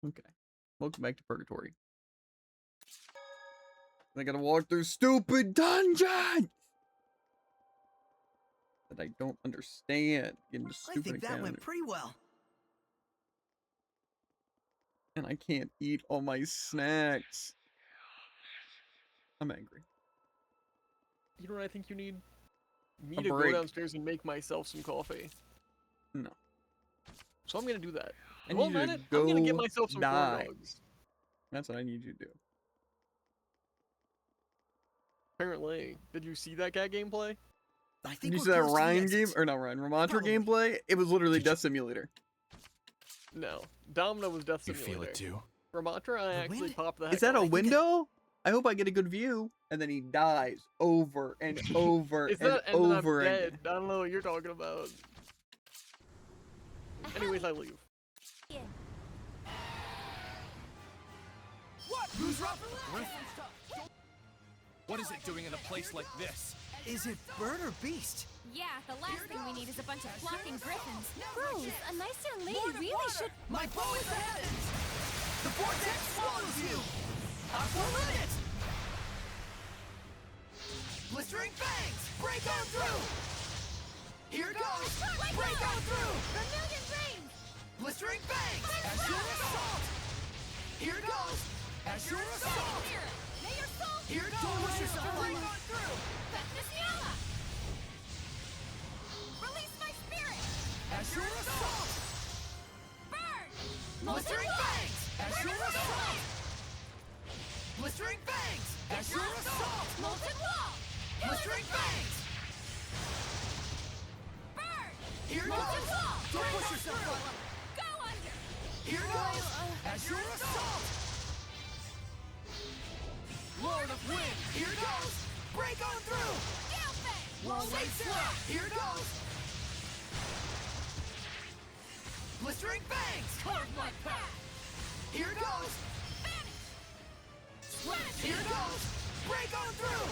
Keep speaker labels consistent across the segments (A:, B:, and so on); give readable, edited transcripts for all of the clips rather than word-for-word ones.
A: Okay. Welcome back to Purgatory. I gotta walk through stupid dungeons that I don't understand. Getting stupid
B: I think that went pretty well.
A: And I can't eat all my snacks. I'm angry.
C: You know what I think you need? Me
A: A
C: to
A: break.
C: go downstairs and make myself some coffee.
A: No.
C: So I'm gonna do that.
A: I
C: One
A: need you to
C: minute, I'm gonna get
A: go
C: myself some corn
A: die.
C: dogs.
A: That's what I need you to do.
C: Apparently. Did you see that cat gameplay?
B: I think
A: Did you
B: we're
A: see that
B: close to the
A: Ryan game?
B: exits.
A: Or not Ryan, Ramantra
B: Probably.
A: gameplay? It was literally Death Simulator.
C: No. Domino was Death
D: You
C: Simulator.
D: feel it too?
C: Ramantra, I
B: The
C: actually
B: wind?
C: popped the heck
A: Is that a
C: off.
A: window? I hope I get a good view. And then he dies over and over
C: It's
A: and
C: that, and then I'm
A: over
C: dead.
A: again.
C: I don't know what you're talking about. Anyways, I leave.
B: What? Who's rough?
D: What is it doing in a place like this?
B: Is it bird or beast?
E: Yeah, the last thing we need is a bunch of flocking griffins. Rose, a nice young lady really should...
B: My bow is the heavens! The vortex swallows you! Aqua it! Blistering fangs! Break on through! Here goes! Break on through!
E: Vermilion rain!
B: Blistering fangs! Azure assault! Here goes! Azure assault!
E: May your soul
B: Here goes! Break on through!
E: Bethnismiala! Release my spirit!
B: Azure assault!
E: Burn!
B: Blistering fangs! Azure assault! Blistering fangs! Azure assault!
E: Molten wall!
B: Blistering fangs!
E: Burn!
B: Here
E: Molten
B: goes!
E: wall!
B: Don't push yourself up!
E: Go under!
B: Here goes! Azure assault! Lord of Wind! Here goes! Break on through!
E: Gale Fang!
B: Zestria! Here goes! Blistering fangs!
E: Carve my path!
B: Here goes!
E: Vanish!
B: Here goes! Break on through!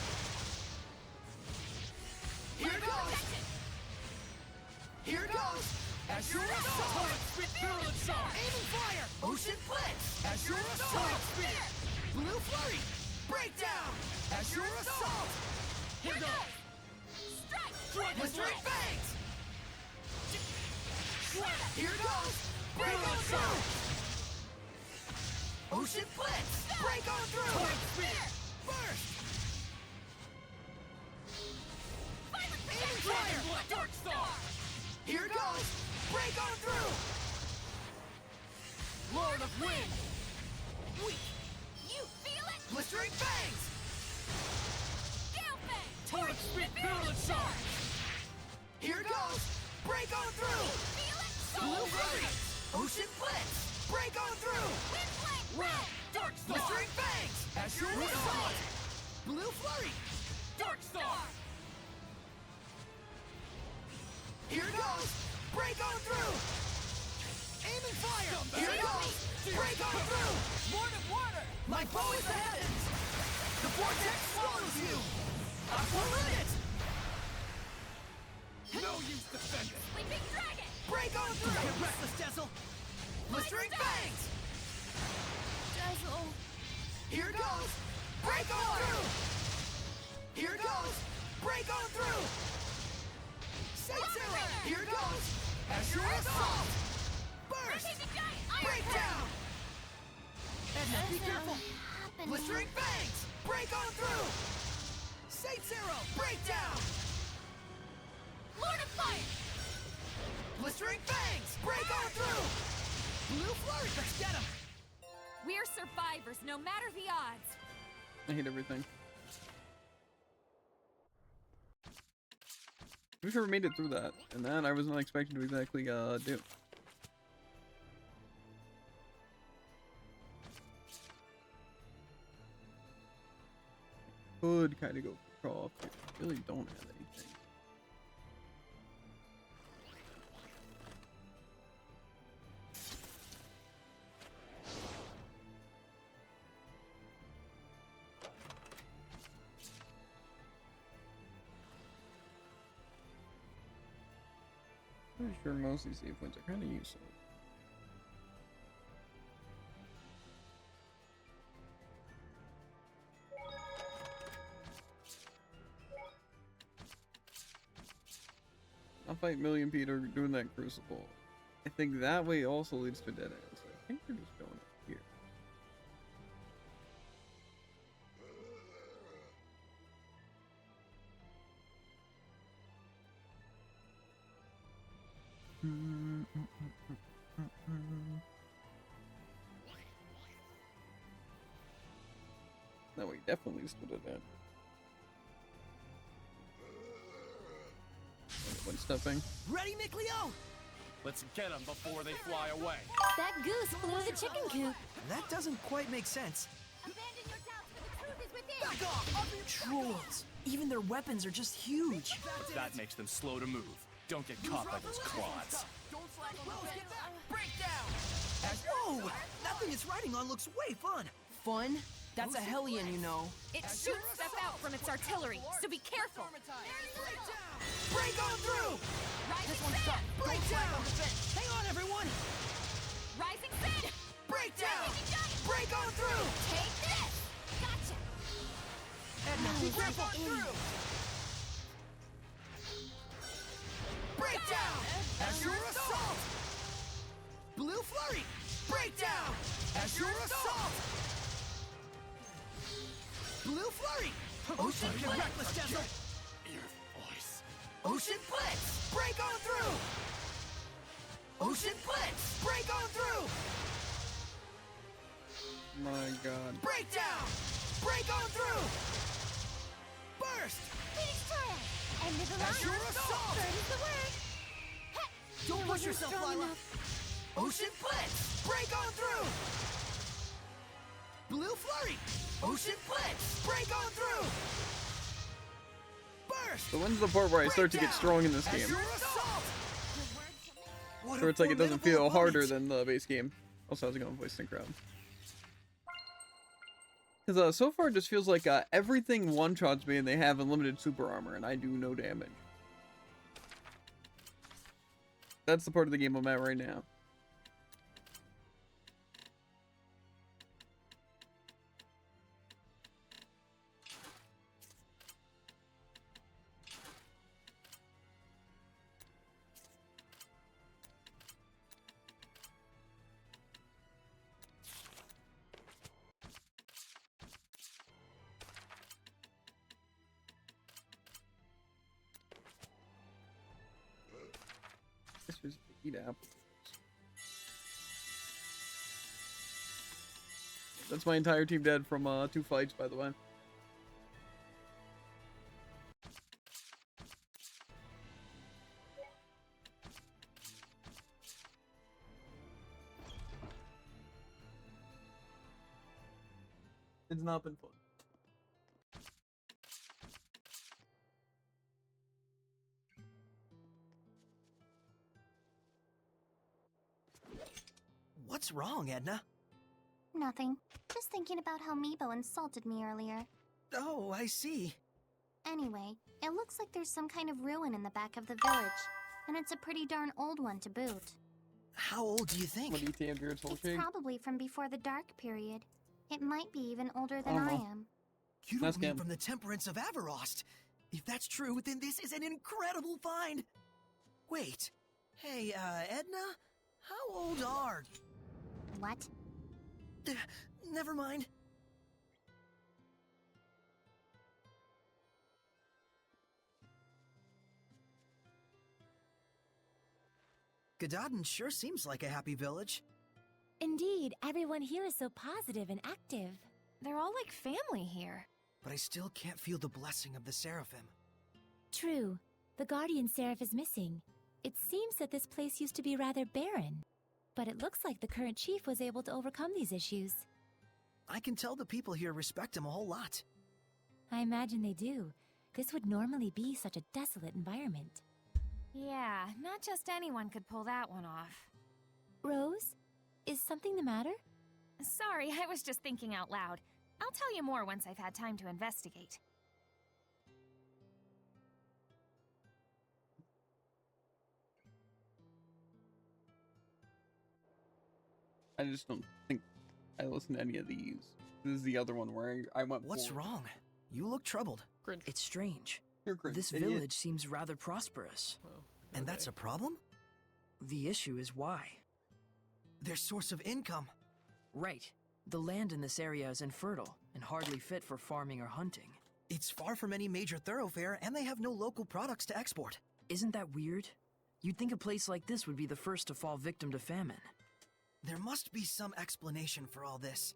B: Here goes! Here goes! Azure assault!
D: Virulent shock!
B: Aiming fire! Ocean blitz! Azure assault! Blue flurry! Breakdown! Azure assault!
E: Here goes! Strike!
B: Blistering fangs! Here goes! Break on through! Ocean blitz! Break on through! Burst! Aiming fire!
D: Dark Star!
B: Here goes! Break on through!
D: Lord of Wind!
B: Weak!
E: You feel it?
B: Blistering fangs!
E: Gale Fang!
D: Torrent Spit Virulent Shock!
B: Here goes! Break on through!
E: Feel it?
B: Blue flurry! Ocean blitz! Break on through!
E: Wind Flame!
D: Red! Dark Star!
B: Blistering fangs! Azure assault! Blue flurry!
D: Dark Star!
B: Here goes! Break on through! Aiming fire! Here goes! Break on through!
D: Lord of Water!
B: My bow is the heavens! The vortex swallows you! Aqua it!
D: No use defending!
E: Sleeping Dragon!
B: Break on through!
D: Get restless, Dazzle!
B: Blistering fangs!
E: Dazzle!
B: Here goes! Break on through! Here goes! Break on through! Zestria! Here goes! Azure assault! Burst!
E: Rotating Giant! Iron
B: Breakdown! Edna, be careful!
E: Happening.
B: Blistering fangs! Break on through! Zero! Breakdown!
E: Lord of Fire!
B: Blistering fangs! Break on through! Blue flurry! Let's get him!
E: We're survivors, no matter the odds.
A: I hate everything. We've never made it through that, and that I was not expecting to exactly do. Could kind of go for off. I really don't have anything. Pretty sure most of these save points are kind of useless. fight Million Peter doing that crucible. I think that way also leads to dead ends. I think we're just going up here. That way definitely leads to dead end. One stepping.
B: Ready, McLeo?
D: Let's get them before they fly away.
E: That goose flew the chicken coop.
B: That doesn't quite make sense.
E: Abandon your doubts, for the truth is within.
B: Back off! Trolls! Even their weapons are just huge.
D: That makes them slow to move. Don't get caught by those quads.
B: Don't slack on the get back! Breakdown! Whoa! That thing it's riding on looks way fun. Fun? That's a Hellion, you know.
E: It shoots stuff out from its artillery, so be careful.
B: Break on through!
E: Rising Sin!
B: Breakdown! Hang on, everyone!
E: Rising Sin!
B: Breakdown! Break on through!
E: Take this! Gotcha!
B: Break on through! Breakdown! Azure Assault! Blue Flurry! Breakdown! Azure Assault! Blue Flurry! Ocean Reckless Dazzle!
D: Your voice.
B: Ocean Blitz! Break on through! Ocean Blitz! Break on through!
A: My god.
B: Breakdown! Break on through! Burst!
E: Phoenix Triad! End of the line!
B: Azure Assault!
E: Third is the word! Heh!
B: Don't push
E: Wasn't
B: yourself,
E: strong
B: Lila!
E: enough.
B: Ocean Blitz! Break on through! Blue Flurry! Ocean Blitz! Break on through! Burst!
A: So when's the part where I start to get strong in this game?
B: Azure Assault! What
A: Where
B: a
A: it's like it doesn't
B: formidable
A: feel harder
B: opponent.
A: than the base game. Also, how's it going, voice sync crowd? Because so far it just feels like everything one-shots me and they have unlimited super armor and I do no damage. That's the part of the game I'm at right now. This was eat apples. That's my entire team dead from 2 fights, by the way. It's not been fun.
B: What's wrong, Edna?
F: Nothing. Just thinking about how Meebo insulted me earlier.
B: Oh, I see.
F: Anyway, it looks like there's some kind of ruin in the back of the village. And it's a pretty darn old one to boot.
B: How old do you think?
A: What do you think, your soul
F: It's
A: shake?
F: probably from before the Dark Period. It might be even older than
A: Uh-huh.
F: I am.
B: You
A: That's
B: don't mean
A: good.
B: from the temperance of Avarost. If that's true, then this is an incredible find. Wait. Hey, Edna? How old are...
F: What?
B: Never mind. Gadadin sure seems like a happy village.
E: Indeed, everyone here is so positive and active. They're all like family here.
B: But I still can't feel the blessing of the Seraphim.
E: True. The Guardian Seraph is missing. It seems that this place used to be rather barren. But it looks like the current chief was able to overcome these issues.
B: I can tell the people here respect him a whole lot.
E: I imagine they do. This would normally be such a desolate environment.
G: Yeah, not just anyone could pull that one off.
E: Rose? Is something the matter?
G: Sorry, I was just thinking out loud. I'll tell you more once I've had time to investigate.
A: I just don't think I listened to any of these. This is the other one where I went.
B: What's
A: forward.
B: wrong? You look troubled.
C: Cringe.
H: It's strange.
A: You're cringe,
H: This
A: idiot.
H: village seems rather prosperous.
C: Well,
B: And that's a problem?
H: The issue is why.
B: Their source of income.
H: Right. The land in this area is infertile and hardly fit for farming or hunting.
B: It's far from any major thoroughfare, and they have no local products to export.
H: Isn't that weird? You'd think a place like this would be the first to fall victim to famine.
B: There must be some explanation for all this.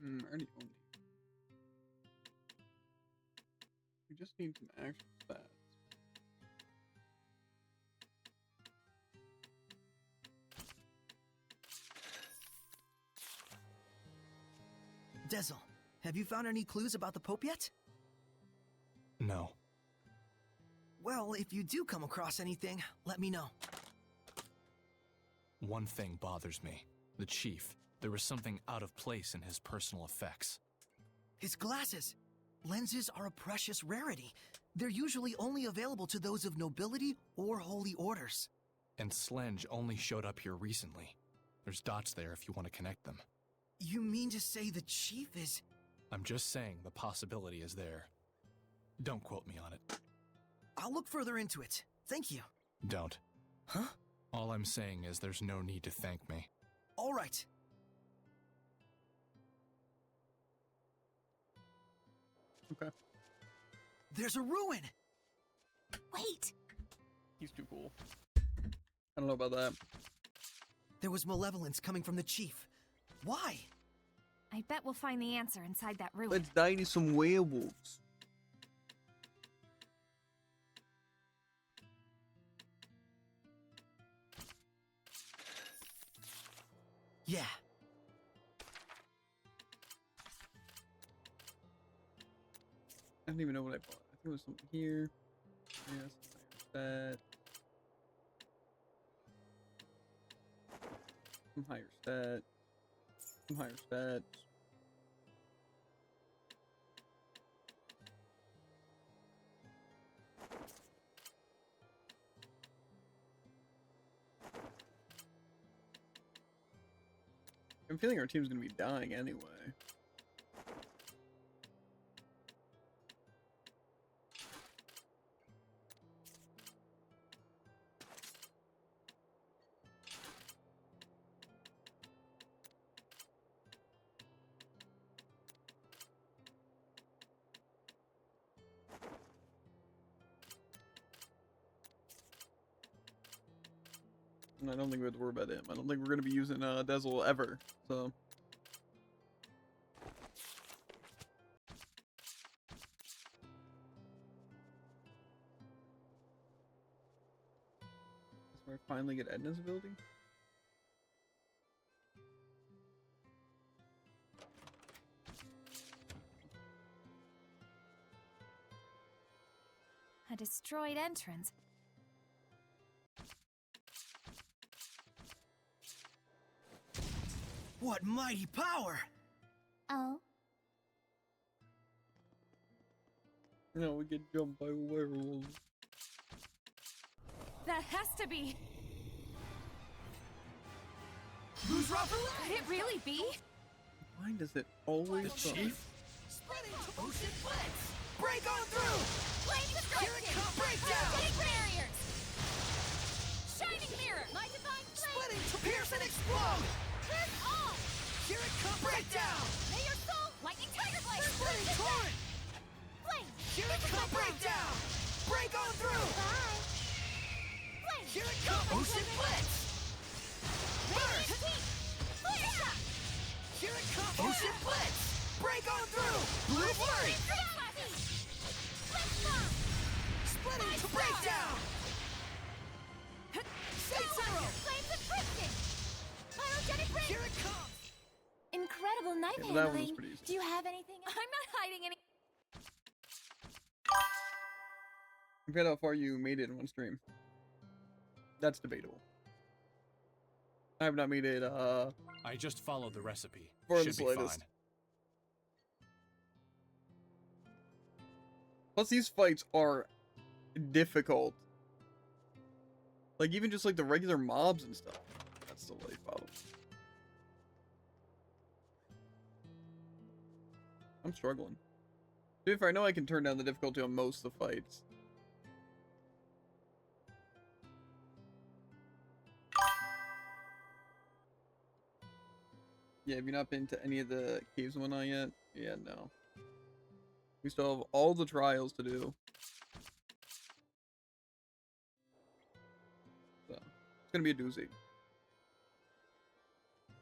A: I already own it. We just need some actual stats.
B: Dezel, have you found any clues about the Pope yet?
D: No.
B: Well, if you do come across anything, let me know.
D: One thing bothers me. The chief. There was something out of place in his personal effects.
B: His glasses. Lenses are a precious rarity. They're usually only available to those of nobility or holy orders.
D: And Slenge only showed up here recently. There's dots there if you want to connect them.
B: You mean to say the chief is...
D: I'm just saying the possibility is there. Don't quote me on it.
B: I'll look further into it. Thank you.
D: Don't.
B: Huh?
D: All I'm saying is there's no need to thank me.
B: All right.
A: Okay.
B: There's a ruin!
F: Wait!
C: He's too cool.
A: I don't know about that.
B: There was malevolence coming from the chief. Why?
G: I bet we'll find the answer inside that ruin.
A: Let's die to some werewolves.
B: Yeah.
A: I don't even know what I bought. I think it was something here. Yes, that. Some higher stat. Some higher stats. I'm feeling our team's gonna be dying anyway. I don't think we have to worry about him. I don't think we're going to be using Dezel ever, so... That's where I finally get Edna's ability?
G: A destroyed entrance.
B: What mighty power!
F: Oh,
A: No, we get jumped by werewolves.
G: That has to be.
B: Who's Robert?
G: Could it really be?
A: Why does it always
D: The
A: suck?
D: chief?
B: Spreading to ocean blitz! Break on through!
G: Flame destruction!
B: Here it comes! Breakdown!
G: Energetic barriers! Shining mirror! My divine flame!
B: Splitting to pierce and explode!
G: Turn off!
B: Here it comes! Breakdown!
G: May your soul! Lightning tiger blade!
B: Splitting torrent!
G: Flame!
B: Here it comes! Breakdown! Break on through!
F: bye.
G: Flame!
B: Here it comes! Ocean blitz! Burst!
G: Heat! Flare shot!
B: Here it comes! Ocean blitz! Break on through! Blue flurry!
G: Flame bomb!
B: Splitting to breakdown! Zestria!
G: Flames of crimson! Pyrogenic ring!
B: Here it comes!
E: Incredible knife
A: Yeah, that one was
E: handling.
A: pretty easy.
E: Do you have anything?
G: I'm not hiding any.
A: I forget how far you made it in one stream. That's debatable. I have not made it,
D: I just followed the recipe.
A: For the
D: Should be
A: slightest.
D: fine.
A: Plus these fights are difficult. Like, even just, like, the regular mobs and stuff. That's the life out. I'm struggling. To be fair, I know I can turn down the difficulty on most of the fights. Yeah, have you not been to any of the caves and whatnot yet? Yeah, no. We still have all the trials to do. So, it's gonna be a doozy.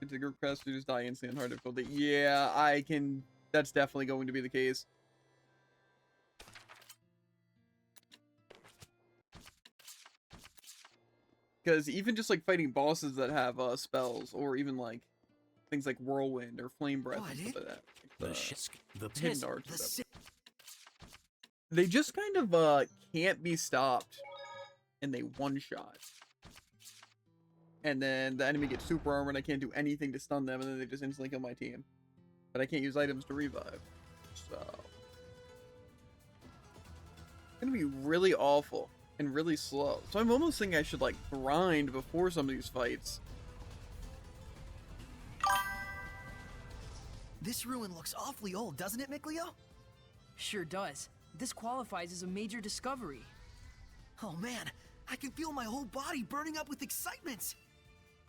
A: It's a group quest to just die instantly on hard difficulty. Yeah, I can... That's definitely going to be the case. Because even just, like, fighting bosses that have, spells, or even, like, things like Whirlwind or Flame Breath and stuff like that.
D: The
A: Hidden darts or whatever. They just kind of, can't be stopped. And they one-shot. And then the enemy gets super armor and I can't do anything to stun them, and then they just instantly kill my team. But I can't use items to revive. So... It's gonna be really awful. And really slow. So I'm almost thinking I should, like, grind before some of these fights.
B: This ruin looks awfully old, doesn't it, Mikleo?
H: Sure does. This qualifies as a major discovery.
B: Oh man, I can feel my whole body burning up with excitement.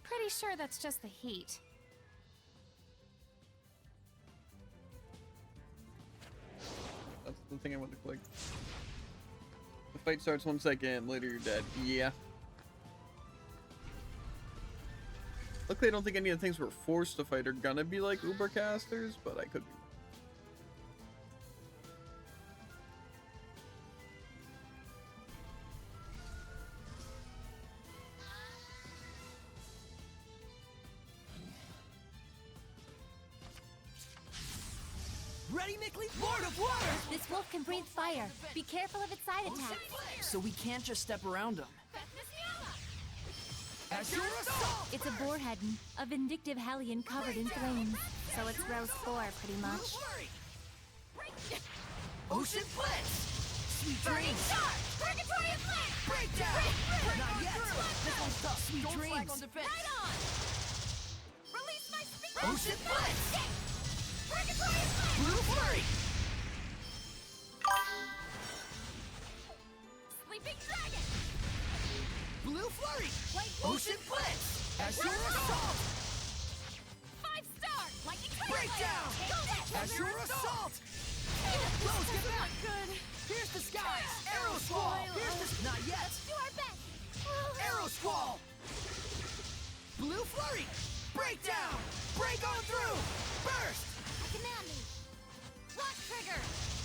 G: Pretty sure that's just the heat.
A: That's the thing I want to click. The fight starts 1 second, later you're dead. Yeah. Luckily, I don't think any of the things we're forced to fight are gonna be like Ubercasters, but I could be.
B: Ready, Mikli? Lord of Water!
E: This wolf can breathe fire. Be careful of its side attacks.
H: So we can't just step around them.
B: Azure Assault!
E: It's a boarheadon, a vindictive hellion covered in flames.
F: So it's row 4, pretty much.
B: Ocean Blitz! Sweet dreams!
G: Purgatory of Flame!
B: Breakdown! Not yet! This one's tough. Sweet
H: Don't flag
B: dreams!
H: on defense.
G: Right on! Release my speed!
B: Ocean Blitz!
G: Purgatory of Flame!
B: Blue Flurry!
G: Sleeping Dragon!
B: Blue Flurry!
G: Lightning!
B: Ocean Blitz! Azure Assault!
G: 5-star! Lightning Strike!
B: Breakdown! Azure Assault! Rose, get back!
G: Good.
B: Here's the skies! Arrow Squall! Here's the... Not yet!
G: Do our best!
B: Arrow Squall! Blue Flurry! Breakdown! Break on through! Burst!
F: Command me. Lock trigger.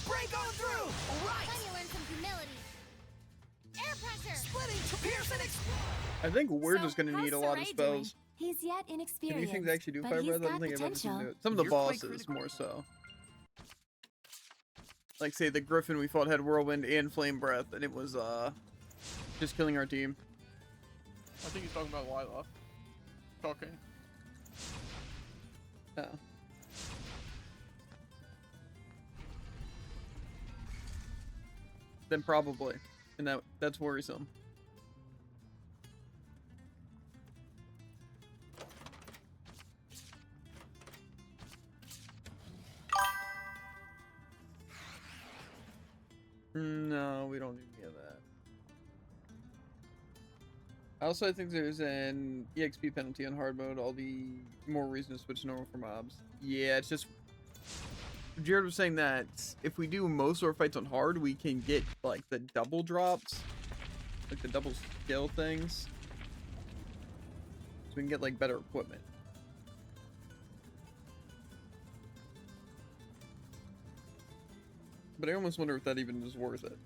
B: Break on through! Alright!
F: Time you learn some humility. Air pressure.
B: Splitting to pierce and explode!
A: I think we're
E: So,
A: just gonna
E: how's
A: need a lot of
E: Sarai doing?
A: spells.
E: He's yet
A: Can
E: inexperienced,
A: these things actually do
E: but
A: fire
E: he's
A: breath? I
E: got
A: don't think I've ever seen
E: potential.
A: them do it. Some of the
H: You're quite
A: bosses,
H: critical.
A: more so. Like, say, the Griffin we fought had Whirlwind and Flame Breath, and it was, just killing our team.
C: I think he's talking about Lila. Talking.
A: Yeah. Then probably. And that's worrisome. No, we don't need any of that. Also, I think there's an EXP penalty on hard mode, all the more reason to switch to normal for mobs. Yeah, it's just... Jared was saying that if we do most of our fights on hard, we can get, like, the double drops. Like, the double skill things. So we can get, like, better equipment. But I almost wonder if that even is worth it.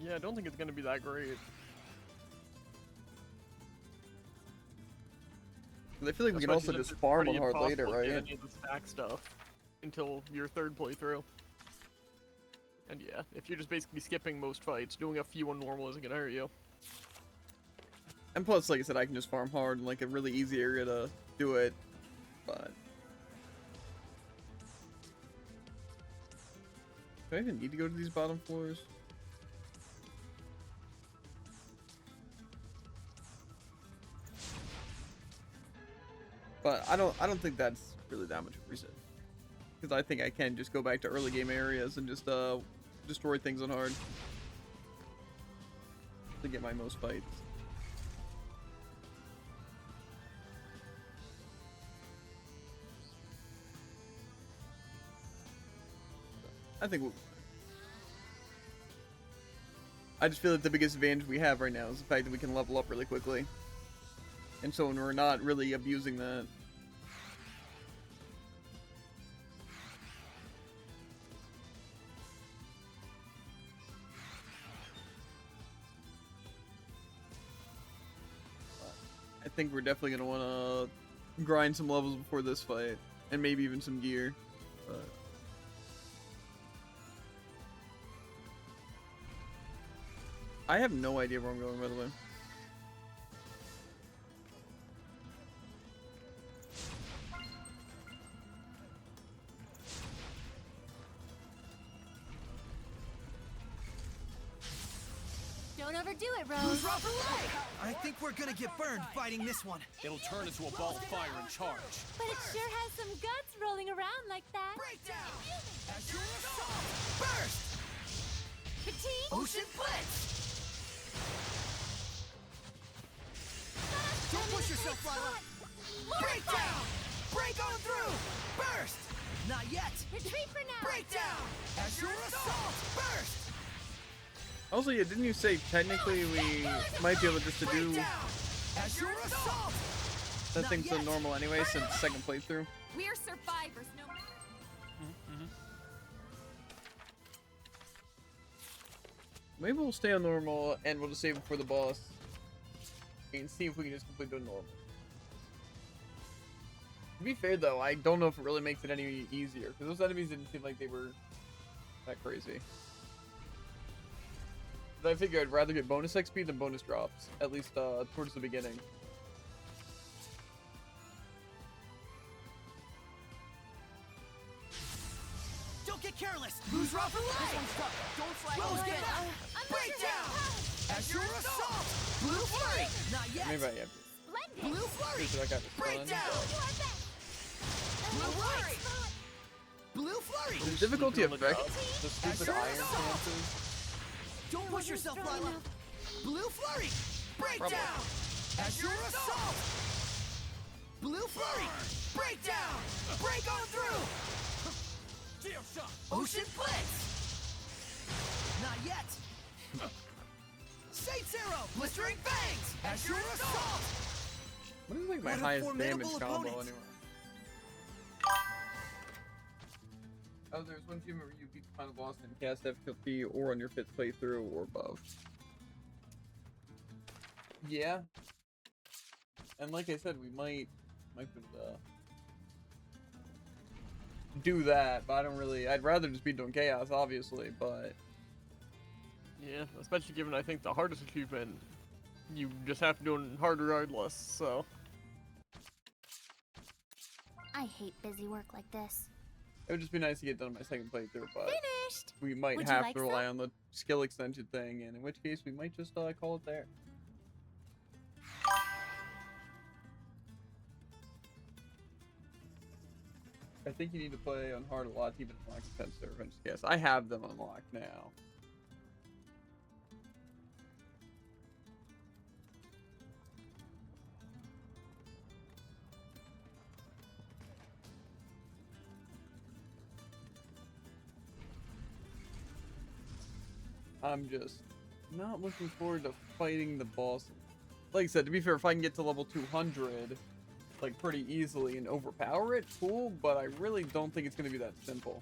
C: Yeah, I don't think it's gonna be that great.
A: 'Cause I feel like we can
C: Especially
A: also
C: since
A: just
C: it's
A: farm
C: pretty
A: on hard later,
C: impossible to get
A: right?
C: any of the stack stuff until your third playthrough. And yeah, if you're just basically skipping most fights, doing a few on normal isn't gonna hurt you.
A: And plus, like I said, I can just farm hard in like a really easy area to do it. But do I even need to go to these bottom floors? But I don't think that's really that much of a reason. Because I think I can just go back to early game areas and just destroy things on hard to get my most fights. I think I just feel that the biggest advantage we have right now is the fact that we can level up really quickly. And so when we're not really abusing that. I think we're definitely going to want to grind some levels before this fight. And maybe even some gear. But I have no idea where I'm going, by the way.
E: Don't overdo it, Rose.
B: I think we're gonna get burned fighting this one.
D: It'll turn into a ball of fire and charge.
E: But it sure has some guts rolling around like that.
B: Breakdown! Azure Assault! Burst!
E: Fatigue?
B: Ocean Blitz! Don't push yourself, Lila! Breakdown! Break on through! Burst! Not yet!
E: Retreat for now.
B: Breakdown! Azure Assault! Burst!
A: Also, yeah, didn't you say technically we might be able just to do
B: Breakdown! Azure Assault!
A: that
B: Not
A: thing so
B: yet.
A: normal anyway since second playthrough?
G: We're survivors, no matter.
A: Maybe we'll stay on normal and we'll just save it for the boss and see if we can just complete doing normal. To be fair though, I don't know if it really makes it any easier because those enemies didn't seem like they were that crazy. But I figure I'd rather get bonus XP than bonus drops, at least towards the beginning.
B: Don't get careless! Lose Raw for life! Don't flag Rose, get up! Breakdown! Azure Assault! Blue Flurry! Not yet!
A: Maybe I have
B: Blue Flurry!
A: to. I got this
B: Breakdown! Blue Flurry! Blue Flurry!
A: Does difficulty affect the
B: Azure
A: stupid iron
B: Assault!
A: chances?
B: Don't push yourself, Lila! Blue Flurry! Breakdown! Azure Assault! Blue Flurry! Breakdown! Break on through! Ocean Blitz! Not yet! Saints Arrow! Blistering Fangs! Azure Assault!
A: What is like my
B: What a
A: highest damage
B: formidable
A: combo
B: opponent.
A: anyway? Oh, there's one achievement where you beat the final boss in cast difficulty or on your 5th playthrough or above. Yeah. And like I said, we might be able to do that, but I don't really. I'd rather just be doing chaos, obviously, but
C: Yeah, especially given I think the hardest achievement, you just have to do it hard regardless, so.
F: I hate busy work like this.
A: it would just be nice to get done on my 2nd playthrough. But
E: Finished.
A: we might
E: Would you
A: have
E: like
A: to rely
E: some?
A: on the skill extension thing, and in which case we might just call it there. I think you need to play on hard a lot to even unlock the 10 star revenge. Yes, I have them unlocked now. I'm just not looking forward to fighting the boss. Like I said, to be fair, if I can get to level 200, like pretty easily and overpower it, cool, but I really don't think it's going to be that simple.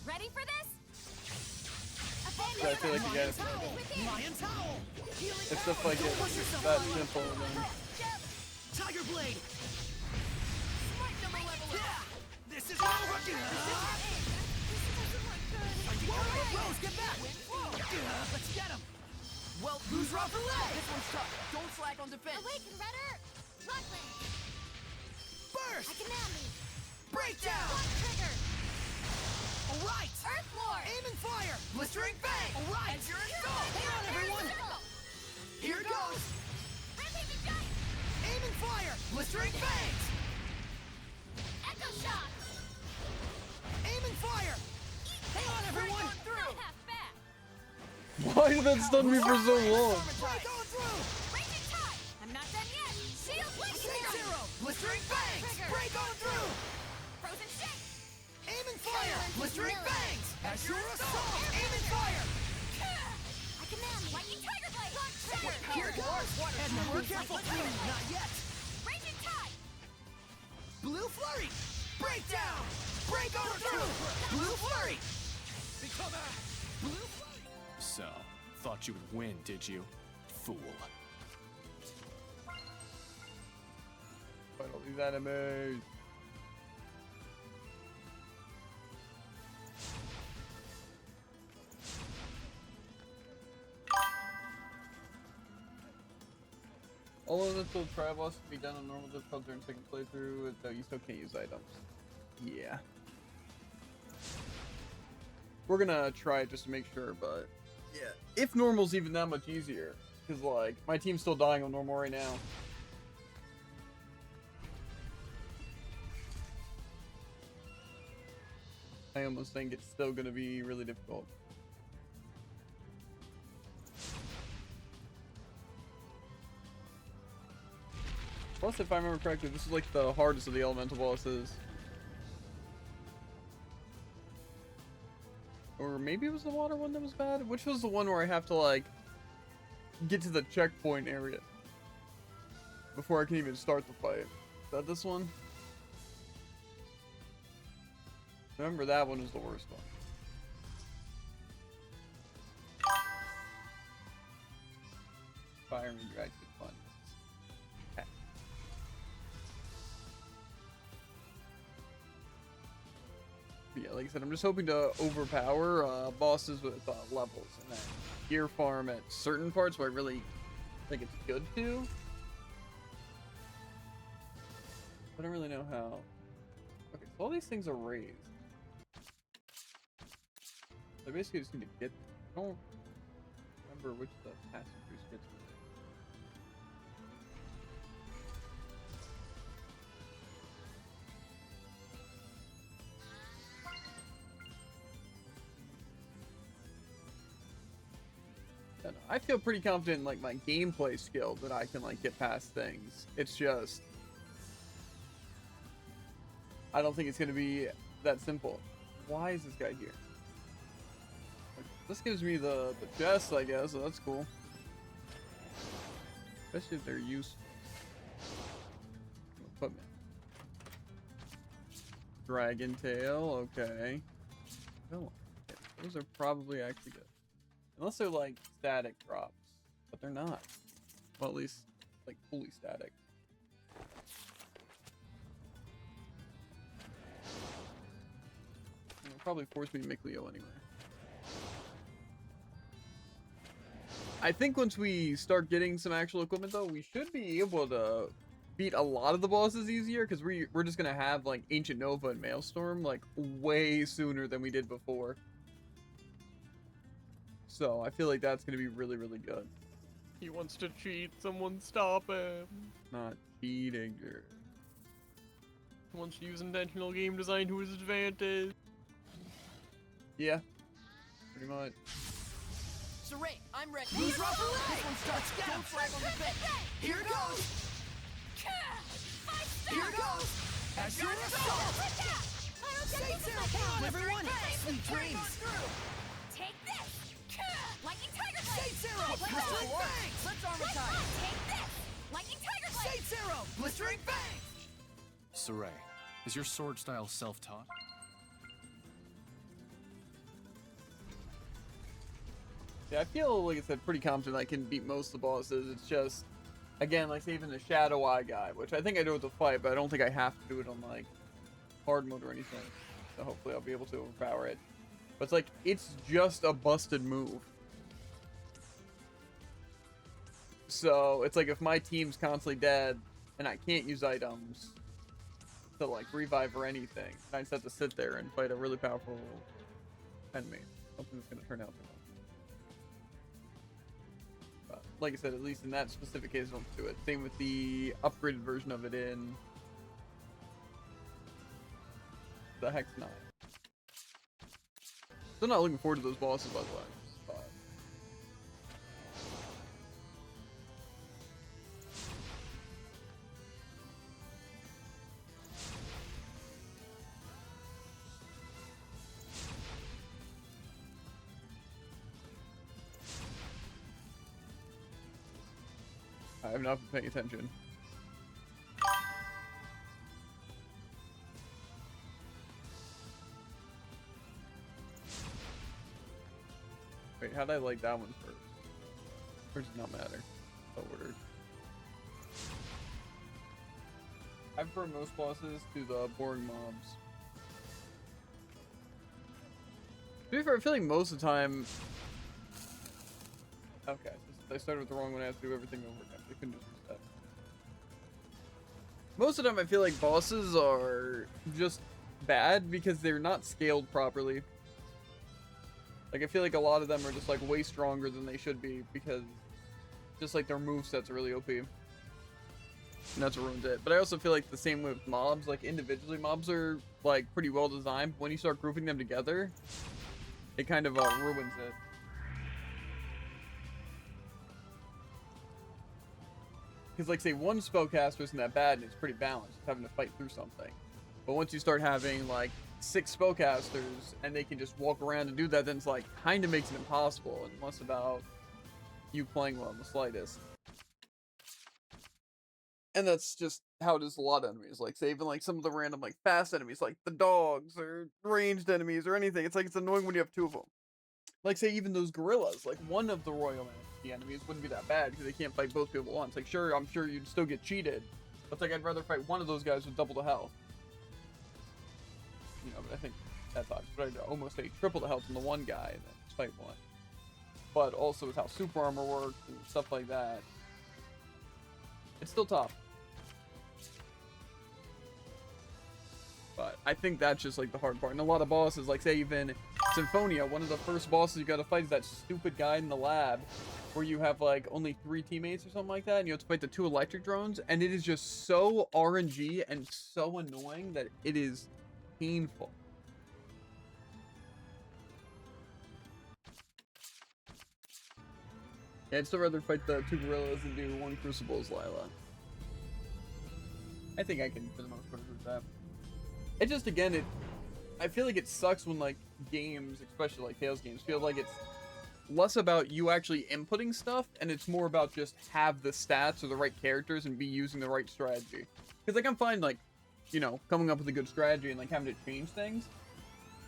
G: Ready for this?
A: So I feel like you guys,
B: Lion Towel! Healing
A: if stuff like it,
B: Push yourself,
A: that
B: Lila.
A: simple, then
B: Tiger Blade! Yeah! This is over! Rose, get back! Let's get him!
H: Well, who's rough for leg? This one's tough. Don't slack on defense.
F: Awaken, Redder! Rockland!
B: Burst!
F: Akanami!
B: Breakdown!
F: Block trigger!
B: Alright!
F: Earth Lord!
B: Aim and fire! Blistering Fang! Alright!
H: And you're in goal.
B: Hang on, everyone! Here goes!
F: Rampaging Giant!
B: Aim and fire! Blistering Fangs!
F: Echo Shock!
B: Aim and fire! Hang on, everyone!
F: Not half bad!
A: Why did that stun me for so long?
B: Break on through!
F: Raging Tide! I'm not done yet! Shield Blade!
B: Zero! Blistering Fangs!
F: Trigger.
B: Break on through!
F: Frozen Shake!
B: Aim and fire!
F: Silence
B: Blistering
F: Melee.
B: Fangs! Azure Assault! Aim and fire!
F: Akanami! Lightning Tiger Blade! Block trigger!
B: Here goes! Edna, we're careful! Not yet!
F: Raging Tide!
B: Blue Flurry! Breakdown! Break on through! Blue Flurry! Blue Flurry!
D: So, thought you would win, did you? Fool.
A: Fight all these enemies. All elemental tri-boss can be done on normal difficulty during second playthrough, though you still can't use items. Yeah. We're gonna try it just to make sure, but yeah. If normal's even that much easier, because like, my team's still dying on normal right now. I almost think it's still gonna be really difficult. Plus, if I remember correctly, this is like the hardest of the elemental bosses. Or maybe it was the water one that was bad? Which was the one where I have to like get to the checkpoint area before I can even start the fight? Is that this one? Remember, that one was the worst one. Fire and radioactive fun. Okay. But yeah, like I said, I'm just hoping to overpower bosses with levels and then gear farm at certain parts where I really think it's good to. I don't really know how. Okay, so all these things are raised. I basically just need to get. I don't remember which the passengers get to. And I feel pretty confident in like my gameplay skill that I can like get past things. It's just I don't think it's gonna be that simple. Why is this guy here? This gives me the chest, I guess, so that's cool. Especially if they're useful. Equipment. Dragon tail, okay. Oh, okay. Those are probably actually good. Unless they're like static drops. But they're not. Well, at least like fully static. It'll probably force me to make Leo anyway. I think once we start getting some actual equipment though, we should be able to beat a lot of the bosses easier, because we're just gonna have like Ancient Nova and Maelstrom like way sooner than we did before. So I feel like that's gonna be really, really good.
C: He wants to cheat, someone stop him.
A: Not cheating.
C: He wants to use intentional game design to his advantage.
A: Yeah, pretty much.
H: Saray, I'm ready. Who's rough for leg? This one's tough. Don't slack on defense.
B: Here goes! Here goes! Azure Assault! Stay still! Hang on, everyone! Sweet dreams!
G: Take this! Lightning Tiger Blade!
B: Shade Zero! Blistering Fangs!
H: Let's armor time.
G: Take this! Lightning Tiger Blade!
B: Shade Zero! Blistering Fangs!
D: Saray, is your sword style self-taught?
A: Yeah, I feel like I said pretty confident I can beat most of the bosses. It's just, again, like even the Shadow Eye guy, which I think I do with the fight, but I don't think I have to do it on like hard mode or anything. So hopefully I'll be able to overpower it. But it's like, it's just a busted move. So it's like if my team's constantly dead and I can't use items to like revive or anything, I just have to sit there and fight a really powerful enemy. Something that's gonna turn out to them. But like I said, at least in that specific case, I don't do it. Same with the upgraded version of it in the Hex 9. Still not looking forward to those bosses, by the way. I have not been paying attention. Wait, how'd I like that one first? Or does it not matter? The order. I prefer most bosses to the boring mobs. To be fair, I feel like most of the time... Okay, so I started with the wrong one, I have to do everything over again. I couldn't just reset. Most of the time I feel like bosses are just bad because they're not scaled properly. Like, I feel like a lot of them are just, like, way stronger than they should be because just, like, their movesets are really OP. And that's what ruins it. But I also feel like the same with mobs. Like, individually, mobs are, like, pretty well designed. But when you start grouping them together, it kind of ruins it. Because, like, say, one spellcaster isn't that bad and it's pretty balanced. It's having to fight through something. But once you start having, like, 6 spellcasters and they can just walk around and do that, then it's, like, kind of makes it impossible. And less about you playing well in the slightest. And that's just how it is a lot of enemies. Like, say, even, like, some of the random, like, fast enemies, like the dogs or ranged enemies or anything. It's, like, it's annoying when you have 2 of them. Like, say, even those gorillas. Like, one of the royal enemies wouldn't be that bad because they can't fight both people at once. Like, sure, I'm sure you'd still get cheated. But it's like, I'd rather fight one of those guys with double the health. You know, but I think that's obvious. But I'd almost say triple the health in the one guy and then just fight one. But also with how super armor works and stuff like that, it's still tough. But I think that's just, like, the hard part. And a lot of bosses, like, say, even Symphonia, one of the first bosses you gotta fight is that stupid guy in the lab where you have, like, only 3 teammates or something like that, and you have to fight the 2 electric drones, and it is just so RNG and so annoying that it is painful. Yeah, I'd still rather fight the 2 gorillas than do 1 crucibles, Lila. I think I can, for the most part, do that. It just, again, I feel like it sucks when, like, games, especially, like, Tales games, feel like it's less about you actually inputting stuff, and it's more about just have the stats or the right characters and be using the right strategy. Because, like, I'm fine, like, you know, coming up with a good strategy and, like, having to change things.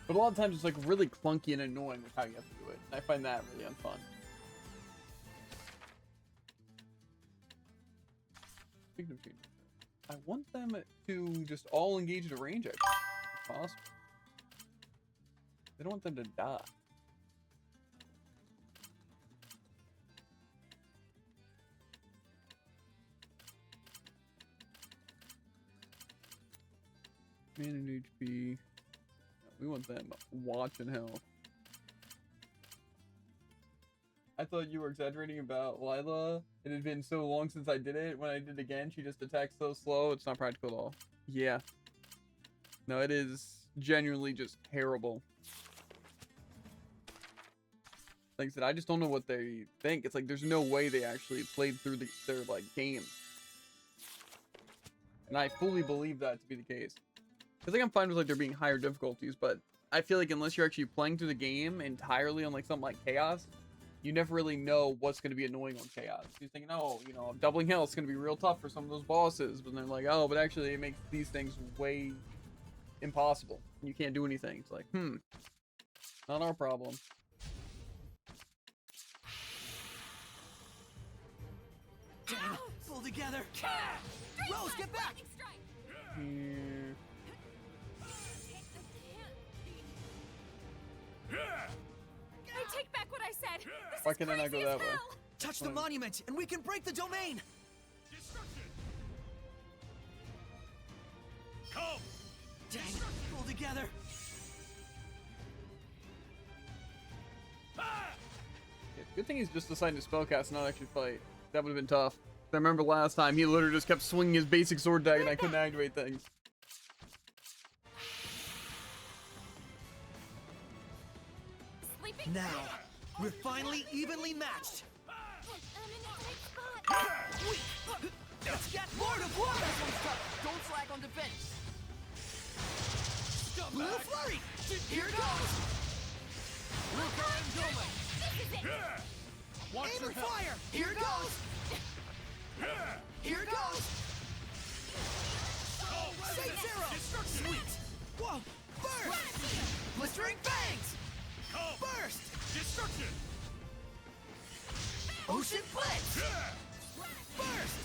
A: But a lot of times it's, like, really clunky and annoying with how you have to do it. And I find that really unfun. Speaking of changes, I want them to just all engage in a range action, if possible. I don't want them to die. Manage HP. We want them watching health. I thought you were exaggerating about Lila. It had been so long since I did it. When I did it again, she just attacks so slow. It's not practical at all. Yeah. No, it is genuinely just terrible. Like I said, I just don't know what they think. It's like there's no way they actually played through their like game. And I fully believe that to be the case. Because like I'm fine with like there being higher difficulties, but I feel like unless you're actually playing through the game entirely on like something like Chaos, you never really know what's going to be annoying on Chaos. You're thinking, oh, you know, doubling health is going to be real tough for some of those bosses. But they're like, oh, but actually it makes these things way impossible. You can't do anything. It's like, not our problem.
B: Dang, pull together. Rose, get back!
A: Here.
G: I take back what I said. This
A: Why
G: is
A: can I not go
G: crazy
A: that
G: as
A: way?
G: hell.
B: Touch the monument, and we can break the domain!
I: Destruction! Come!
B: Dang, pull together!
A: Yeah, good thing he's just assigned to spellcast, not actually fight. That would have been tough. I remember last time he literally just kept swinging his basic sword deck and I couldn't activate things.
G: Sleeping.
B: Now, we're finally evenly matched! Let's get more to war!
H: Don't slack on defense.
B: Blue flurry! Here goes! Aim and fire! Here goes! Here goes! Say zero! Sweet! Whoa! Burst! Blistering fangs! Burst!
I: Destruction!
B: Ocean blitz! Burst!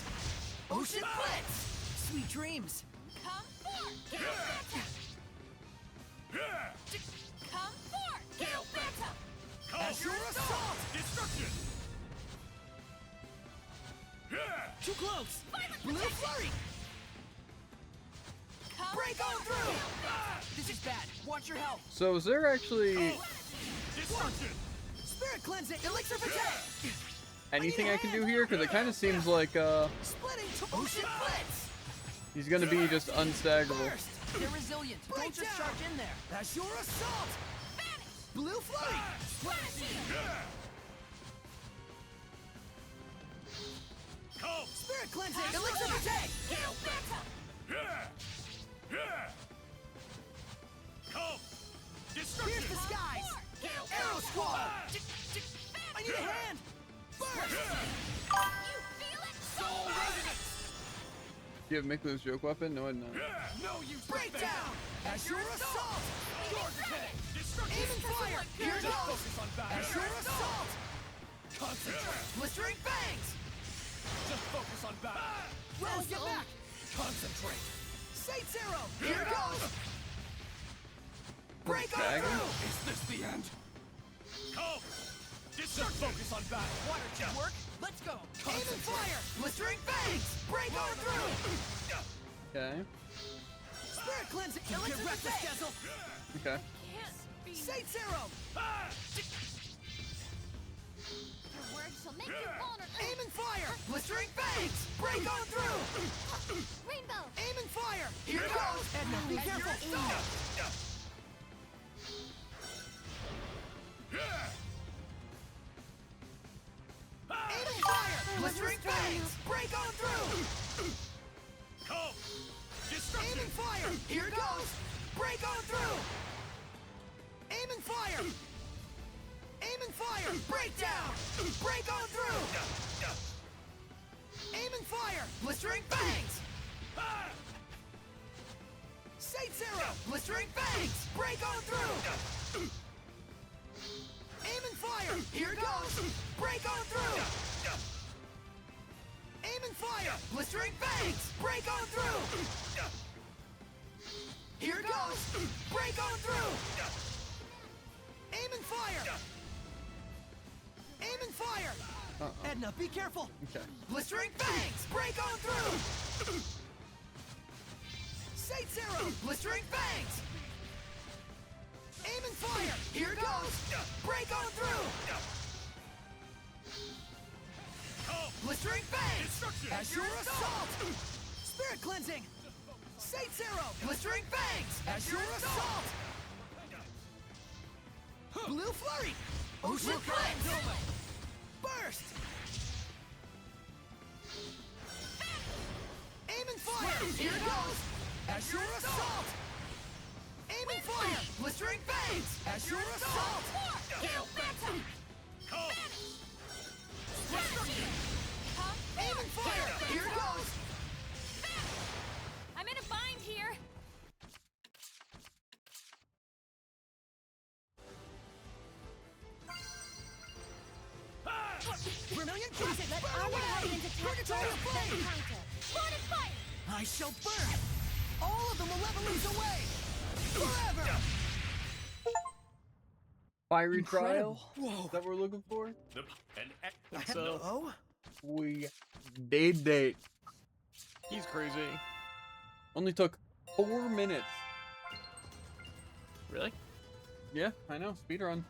B: Ocean blitz! Sweet dreams!
G: Come forth, Gale Phantom. Come forth, Gale Phantom.
B: Azure assault!
I: Destruction!
B: Too close! Blue flurry!
G: Come
B: Break on
G: forth,
B: through!
G: Gale Phantom.
H: This is bad. Watch your health.
A: So is there actually
I: Destruction!
B: Spirit cleansing! Elixir of attack!
A: anything I can do here? Because it kind of seems like
B: Splitting to ocean blitz!
A: he's gonna be just unstaggerable.
B: Burst!
H: They're resilient.
B: Break
H: Don't just
B: down.
H: charge in there.
B: Azure assault! Blue flurry!
I: Come!
B: Spirit cleansing! Elixir of attack!
G: Gale Phantom.
I: Come!
B: Pierce
I: Destruction!
B: the skies!
G: Gale
B: Arrow
G: Phantom.
B: squall! I need a hand! Burst!
G: You feel it? Soul resonance.
A: Do you have Miklu's joke weapon? No, I don't.
I: No use
B: Break down! Azure assault!
I: Destruction!
B: Aim and fire! Here goes!
I: Focus on battle!
B: Azure assault!
I: Concentrate!
B: Blistering fangs!
I: Just focus on battle!
B: Rose, get back!
I: Concentrate!
B: Sate Zero! Here goes! Break on
A: Dagger?
B: through!
I: Is this the end? Come! Just focus on battle!
H: Water jet work. Let's go.
B: Aim and fire! Blistering fangs! Break on through!
A: Okay.
B: Spirit cleansing! Elixir of attack!
A: Okay.
B: Sate Zero!
F: Your words shall make you vulnerable.
B: Aim and fire! Blistering fangs! Break on through!
F: Rainbow.
B: Aim and fire! Here goes! Edna, be careful! Aim and fire! Blistering fangs! Break on through!
I: Come!
B: Aim
I: Destruction!
B: and fire! Here goes! Break on through! Aim and fire! Aim and fire! Break down! Break on through! Aim and fire! Blistering fangs! Sate Zero! Blistering fangs! Break on through! Aim and fire! Here goes! Break on through! Aim and fire! Blistering fangs! Break on through! Here goes! Break on through! Aim and fire! Aim and fire! Edna, be careful!
A: Okay.
B: Blistering fangs! Break on through! Sate Zero! Blistering fangs! Aim and fire! Here goes! Break on through!
I: Come!
B: Blistering fangs!
I: Destruction!
B: Azure assault! Spirit cleansing! Sate Zero! Blistering fangs! Azure assault! Blue flurry! Ocean blitz! Burst! Aim and fire! Here goes! Azure assault! Aim and fire! Blistering fangs! Azure assault!
G: Gale Phantom.
I: Come!
B: Aim and fire! Here goes!
G: I'm in a bind here.
B: Vermilion Crescent! Let our guardians attack Purgatory Flame!
G: Lord of Fire.
B: I shall burn all of the malevolence away! Forever!
A: Fiery trial?
B: Incredible. Whoa!
A: Is that what we're looking for?
I: And
C: Think so.
B: Hello?
A: We did.
C: He's crazy.
A: Only took 4 minutes.
C: Really?
A: Yeah, I know. Speedrun.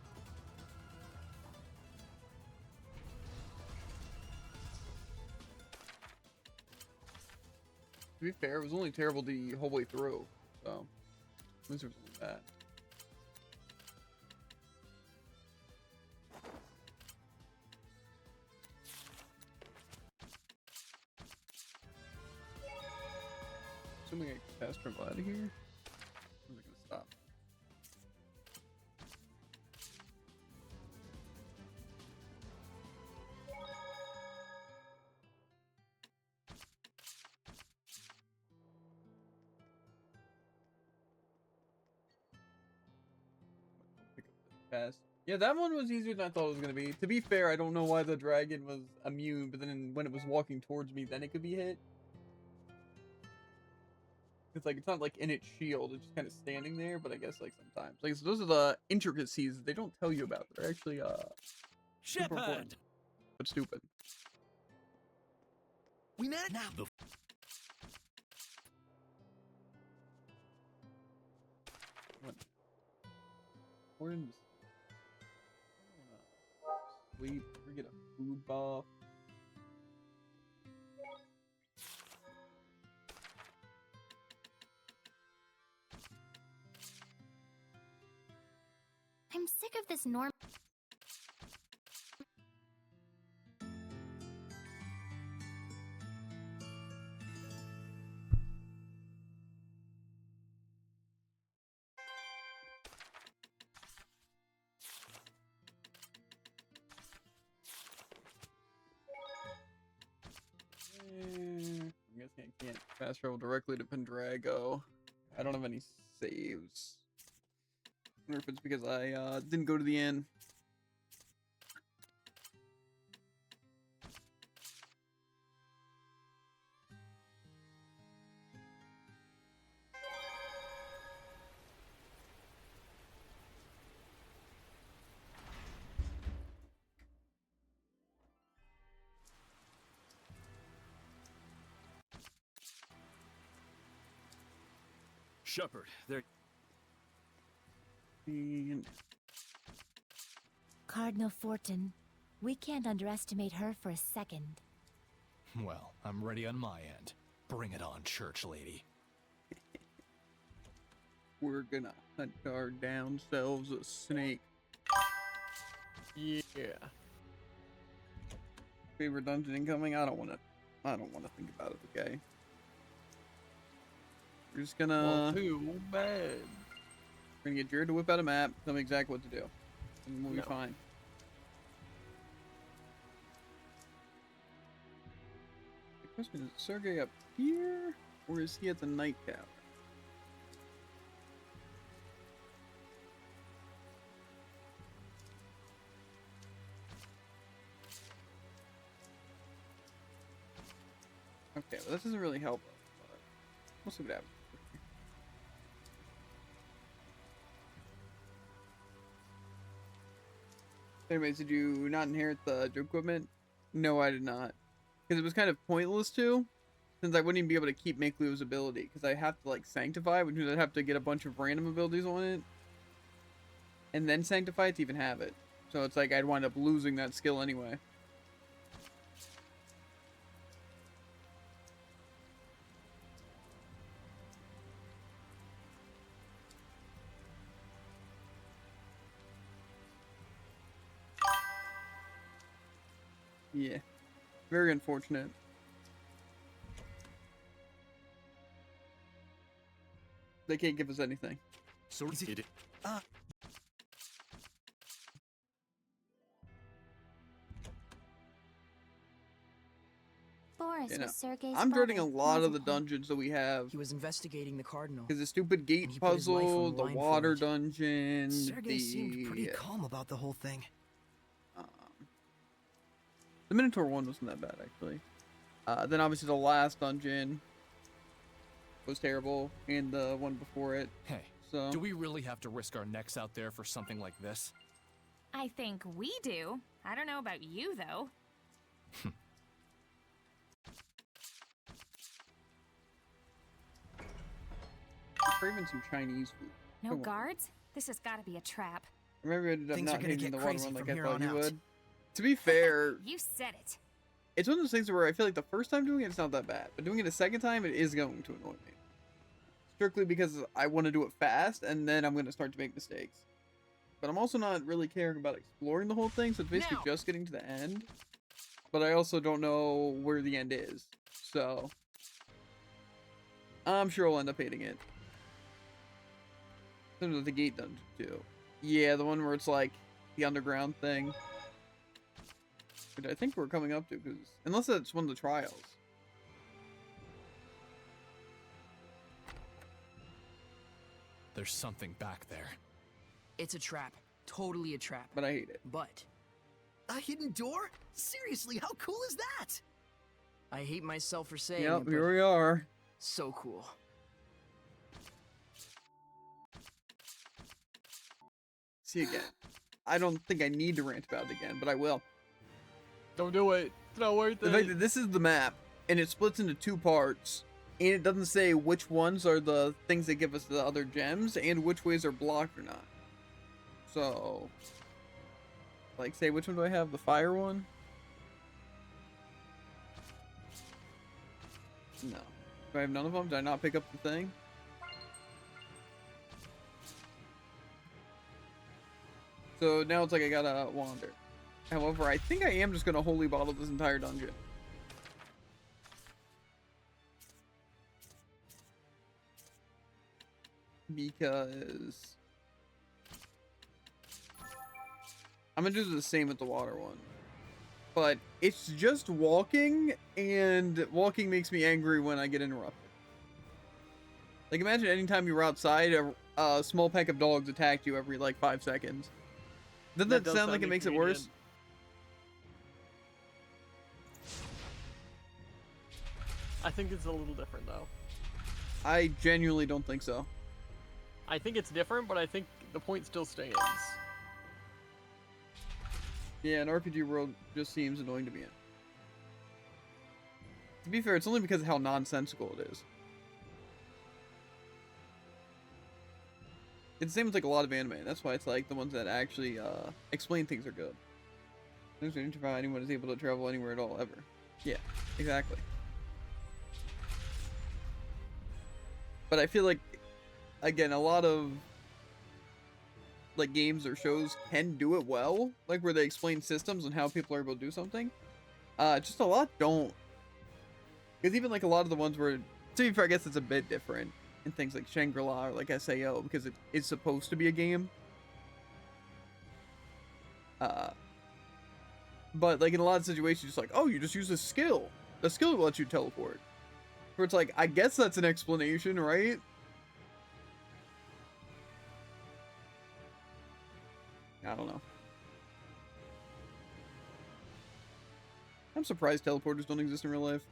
A: To be fair, it was only terrible the whole way through. So, at least there was only that. Assuming I can fast travel out of here. Or is it gonna stop? Pick up this fast. Yeah, that one was easier than I thought it was gonna be. To be fair, I don't know why the dragon was immune, but then when it was walking towards me, then it could be hit. It's like, it's not like in its shield, it's just kind of standing there, but I guess like sometimes. Like, so those are the intricacies that they don't tell you about. They're actually, super important,
I: Shepard!
A: but stupid.
B: We managed now.
A: What? We're in sleep, we get a food buff.
F: I'm sick of this norm.
A: I'm guessing I can't fast travel directly to Pendrago. I don't have any saves. I wonder if it's because I didn't go to the inn.
I: Shepard, there.
A: And
E: Cardinal Fortin. We can't underestimate her for a second.
D: Well, I'm ready on my end. Bring it on, church lady.
A: we're gonna hunt our down selves a snake.
C: Yeah.
A: Favorite dungeon incoming? I don't wanna think about it, okay? We're just gonna
C: Well, too bad.
A: we're gonna get Jared to whip out a map, tell me exactly what to do. And we'll be
C: No.
A: fine. The question is Sergey up here? Or is he at the night tower? Okay, well, this doesn't really help us, but we'll see what happens. Anyways, did you not inherit the equipment? No, I did not. Because it was kind of pointless to, since I wouldn't even be able to keep Makelu's ability, because I have to, like, Sanctify, which means I'd have to get a bunch of random abilities on it, and then Sanctify it to even have it. So it's like I'd wind up losing that skill anyway. Yeah. Very unfortunate. They can't give us anything.
I: So is it?
F: Boris
A: You know,
F: was Sergei's
A: I'm dreading a
F: brother,
A: lot of
F: wasn't
A: the
F: he?
A: dungeons that we have.
H: He was investigating the Cardinal.
A: Because the stupid
H: And
A: gate
H: he put his life on
A: puzzle,
H: the
A: the
H: line for
A: water
H: it.
A: dungeon,
B: Sergei seemed pretty
A: the
B: calm about the whole thing.
A: um, the Minotaur one wasn't that bad actually. Then obviously the last dungeon was terrible, and the one before it.
D: Hey,
A: So
D: do we really have to risk our necks out there for something like this?
G: I think we do. I don't know about you, though.
A: I'm craving some Chinese food.
G: No
A: Come on.
G: guards? This has got to be a trap.
A: Remember, I ended up
B: Things are
A: not
B: gonna
A: hitting
B: get
A: the water
B: crazy
A: one like
B: from
A: I
B: here
A: thought
B: on
A: you
B: out.
A: would. To be fair,
G: You said it.
A: it's one of those things where I feel like the first time doing it, it's not that bad. But doing it a second time, it is going to annoy me. Strictly because I want to do it fast, and then I'm going to start to make mistakes. But I'm also not really caring about exploring the whole thing, so it's basically
G: Now.
A: just getting to the end. But I also don't know where the end is. So I'm sure I'll end up hating it. Similar to the gate dungeon too. Yeah, the one where it's like the underground thing. Which I think we're coming up to, because unless that's one of the trials.
D: There's something back there.
H: It's a trap. Totally a trap.
A: But I hate it.
H: But
B: A hidden door? Seriously, how cool is that?
H: I hate myself for saying
A: Yep,
H: it, but
A: here we are.
H: so cool.
A: See again. I don't think I need to rant about it again, but I will.
C: Don't do it. It's not worth
A: The fact
C: it.
A: that this is the map, and it splits into 2 parts, and it doesn't say which ones are the things that give us the other gems, and which ways are blocked or not. So, like, say, which one do I have? The fire one? No. Do I have none of them? Did I not pick up the thing? So now it's like I gotta wander. However, I think I am just gonna holy bottle this entire dungeon. Because I'm gonna do the same with the water one. But it's just walking, and walking makes me angry when I get interrupted. Like, imagine anytime you were outside, a small pack of dogs attacked you every, like, 5 seconds. Doesn't that
C: does
A: sound like it makes it worse?
C: inconvenient. I think it's a little different though.
A: I genuinely don't think so.
C: I think it's different, but I think the point still stands.
A: Yeah, an RPG world just seems annoying to me. To be fair, it's only because of how nonsensical it is. It's the same with like a lot of anime. That's why it's like the ones that actually explain things are good. Things that interfere anyone is able to travel anywhere at all ever. Yeah, exactly. But I feel like, again, a lot of like games or shows can do it well, like where they explain systems and how people are able to do something. Just a lot don't. Because even like a lot of the ones where, to be fair, I guess it's a bit different in things like Shangri-La or like SAO, because it is supposed to be a game. But like in a lot of situations, it's like, oh, you just use a skill. The skill will let you teleport. Where it's like, I guess that's an explanation, right? I don't know. I'm surprised teleporters don't exist in real life.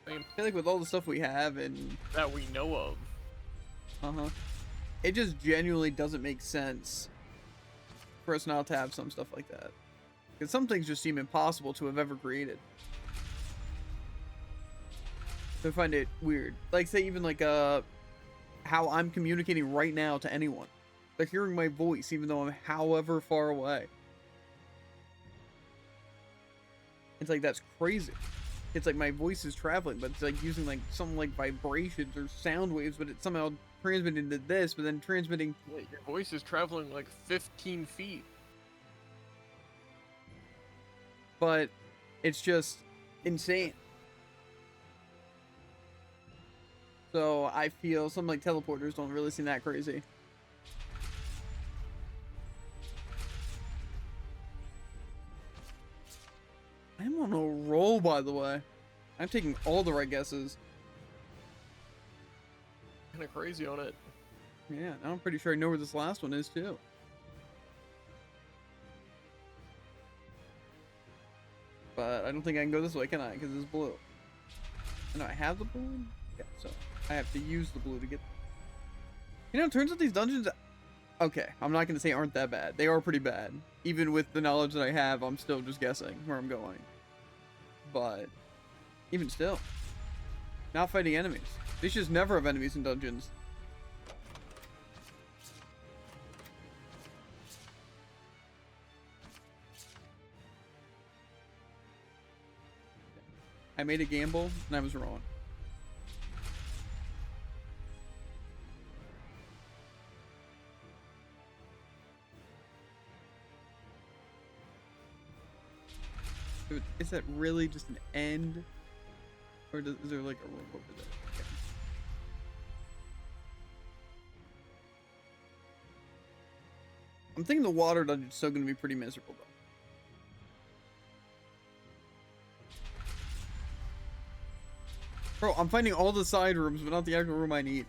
C: Same.
A: I feel like with all the stuff we have and
C: That we know of.
A: it just genuinely doesn't make sense for us not to have some stuff like that. Because some things just seem impossible to have ever created. So I find it weird. Like, say, even like how I'm communicating right now to anyone. They're hearing my voice even though I'm however far away. It's like, that's crazy. It's like my voice is traveling, but it's like using like something like vibrations or sound waves, but it's somehow transmitting to this, but then transmitting.
C: Wait, your voice is traveling like 15 feet.
A: But it's just insane. So I feel something like teleporters don't really seem that crazy. I'm on a roll, by the way. I'm taking all the right guesses.
C: Kind of crazy on it.
A: Yeah, now I'm pretty sure I know where this last one is, too. But I don't think I can go this way, can I? Because it's blue. No, I have the blue? Yeah, so I have to use the blue to get... You know, it turns out these dungeons Okay, I'm not gonna say aren't that bad. They are pretty bad. Even with the knowledge that I have, I'm still just guessing where I'm going. But even still, not fighting enemies. They should just never have enemies in dungeons. I made a gamble and I was wrong. Is that really just an end? Or is there like a room over there? Okay. I'm thinking the water dungeon's still gonna be pretty miserable though. Bro, I'm finding all the side rooms, but not the actual room I need.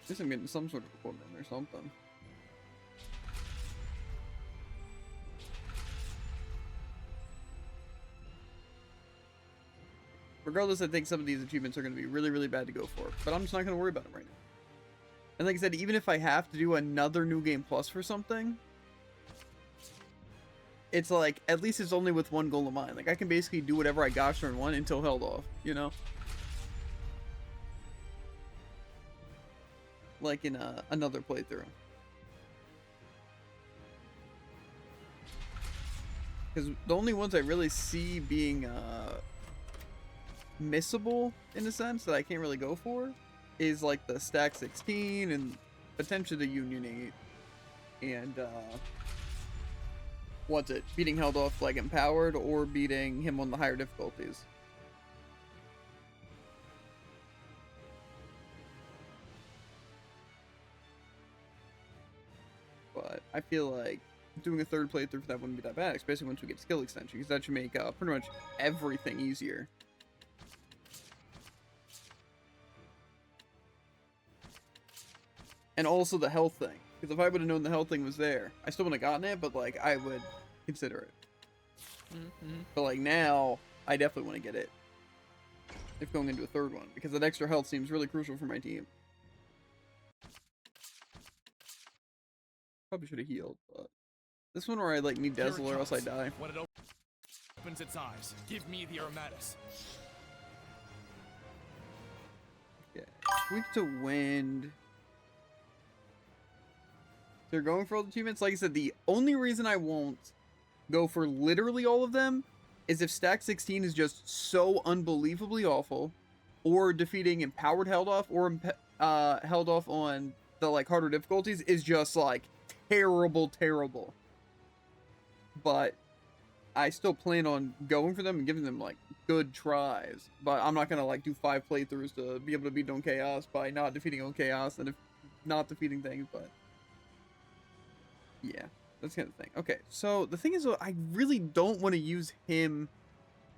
A: At least I'm getting some sort of equipment or something. Regardless, I think some of these achievements are going to be really, really bad to go for. But I'm just not going to worry about them right now. And like I said, even if I have to do another New Game Plus for something, it's like, at least it's only with one goal in mind. Like, I can basically do whatever I got turn one until held off, you know? Like in another playthrough. Because the only ones I really see being missable, in a sense, that I can't really go for, is like the Stack 16 and potentially the Union 8. And, what's it? Beating held off like empowered or beating him on the higher difficulties. But I feel like doing a third playthrough for that wouldn't be that bad, especially once we get skill extension, because that should make pretty much everything easier. And also the health thing, because if I would have known the health thing was there, I still wouldn't have gotten it, but like I would consider it. But like now, I definitely want to get it if going into a third one, because that extra health seems really crucial for my team. Probably should have healed, but this one where I like need Dazzle or else I die.
I: When it opens its eyes, give me the Aromatis.
A: Yeah, weak to wind. They're going for all the achievements. Like I said, the only reason I won't go for literally all of them is if Stack 16 is just so unbelievably awful, or defeating Empowered held off, or held off on the like harder difficulties is just like terrible. But I still plan on going for them and giving them like good tries. But I'm not gonna like do 5 playthroughs to be able to beat on Chaos by not defeating on Chaos and if not defeating things, but yeah, that's kind of thing. Okay, so the thing is, I really don't want to use him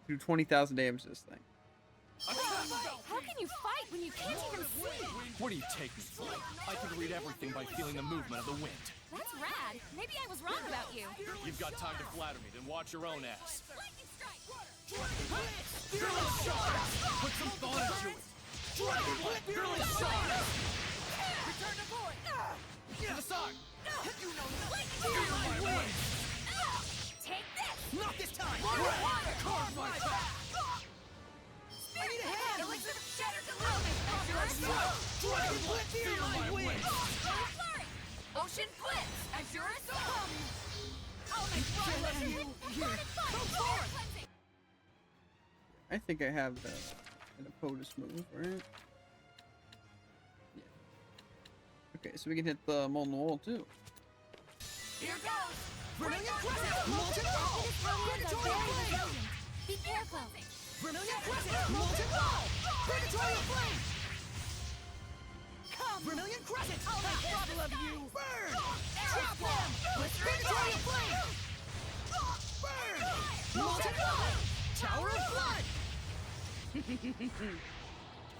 A: to do 20,000 damage to this thing.
G: How can you fight when you can't even see?
I: What do you take me for? I can read everything by feeling the movement of the wind.
G: That's rad. Maybe I was wrong about you.
I: You've got time to flatter me, then watch your own ass.
G: Lightning strike!
I: Fearless shot! Put some thought into it! Dragon Blade! Fearless shot!
B: Return to void!
I: To the side!
B: You know
I: Feel my wind!
G: Take this!
B: Not this time!
G: Water!
I: Carve my back!
B: I need a hand!
G: Elixir of Shattered Illusion!
B: Dragon Blade! Feel my wind!
G: Flurry! Ocean Blitz! Azure Storm! I'll make
B: Can I
G: you
B: here? Come forth!
A: I think I have an opponent's move, right? Yeah. Okay, so we can hit the molten wall too.
G: Here goes!
B: Vermilion Crescent! Molten Wall! Predatory Flame!
G: Be careful!
B: Vermilion Crescent! Molten Wall! Predatory Flame! Come! Vermilion Crescent!
G: I'll make
B: Trouble of you! Burn! Trap them!
G: With
B: Predatory Flame! Burn! Molten Wall! Tower of Blood!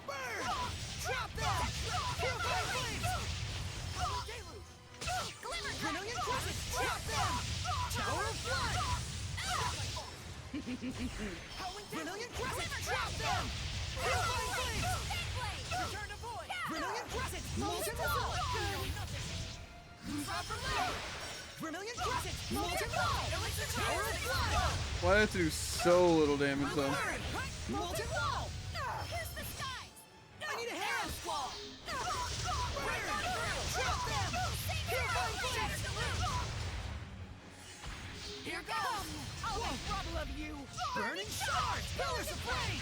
B: Burn! Trap them! Purify Flames! Vermilion Crescent! Trap them! Tower of Blood! Vermilion Crescent! Trap them! Purify Flames!
G: Return to void!
B: Vermilion Crescent! Molten Wall! Vermilion Crescent! Molten Wall! Tower of Blood!
A: Why do I have to do so little damage though?
B: Burn! Molten Wall!
G: Here's the skies!
B: I need a hand! Squall! Burn! Trap them! Purifying Blades! Here goes! I'll make rubble of you! Burning Shards! Pillars of Flame!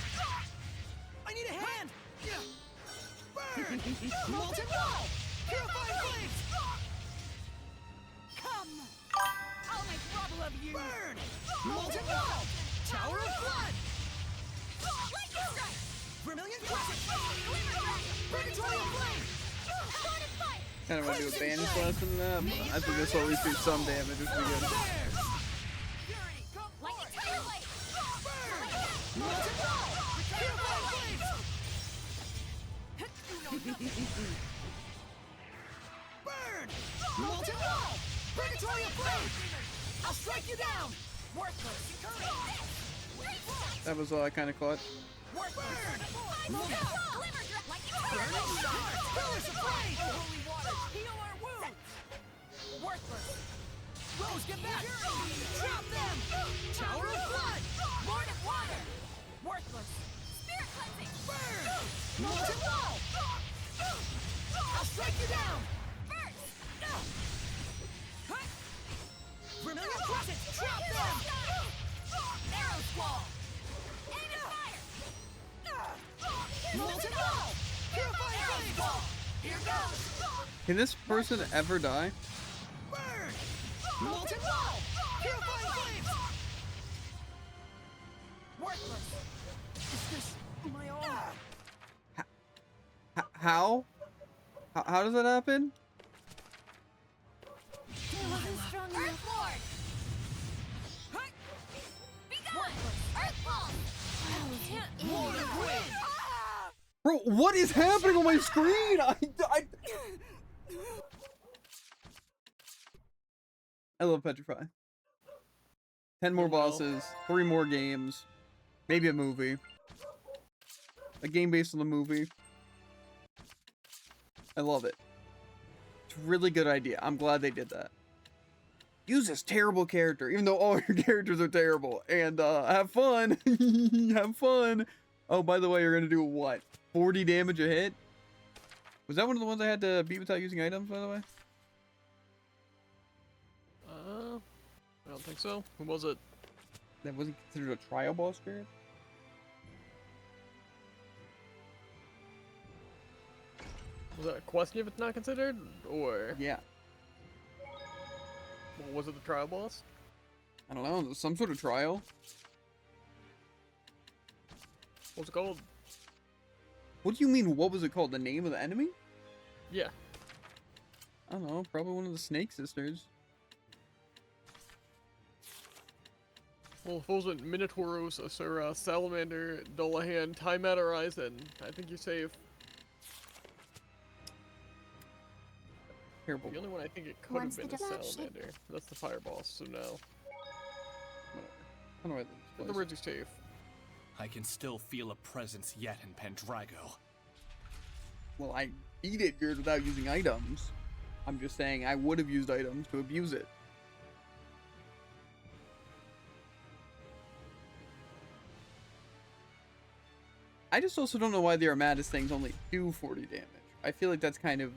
B: I need a hand! Burn! Molten Wall! Purifying Blades! Come! I'll make rubble of you! Burn! Molten Wall! Tower of Blood!
G: Lightning strike!
B: Vermilion Crescent! Purgatory of Flame!
G: Guarded fire!
A: Kind of want to do a banish blast than that, but I think this will at least do some damage, which would be good.
B: Fury, come
G: Lightning tire blade!
B: Burn! Molten Wall! Purifying Blades! Burn! Molten Wall! Purgatory of Flame! I'll strike you down! Worthless!
A: That was kind of clutch.
B: Burn!
G: Glimmer drop! Lightning tire
B: Burning
G: blade!
B: Shards! Pillars of Flame!
G: Holy water! Heal our wounds!
B: Worthless! Rose, get back! Trap them! Tower of Blood!
G: Lord of water!
B: Worthless!
G: Spirit cleansing!
B: Burn! Molten Wall! I'll strike you down!
G: Burst!
B: Vermilion Crescent! Trap them!
G: Arrow squall! Aim and fire!
B: Molten Wall! Purifying Blades! Here goes!
A: Can this person ever die?
B: Burn! Molten Wall! Purifying Blades! Worthless! Is this my own?
A: How? How does that happen?
G: Earth Lord! Be gone! Earth Pulse!
B: Lord of Wind!
A: Bro, what is happening on my screen? I love Petrify. 10 more bosses, 3 more games, maybe a movie. A game based on the movie. I love it. It's a really good idea. I'm glad they did that. Use this terrible character, even though all your characters are terrible. And have fun. Have fun. Oh, by the way, you're gonna do what? 40 damage a hit? Was that one of the ones I had to beat without using items, by the way?
C: I don't think so. Who was it?
A: That wasn't considered a trial boss period?
C: Was that a question if it's not considered? Or
A: Yeah.
C: was it the trial boss?
A: I don't know, some sort of trial.
C: What's it called?
A: What do you mean, what was it called? The name of the enemy?
C: Yeah.
A: I don't know, probably one of the Snake Sisters.
C: Well, if it wasn't Minotauros, Asura, Salamander, Dullahan, Time at Horizon, I think you're safe.
A: Terrible.
C: The only one I think it could
F: Once
C: have
F: the
C: been is
F: deluxe-
C: Salamander. That's the fire boss, so no.
A: Whatever. How do I leave
C: In
A: this
C: other
A: place?
C: words, you're safe.
D: I can still feel a presence yet in Pendrago.
A: Well, I beat it good without using items. I'm just saying I would have used items to abuse it. I just also don't know why the Armatus things only do 40 damage. I feel like that's kind of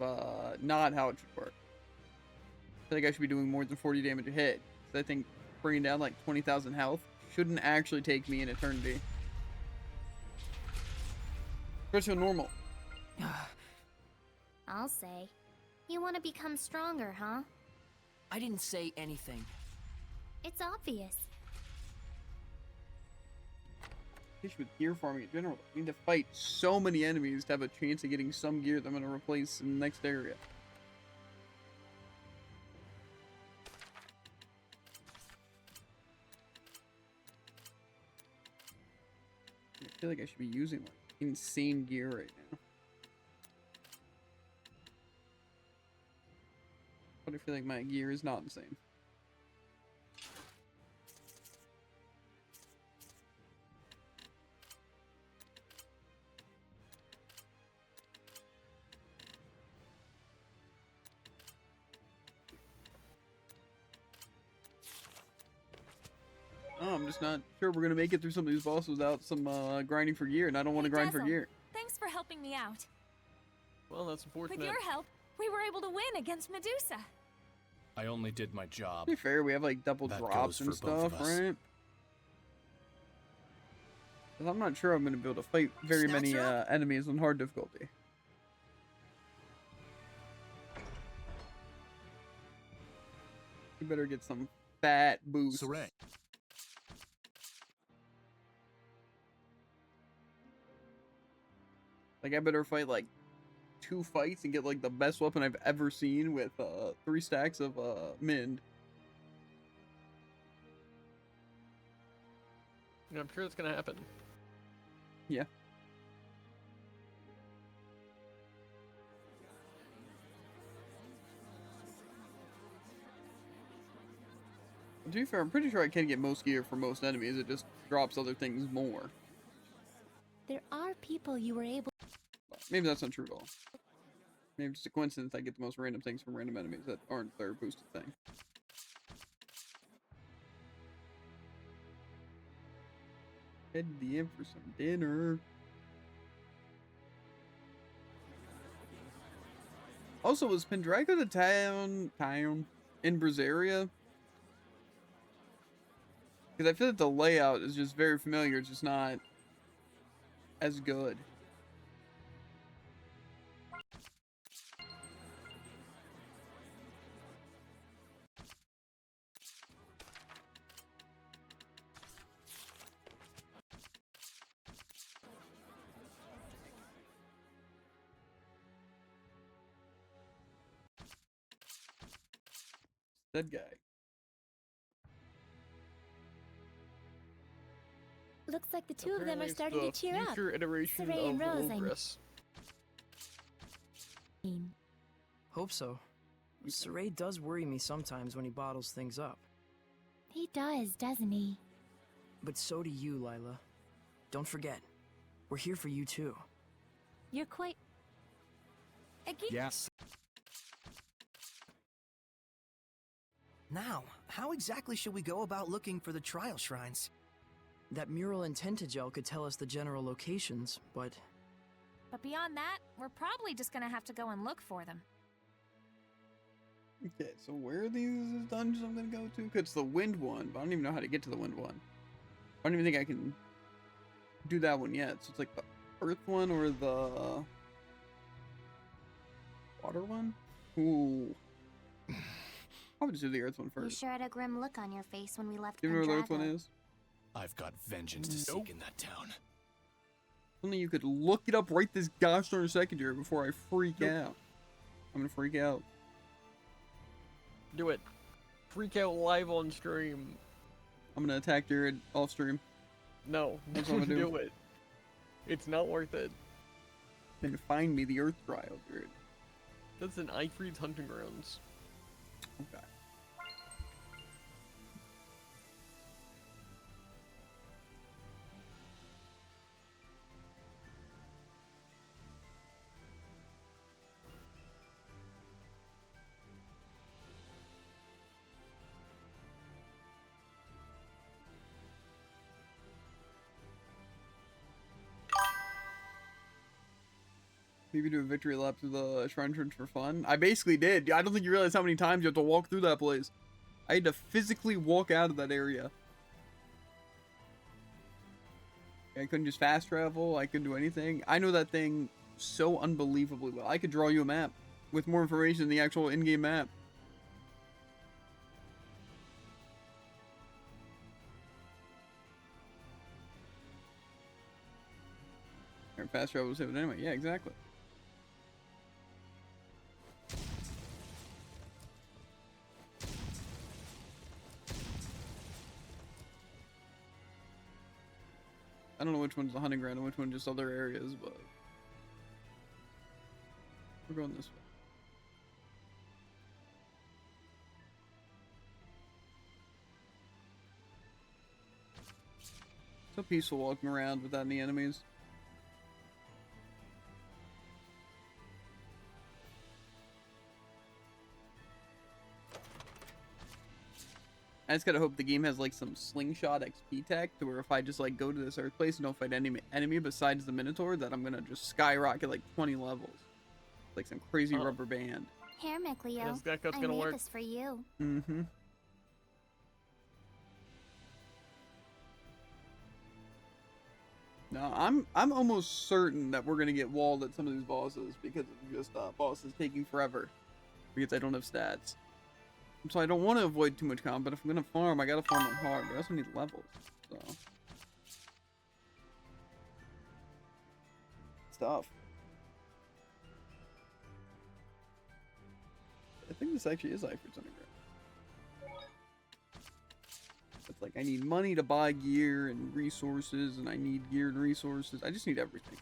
A: not how it should work. I feel like I should be doing more than 40 damage a hit. So I think bringing down like 20,000 health shouldn't actually take me an eternity. Especially on normal.
F: I'll say. You want to become stronger, huh?
H: I didn't say anything.
F: It's obvious.
A: Especially with gear farming in general. I need to fight so many enemies to have a chance of getting some gear that I'm going to replace in the next area. I feel like I should be using like insane gear right now. But I feel like my gear is not insane. I'm just not sure we're gonna make it through some of these bosses without some grinding for gear, and I don't want to
G: Hey,
A: grind for
G: Dazzle,
A: gear.
G: Thanks for helping me out.
C: Well, that's unfortunate.
G: With your help, we were able to win against Medusa.
D: I only did my job.
A: To be fair, we have like double
D: That
A: drops
D: goes
A: and
D: for both
A: stuff,
D: of us.
A: right? 'Cause I'm not sure I'm gonna be able to fight very many
B: Snatcher up?
A: enemies on hard difficulty. We better get some fat boosts.
D: Saray.
A: Like I better fight like 2 fights and get like the best weapon I've ever seen with 3 stacks of Mind.
C: Yeah, I'm sure it's gonna happen.
A: Yeah. To be fair, I'm pretty sure I can get most gear for most enemies. It just drops other things more.
E: There are people you were able.
A: Maybe that's not true at all. Maybe it's just a coincidence I get the most random things from random enemies that aren't their boosted thing. Head to the inn for some dinner. Also, was Pendrago the town in Brazaria? Because I feel that the layout is just very familiar. It's just not as good. That guy.
E: Looks like the two of them are
C: Apparently it's
E: starting to
C: the
E: cheer up.
C: future iteration
E: Saray and
C: of
E: Rose, I
C: Ogress.
E: mean.
H: Hope so. Saray does worry me sometimes when he bottles things up.
E: He does, doesn't he?
H: But so do you, Lila. Don't forget, we're here for you too.
E: You're quite.
D: Yes.
B: Now, how exactly should we go about looking for the trial shrines?
H: That mural in Tentagel could tell us the general locations, but
G: But beyond that, we're probably just gonna have to go and look for them.
A: Okay, so where are these dungeons I'm gonna go to? 'Cause it's the wind one, but I don't even know how to get to the wind one. I don't even think I can do that one yet. So it's like the earth one or the water one? Ooh. I would just do the earth one
F: You
A: first.
F: sure had a grim look on your face when we left
A: Do you know where the earth one
F: Pendrago.
A: is?
D: I've got vengeance to
C: Nope.
D: seek in that town.
A: Only you could look it up right this gosh darn second here before I freak
C: Nope.
A: out. I'm gonna freak out.
C: Do it. Freak out live on stream.
A: I'm gonna attack Jared off stream.
C: No,
A: That's what I'm gonna do.
C: do it. It's not worth it.
A: Then find me the earth trial, Jared.
C: That's an Ifrit's hunting grounds.
A: Okay. Maybe do a victory lap to the shrine entrance for fun. I basically did. I don't think you realize how many times you have to walk through that place. I had to physically walk out of that area. I couldn't just fast travel. I couldn't do anything. I know that thing so unbelievably well. I could draw you a map with more information than the actual in-game map. Or fast travel was it anyway. Yeah, exactly. I don't know which one's the hunting ground and which one just other areas, but we're going this way. So peaceful walking around without any enemies. I just gotta hope the game has like some slingshot XP tech to where if I just like go to this Earth place and don't fight any enemy besides the Minotaur, that I'm gonna just skyrocket like 20 levels. Like some crazy rubber band.
F: Here, Micleo.
C: This Gecko's
F: I
C: gonna
F: made
C: work.
F: this for you.
A: Mm-hmm. No, I'm almost certain that we're gonna get walled at some of these bosses because of just bosses taking forever because I don't have stats. So I don't want to avoid too much combat. If I'm gonna farm, I gotta farm on hard. But I also need levels. So it's tough. I think this actually is Eifert Underground. It's like I need money to buy gear and resources, and I need gear and resources. I just need everything.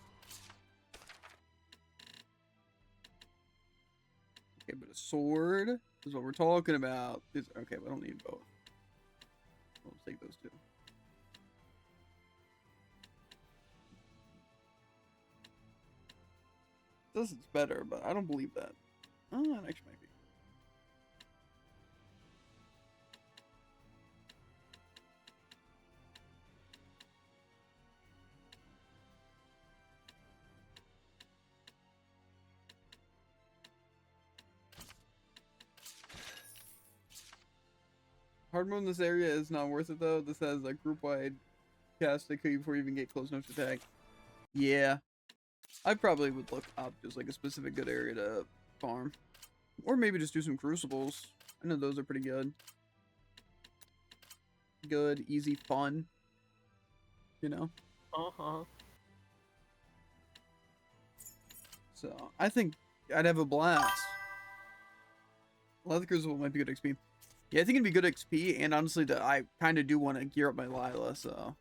A: Okay, but a sword is what we're talking about. Okay, we don't need both. We'll take those two. This is better, but I don't believe that. Oh, that actually might be. Hard mode in this area is not worth it though. This has a group-wide cast that could before you even get close enough to attack. Yeah. I probably would look up just like a specific good area to farm. Or maybe just do some crucibles. I know those are pretty good. Good, easy, fun. You know?
C: Uh-huh.
A: So, I think I'd have a blast. Leather Crucible might be good XP. Yeah, I think it'd be good XP, and honestly, I kind of do want to gear up my Lila, so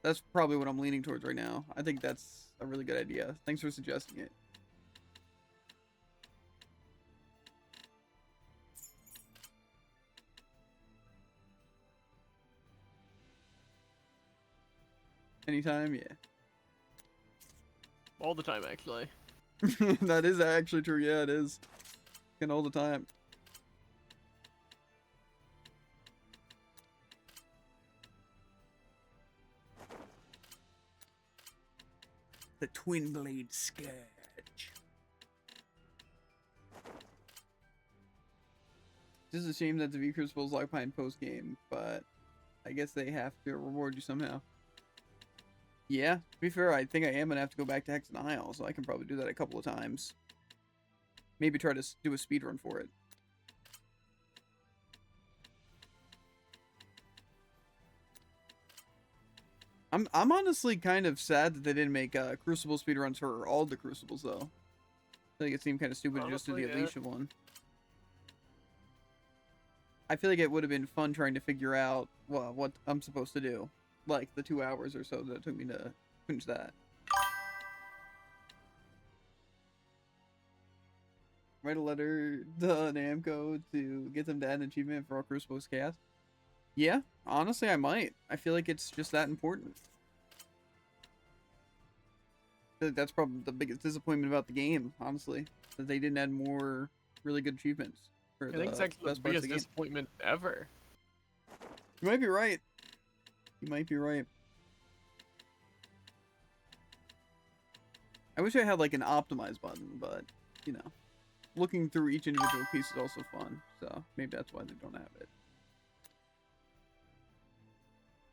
A: that's probably what I'm leaning towards right now. I think that's a really good idea. Thanks for suggesting it. Anytime, yeah.
C: All the time, actually.
A: That is actually true. Yeah, it is. And all the time. The Twin Blade Scourge. It's just a shame that the V Crucible's lag behind post game, but I guess they have to reward you somehow. Yeah, to be fair, I think I am gonna have to go back to Hex and Isle, so I can probably do that a couple of times. Maybe try to do a speed run for it. I'm honestly kind of sad that they didn't make Crucible speedruns for all the Crucibles, though. I think it seemed kind of stupid just to do the Alicia one. I feel like it would have been fun trying to figure out what I'm supposed to do. Like, the 2 hours or so that it took me to finish that. Write a letter to Namco to get them to add an achievement for all Crucibles cast. Yeah, honestly, I might. I feel like it's just that important. That's probably the biggest disappointment about the game, honestly. That they didn't add more really good achievements for
C: I think it's actually the biggest disappointment ever.
A: You might be right. You might be right. I wish I had like an optimized button, but, you know. Looking through each individual piece is also fun, so maybe that's why they don't have it.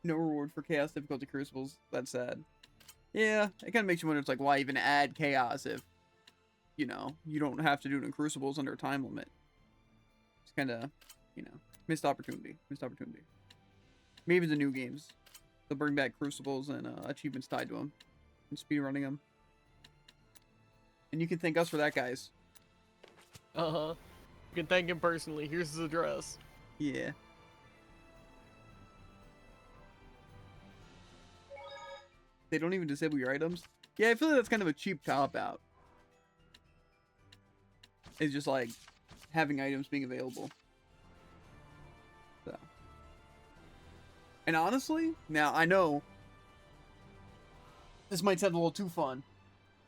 A: No reward for chaos difficulty crucibles. That's sad. Yeah, it kind of makes you wonder. It's like, why even add chaos if, you know, you don't have to do it in crucibles under a time limit. It's kind of, you know, missed opportunity. Missed opportunity. Maybe the new games, they'll bring back crucibles and achievements tied to them, and speedrunning them. And you can thank us for that, guys.
C: Uh-huh. You can thank him personally. Here's his address.
A: Yeah. They don't even disable your items. Yeah, I feel like that's kind of a cheap cop-out. It's just like having items being available. So. And honestly, now I know this might sound a little too fun,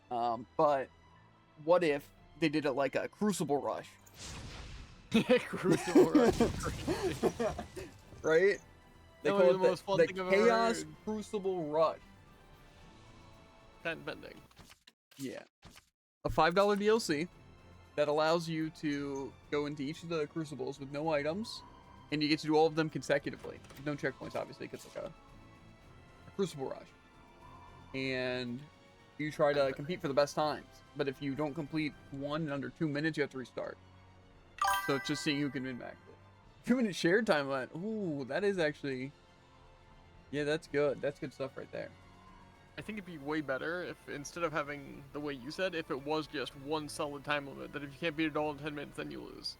A: but what if they did it like a Crucible Rush?
C: Crucible Rush.
A: right? They
C: That
A: call
C: would be
A: it
C: the most fun
A: the
C: thing I've ever
A: Chaos
C: heard.
A: Crucible Rush.
C: Patent pending.
A: Yeah. A $5 DLC that allows you to go into each of the crucibles with no items, and you get to do all of them consecutively. No checkpoints, obviously, because it's like a crucible rush. And you try to compete for the best times. But if you don't complete one in under 2 minutes, you have to restart. So it's just seeing who can min-max it. 2-minute shared time limit. Ooh, that is actually... Yeah, that's good. That's good stuff right there.
C: I think it'd be way better if, instead of having the way you said, if it was just one solid time limit, that if you can't beat it all in 10 minutes, then you lose.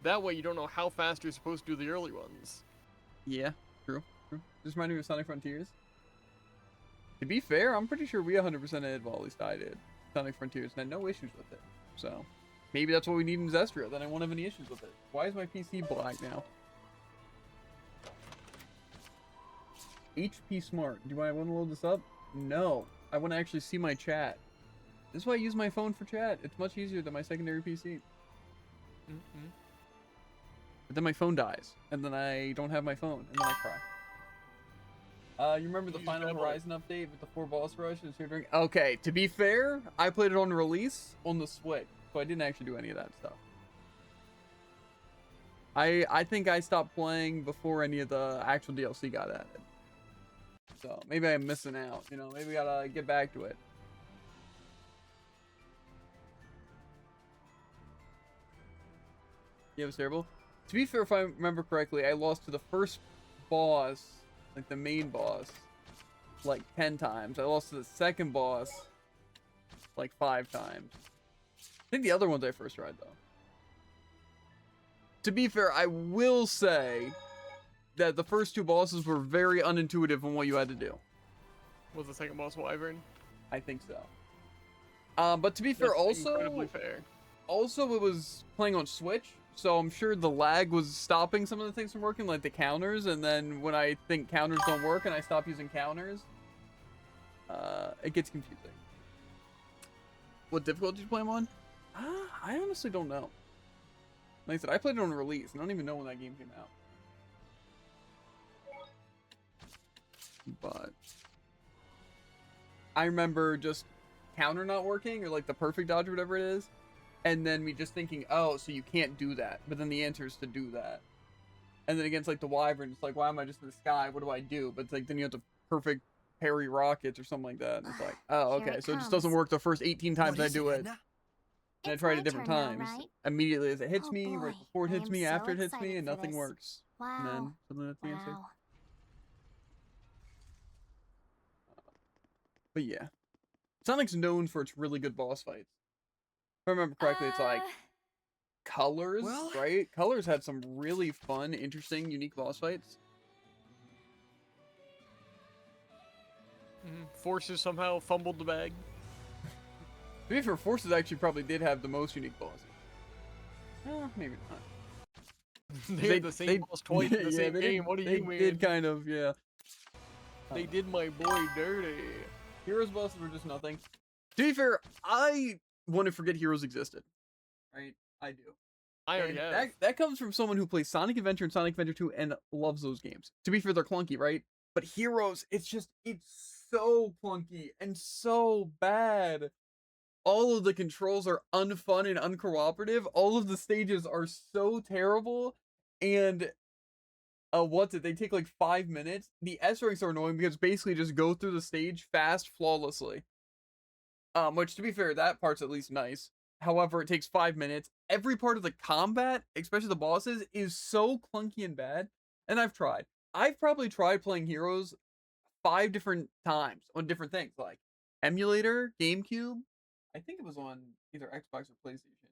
C: That way you don't know how fast you're supposed to do the early ones.
A: Yeah, true. Just reminded me of Sonic Frontiers. To be fair, I'm pretty sure we 100% did, well, at least I did, Sonic Frontiers, and had no issues with it. So, maybe that's what we need in Zestria, then I won't have any issues with it. Why is my PC black now? HP Smart. Do I want to load this up? No. I want to actually see my chat. This is why I use my phone for chat. It's much easier than my secondary PC. But then my phone dies, and then I don't have my phone, and then I cry. You remember the Final Horizon update with the 4 boss rushes here during? Okay, to be fair, I played it on release on the Switch, so I didn't actually do any of that stuff. I think I stopped playing before any of the actual DLC got added. So maybe I'm missing out, you know, maybe we gotta get back to it. Yeah, it was terrible. To be fair, if I remember correctly, I lost to the first boss, like the main boss, like 10 times. I lost to the second boss like 5 times. I think the other ones I first tried, though. To be fair, I will say that the first 2 bosses were very unintuitive on what you had to do.
C: Was the second boss Wyvern?
A: I think so. But to be fair,
C: That's incredibly fair.
A: Also, it was playing on Switch, so I'm sure the lag was stopping some of the things from working, like the counters, and then when I think counters don't work and I stop using counters, it gets confusing. What difficulty did you play them on? I honestly don't know. Like I said, I played it on release, and I don't even know when that game came out. But I remember just counter not working, or like the perfect dodge or whatever it is, and then me just thinking, oh, so you can't do that, but then the answer is to do that. And then against like the Wyvern, it's like, why am I just in the sky? What do I do? But it's like then you have to perfect parry rockets or something like that. And it's like, oh, okay, so it just doesn't work the first 18 times I do it. And I tried it different times.
F: Right?
A: Immediately as it hits me,
F: boy,
A: right before it
F: I
A: hits
F: am
A: me,
F: so
A: after it hits me,
F: excited
A: and
F: for
A: nothing
F: this.
A: works.
F: Wow.
A: And then something that's the answer.
F: Wow.
A: But yeah. Sonic's known for its really good boss fights. If I remember correctly, it's like Colors, right? Colors had some really fun, interesting, unique boss fights.
C: Forces somehow fumbled the bag.
A: To be fair, Forces actually probably did have the most unique bosses. Maybe not.
C: They had the same boss twice in the same game. What do you mean?
A: They did kind of, yeah.
C: They did my boy dirty.
A: Heroes bosses were just nothing. To be fair, I want to forget Heroes existed. Right? I do.
C: I already have.
A: That comes from someone who plays Sonic Adventure and Sonic Adventure 2 and loves those games. To be fair, they're clunky, right? But Heroes, it's so clunky and so bad. All of the controls are unfun and uncooperative. All of the stages are so terrible. And they take like 5 minutes. The S ranks are annoying because basically just go through the stage fast, flawlessly. Which to be fair, that part's at least nice. However, it takes 5 minutes. Every part of the combat, especially the bosses, is so clunky and bad. And I've tried. I've probably tried playing Heroes 5 different times on different things, like emulator, GameCube. I think it was on either Xbox or PlayStation.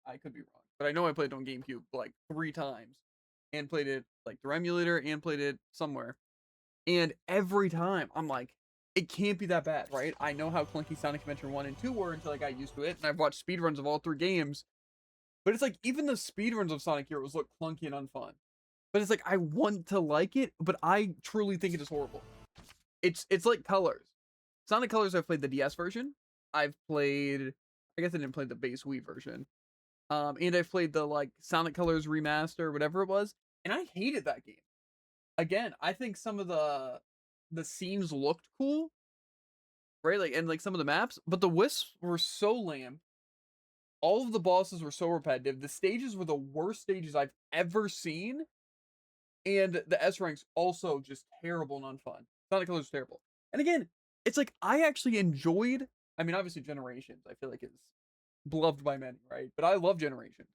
A: I could be wrong, but I know I played it on GameCube like 3 times, and played it like through emulator and played it somewhere. And every time I'm like, it can't be that bad, right? I know how clunky Sonic Adventure 1 and 2 were until I got used to it, and I've watched speedruns of all 3 games. But it's like, even the speedruns of Sonic Heroes look clunky and unfun. But it's like, I want to like it, but I truly think it is horrible. It's like Colors. Sonic Colors, I've played the DS version. I've played, I guess I didn't play the base Wii version. And I've played the, like, Sonic Colors Remaster, whatever it was. And I hated that game. again, I think some of the scenes looked cool, right? Like, and like some of the maps, but the wisps were so lame. All of the bosses were so repetitive. The stages were the worst stages I've ever seen. And the S ranks also just terrible and unfun. Sonic Colors is terrible. And again, it's like I actually enjoyed, I mean, obviously Generations, I feel like is beloved by many, right? But I love Generations.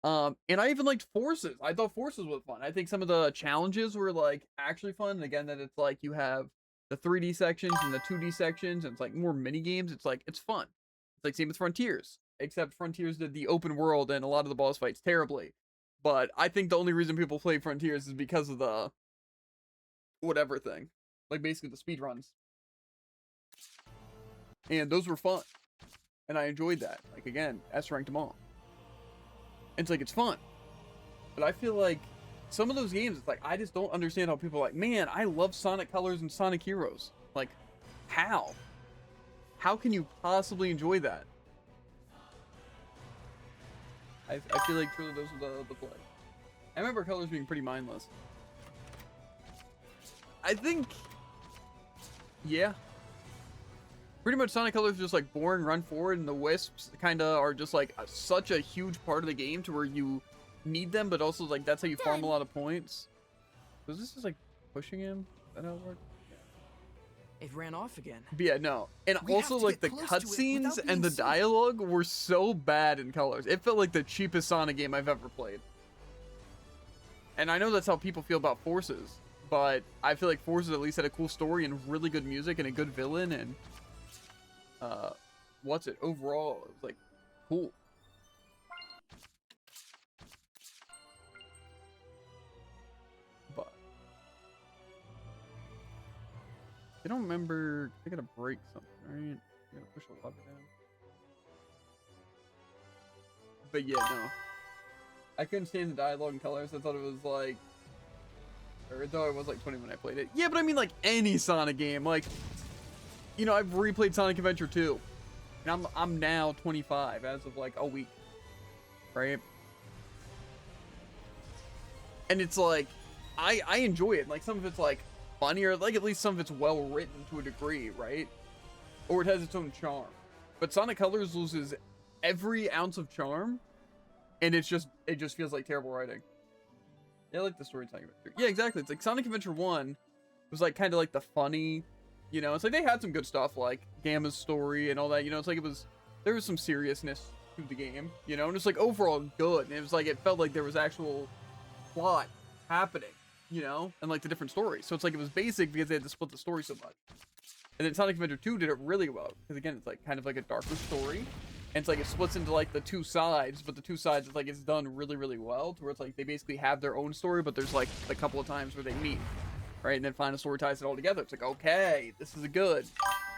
A: And I even liked Forces. I thought Forces was fun. I think some of the challenges were like actually fun. And again, that it's like you have the 3D sections and the 2D sections, and it's like more mini games. It's like it's fun. It's like same with Frontiers, except Frontiers did the open world and a lot of the boss fights terribly. But I think the only reason people play Frontiers is because of the whatever thing, like basically the speed runs, and those were fun, and I enjoyed that. Like again, S ranked them all. It's like, it's fun. But I feel like some of those games, it's like, I just don't understand how people are like, man, I love Sonic Colors and Sonic Heroes. Like, how? How can you possibly enjoy that? I feel like truly those are the play. I remember Colors being pretty mindless. I think, yeah. Pretty much Sonic Colors is just like boring, run forward, and the wisps kind of are just like such a huge part of the game to where you need them, but also like that's how you farm a lot of points. So this is like pushing him? Is that how it works?
H: It ran off again.
A: But yeah, no. And
B: We
A: also
B: have to
A: like the
B: get close to it
A: cutscenes
B: without
A: and
B: being
A: the
B: seen.
A: dialogue were so bad in Colors. It felt like the cheapest Sonic game I've ever played. And I know that's how people feel about Forces, but I feel like Forces at least had a cool story and really good music and a good villain, and overall it was like cool. But I don't remember. I gotta break something, right? I gotta push a lever down. But yeah, no. I couldn't stand the dialogue in Colors. I thought it was like, or I thought it was like 20 when I played it. Yeah, but I mean like any Sonic game. Like, you know, I've replayed Sonic Adventure 2. And I'm now 25 as of like a week. Right? And it's like, I enjoy it. Like some of it's like funny, or like at least some of it's well written to a degree, right? Or it has its own charm. But Sonic Colors loses every ounce of charm, and it just feels like terrible writing. Yeah, I like the storytelling adventure. Yeah, exactly. It's like Sonic Adventure 1 was like kind of like the funny, you know, it's like they had some good stuff like Gamma's story and all that, you know, it's like there was some seriousness to the game, you know, and it's like overall good. And it was like, it felt like there was actual plot happening, you know, and like the different stories. So it's like it was basic because they had to split the story so much. And then Sonic Adventure 2 did it really well because again, it's like kind of like a darker story. And it's like it splits into like the two sides, but the two sides, it's like it's done really, really well to where it's like they basically have their own story, but there's like a couple of times where they meet, right? And then Final Story ties it all together. It's like, okay, this is good.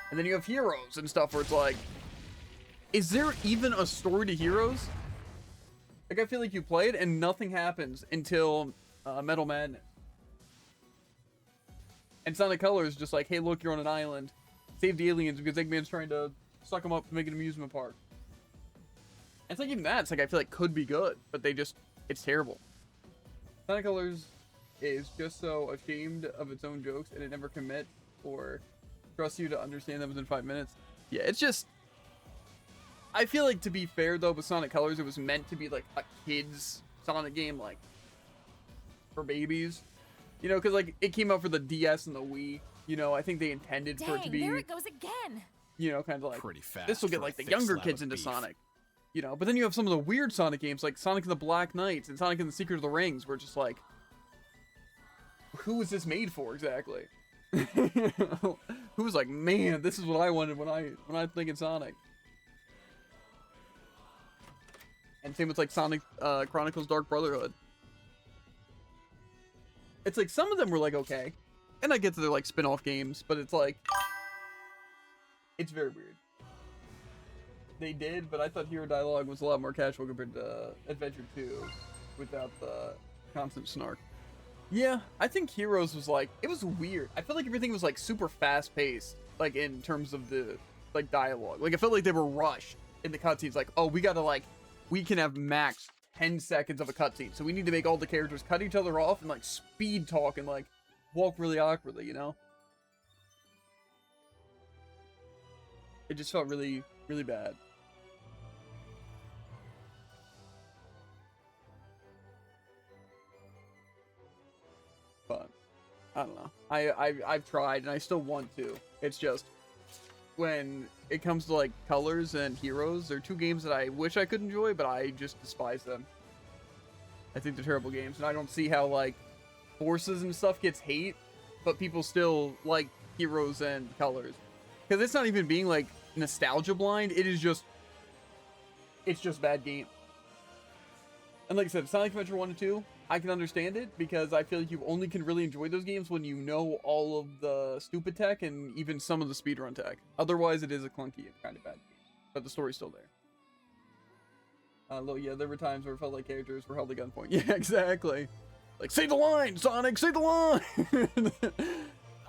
A: And then you have Heroes and stuff where it's like, is there even a story to Heroes? Like I feel like you play it and nothing happens until Metal Madness. And Sonic Colors is just like, hey, look, you're on an island. Save the aliens because Eggman's trying to suck them up to make an amusement park. And it's like even that, it's like I feel like could be good, but it's terrible. Sonic Colors is just so ashamed of its own jokes and it never commit or trust you to understand them within 5 minutes. Yeah, it's just, I feel like to be fair though with Sonic Colors, it was meant to be like a kid's Sonic game, like for babies. You know, because like it came out for the DS and the Wii. You know, I think they intended for it to be,
G: there it goes again.
A: you know, kind of like
D: Pretty fast.
A: this will get
D: for a
A: like the
D: thick
A: younger
D: slab
A: kids
D: of
A: into
D: beef.
A: Sonic. You know, but then you have some of the weird Sonic games like Sonic and the Black Knights and Sonic and the Secret of the Rings, where it's just like, who is this made for exactly? Who was like, man, this is what I wanted when I think of Sonic. And same with like Sonic Chronicles Dark Brotherhood. It's like some of them were like okay, and I get that they're like spin-off games, but it's like, it's very weird. They did, but I thought Hero Dialogue was a lot more casual compared to Adventure 2 without the constant snark. Yeah, I think Heroes was like, it was weird. I felt like everything was like super fast paced, like in terms of the like dialogue. Like it felt like they were rushed in the cutscenes. Like, oh, we can have max 10 seconds of a cutscene. So we need to make all the characters cut each other off and like speed talk and like walk really awkwardly, you know? It just felt really, really bad. But I don't know. I've tried and I still want to. It's just when it comes to like colors and heroes, they're two games that I wish I could enjoy, but I just despise them. I think they're terrible games, and I don't see how like Forces and stuff gets hate, but people still like heroes and colors. Because it's not even being like nostalgia blind, it's just bad game. And like I said, Sonic Adventure 1 and 2, I can understand it because I feel like you only can really enjoy those games when you know all of the stupid tech and even some of the speedrun tech. Otherwise, it is a clunky and kind of bad game. But the story's still there. Yeah, there were times where it felt like characters were held at gunpoint. Yeah, exactly. Like, say the line, Sonic, say the line!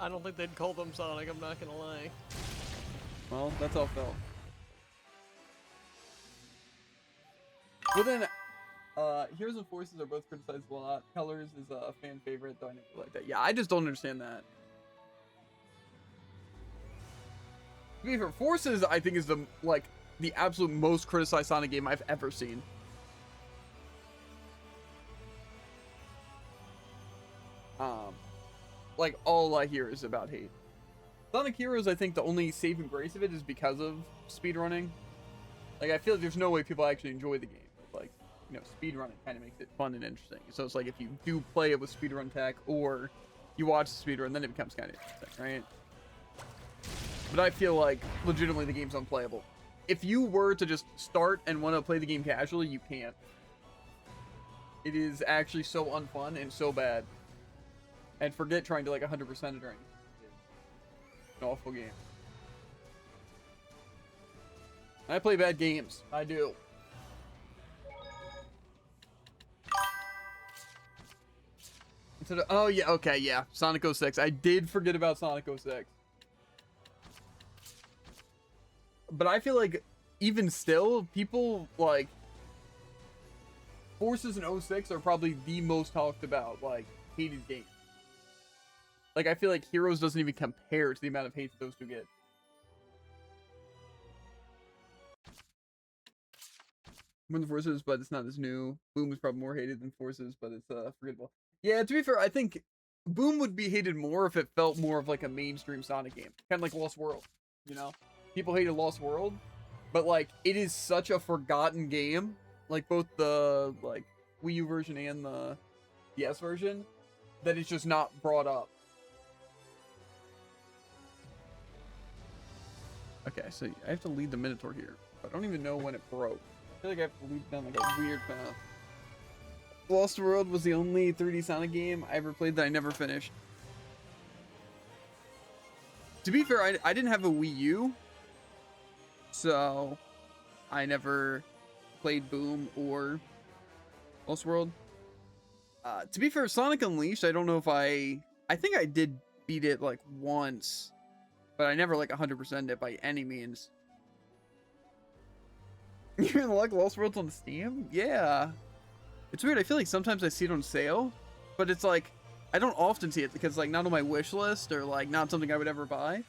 C: I don't think they'd call them Sonic, I'm not gonna lie.
A: Well, that's how it felt. Well then, Heroes and Forces are both criticized a lot. Colors is a fan favorite, though I never like that. Yeah, I just don't understand that. To be fair, Forces, I think, is the absolute most criticized Sonic game I've ever seen. Like, all I hear is about hate. Sonic Heroes, I think the only saving grace of it is because of speedrunning. Like, I feel like there's no way people actually enjoy the game. Like, you know, speedrunning kind of makes it fun and interesting. So it's like if you do play it with speedrun tech or you watch the speedrun, then it becomes kind of interesting, right? But I feel like legitimately the game's unplayable. If you were to just start and want to play the game casually, you can't. It is actually so unfun and so bad. And forget trying to like 100% it or anything. It's an awful game. I play bad games. I do. Instead of, oh yeah, okay, yeah. Sonic 06. I did forget about Sonic 06. But I feel like even still, people like Forces and 06 are probably the most talked about, like, hated game. Like, I feel like Heroes doesn't even compare to the amount of hate those two get. Win the Forces, but it's not as new. Boom is probably more hated than Forces, but it's forgettable. Yeah, to be fair, I think Boom would be hated more if it felt more of like a mainstream Sonic game. Kind of like Lost World, you know? People hated Lost World, but like, it is such a forgotten game. Like, both the, like, Wii U version and the DS version, that it's just not brought up. Okay, so I have to lead the Minotaur here. But I don't even know when it broke. I feel like I have to lead down like a weird path. Lost World was the only 3D Sonic game I ever played that I never finished. To be fair, I didn't have a Wii U, so I never played Boom or Lost World. To be fair, Sonic Unleashed, I don't know if I think I did beat it like once, but I never like 100%'d it by any means. You're in luck, Lost World's on Steam? Yeah. It's weird, I feel like sometimes I see it on sale, but it's like, I don't often see it because like not on my wish list or like not something I would ever buy.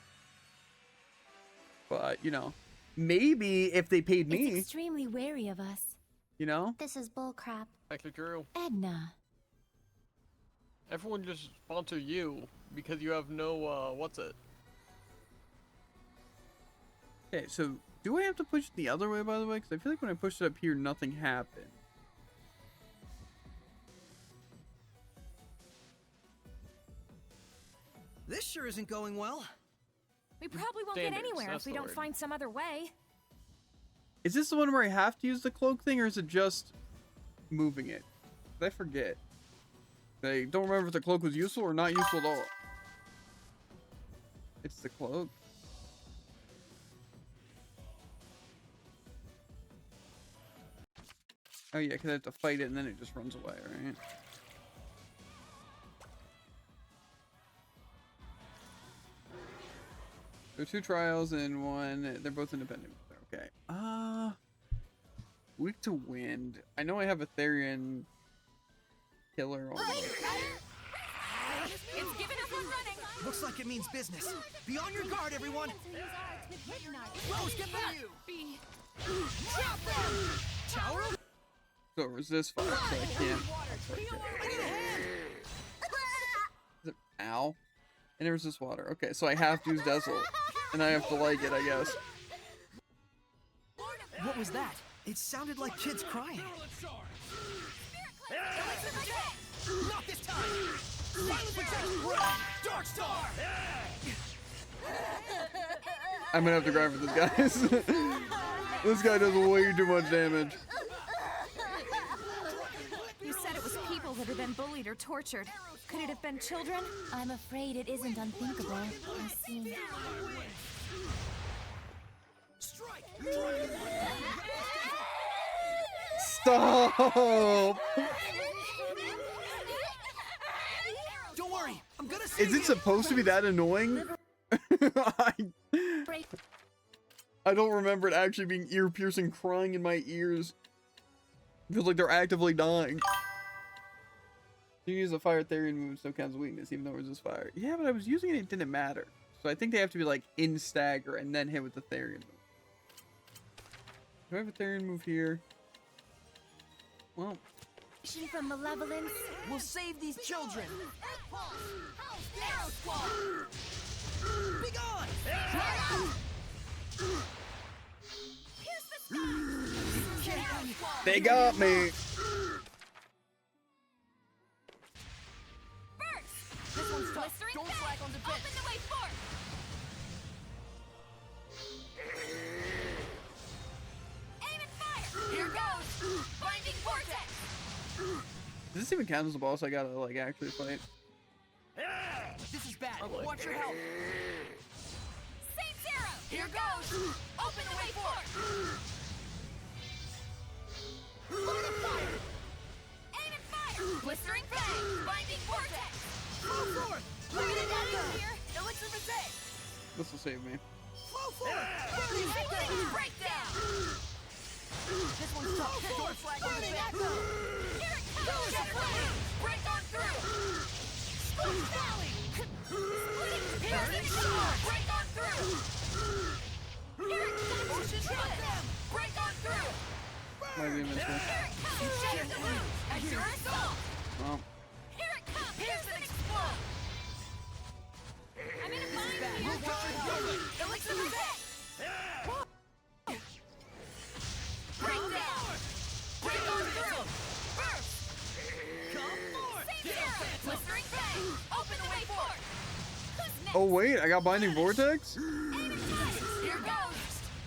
A: But, you know, maybe if they paid me.
E: It's extremely wary of us.
A: You know?
F: This is bullcrap.
C: Actually true.
E: Edna.
C: Everyone just sponsor you because you have no, what's it?
A: Okay, so do I have to push it the other way, by the way? Because I feel like when I pushed it up here, nothing happened.
B: This sure isn't going well.
G: We probably won't get
C: Standards,
G: anywhere if
C: that's
G: we
C: the
G: don't
C: word.
G: find some other way.
A: Is this the one where I have to use the cloak thing, or is it just moving it? I forget. I don't remember if the cloak was useful or not useful at all. It's the cloak. Oh yeah, because I have to fight it and then it just runs away, right? There are 2 trials and one. They're both independent. Okay. Weak to wind. I know I have a Therian killer on me.
G: It's giving us one running.
B: Looks like it means business. Be on your guard, everyone. Rose, get back! Drop them! Tower?
A: So resist fire, so I can't.
B: I need a hand!
A: Is it, ow. And it resists water. Okay, so I have to use Dazzle. And I have to like it, I guess.
B: What was that? It sounded like kids crying. Not this time! Silent Protect! Run! Dark Star!
A: I'm gonna have to grind for this, guys. This guy does way too much damage.
G: You said it was people that had been bullied or tortured. Could it have been children?
E: I'm afraid it isn't unthinkable. I see.
B: Strike!
A: Stop!
B: Don't worry, I'm gonna see
A: Is it supposed to be that annoying? I don't remember it actually being ear-piercing crying in my ears. Feels like they're actively dying. You use a fire Therian move, so counts weakness, even though it resist fire. Yeah, but I was using it, it didn't matter. So I think they have to be like in stagger and then hit with the Therian move. Do I have a Therian move here? Well,
E: From malevolence.
H: We'll save these children.
B: Be gone!
A: they got me.
G: This one's tough. Don't slack on defense. Open the way forth. Aim and fire. Here goes. Binding vortex.
A: Does this even count as a boss I gotta like actually fight?
B: This is bad. Watch your health.
G: Saint's arrow. Here goes. Open the way forth.
B: Line of fire!
G: Aim and fire. Blistering fang. Binding vortex.
B: Flow forth!
G: Look at it here.
B: Elixir Mistake!
A: This will save me.
B: Flow forth! Burning
G: Splitting
B: Echo!
G: breakdown.
B: This one's tough. Don't flag on the back.
G: Here it comes. Shattered break on through.
B: Splash Valley!
G: Splitting piercing sword. Break on through. Here it comes.
B: Ocean
G: Split.
B: them!
G: Break on through.
A: Might be a mistake.
G: Here it comes. Shatter the loop. At your assault.
A: Well,
G: Here it comes. Pierce and explode. I'm in a bind here. Elixir Mistake. Breakdown. Break on through. Burst.
B: Come forth!
G: Saint Zero. Blistering fang. Open the way forth. Who's next?
A: oh wait, I got Binding Vortex?
G: Aim and fire. Here goes.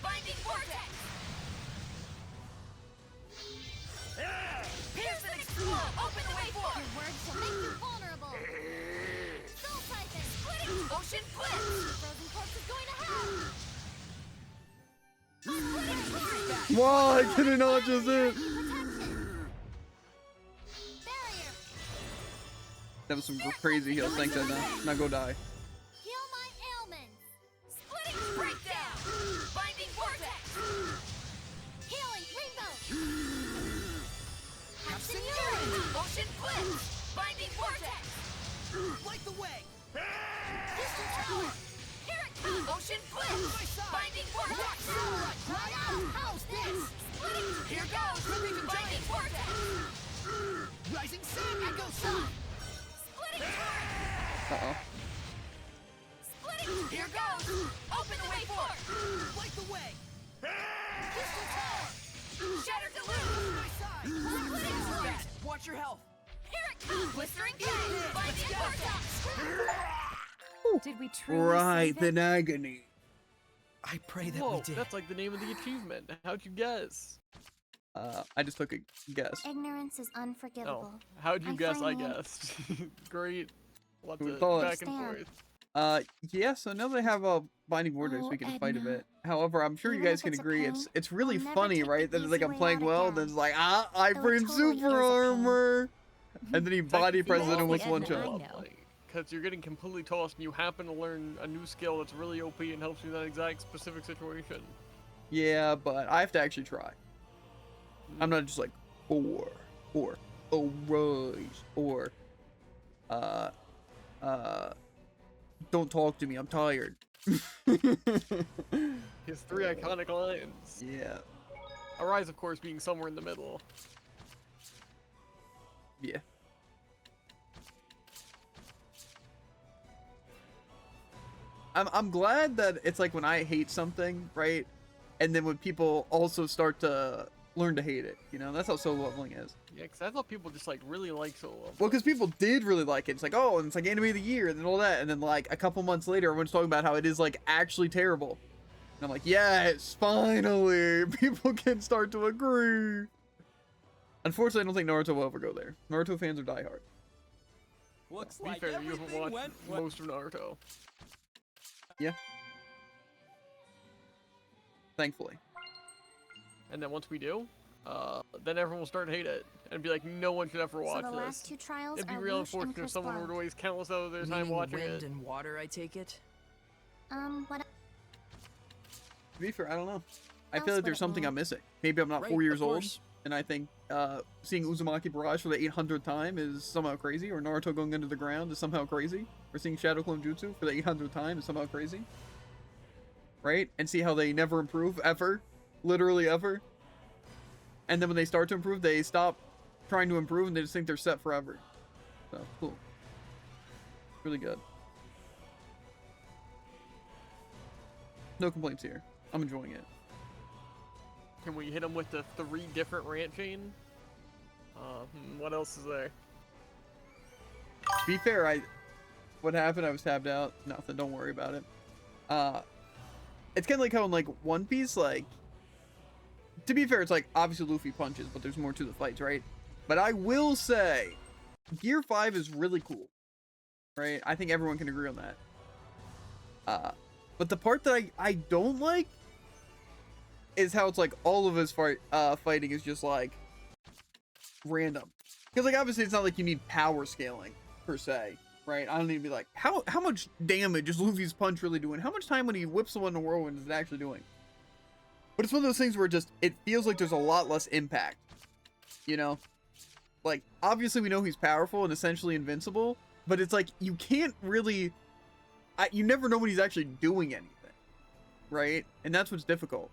G: Binding vortex. Pierce and explode. Open the way forth.
F: Your words will make you vulnerable. Soul Siphon!
G: Splitting. Ocean blitz.
F: Frozen corpse is going to hell!
A: Why did it not just hit?
F: Barrier!
A: That was some crazy heals. Thanks, Edna. Now go die.
F: Heal my ailments!
G: Splitting breakdown. Binding vortex.
F: Healing rainbow!
B: Captain
G: Ocean blitz. Binding vortex.
B: Light the way!
F: Crystal Tower!
G: Here it comes. Ocean blitz. Binding vortex.
F: Cry out! How's this?
G: Splitting. Here goes. Binding vortex.
B: Rising Sun! Echo Sun!
G: Splitting.
A: Uh-oh.
G: Splitting. Here goes. Open the way forth.
B: Light the way!
G: Crystal tower. Shattered the loop.
B: My side!
G: Splitting sword.
H: Watch your health.
G: Here it comes. Blistering fang. Binding vortex.
E: Did we truly
A: Right,
E: save it?
A: in agony.
B: I pray that
C: Whoa,
B: we did.
C: that's like the name of the achievement. How'd you guess?
A: I just took a guess.
F: Ignorance is unforgivable.
C: Oh, how'd you guess? I
F: finally
C: guessed. Great. Lots
A: Who
C: of
A: thought?
C: back and
F: Understand.
C: forth.
A: Yeah, so now that I have a Binding Vortex,
E: Oh,
A: we can fight a
E: Edna.
A: bit. However, I'm sure you
F: Even
A: guys
F: if
A: can
F: it's a
A: agree,
F: pain,
A: it's really
F: I'll never
A: funny,
F: take the
A: right? That it's like
F: easy
A: I'm
F: way
A: playing
F: out of
A: well,
F: town.
A: then it's like, I
F: Though it
A: bring
F: totally
A: super
F: is a pain.
A: armor! And then he body presses it in with
E: Edna,
A: one
E: I
A: shot.
E: know.
C: Because you're getting completely tossed and you happen to learn a new skill that's really OP and helps you in that exact specific situation.
A: Yeah, but I have to actually try. I'm not just like, or, oh, rise, or, don't talk to me, I'm tired.
C: His 3 iconic lines.
A: Yeah.
C: Arise, of course, being somewhere in the middle.
A: Yeah. I'm glad that it's like when I hate something, right? And then when people also start to learn to hate it, you know? That's how solo leveling is.
C: Yeah, because I thought people just like really like solo leveling.
A: Well, because people did really like it. It's like, oh, and it's like anime of the year and then all that. And then like a couple months later, everyone's talking about how it is like actually terrible. And I'm like, yes, finally, people can start to agree. Unfortunately, I don't think Naruto will ever go there. Naruto fans are diehard.
I: Looks
C: To be
I: like
C: fair, you haven't
I: everything
C: watched
I: went
C: most of Naruto.
A: Yeah. Thankfully.
C: And then once we do, then everyone will start to hate it and be like, no one should ever
F: So
C: watch
F: the
C: this.
F: last two trials
C: It'd be
F: are
C: real
F: Whoosh and
C: unfortunate if
F: Chris
C: someone were
F: Blood.
C: to waste countless hours of their time
H: Meaning
C: watching
H: wind
C: it.
H: and water, I take it?
F: What?
A: To be fair, I don't know. I
F: Else
A: feel like
F: would
A: there's
F: it
A: something
F: mean?
A: I'm missing. Maybe I'm not
H: Right,
A: 4 years
H: of
A: old,
H: course.
A: and I think seeing Uzumaki Barrage for the 800th time is somehow crazy, or Naruto going under the ground is somehow crazy, or seeing Shadow Clone Jutsu for the 800th time is somehow crazy. Right? And see how they never improve, ever. Literally ever. And then when they start to improve, they stop trying to improve, and they just think they're set forever. So, cool. Really good. No complaints here. I'm enjoying it.
C: Can we hit them with the 3 different rant chain? What else is there?
A: To be fair, what happened, I was tabbed out. Nothing, don't worry about it. It's kind of like how in like One Piece, like, to be fair, it's like obviously Luffy punches, but there's more to the fights, right? But I will say, Gear 5 is really cool, right? I think everyone can agree on that. But the part that I don't like is how it's like all of his fighting is just like random. Because like obviously it's not like you need power scaling per se, right? I don't need to be like, how much damage is Luffy's punch really doing? How much time when he whips someone in the whirlwind is it actually doing? But it's one of those things where it feels like there's a lot less impact, you know? Like, obviously we know he's powerful and essentially invincible, but it's like, you can't really, you never know when he's actually doing anything, right? And that's what's difficult.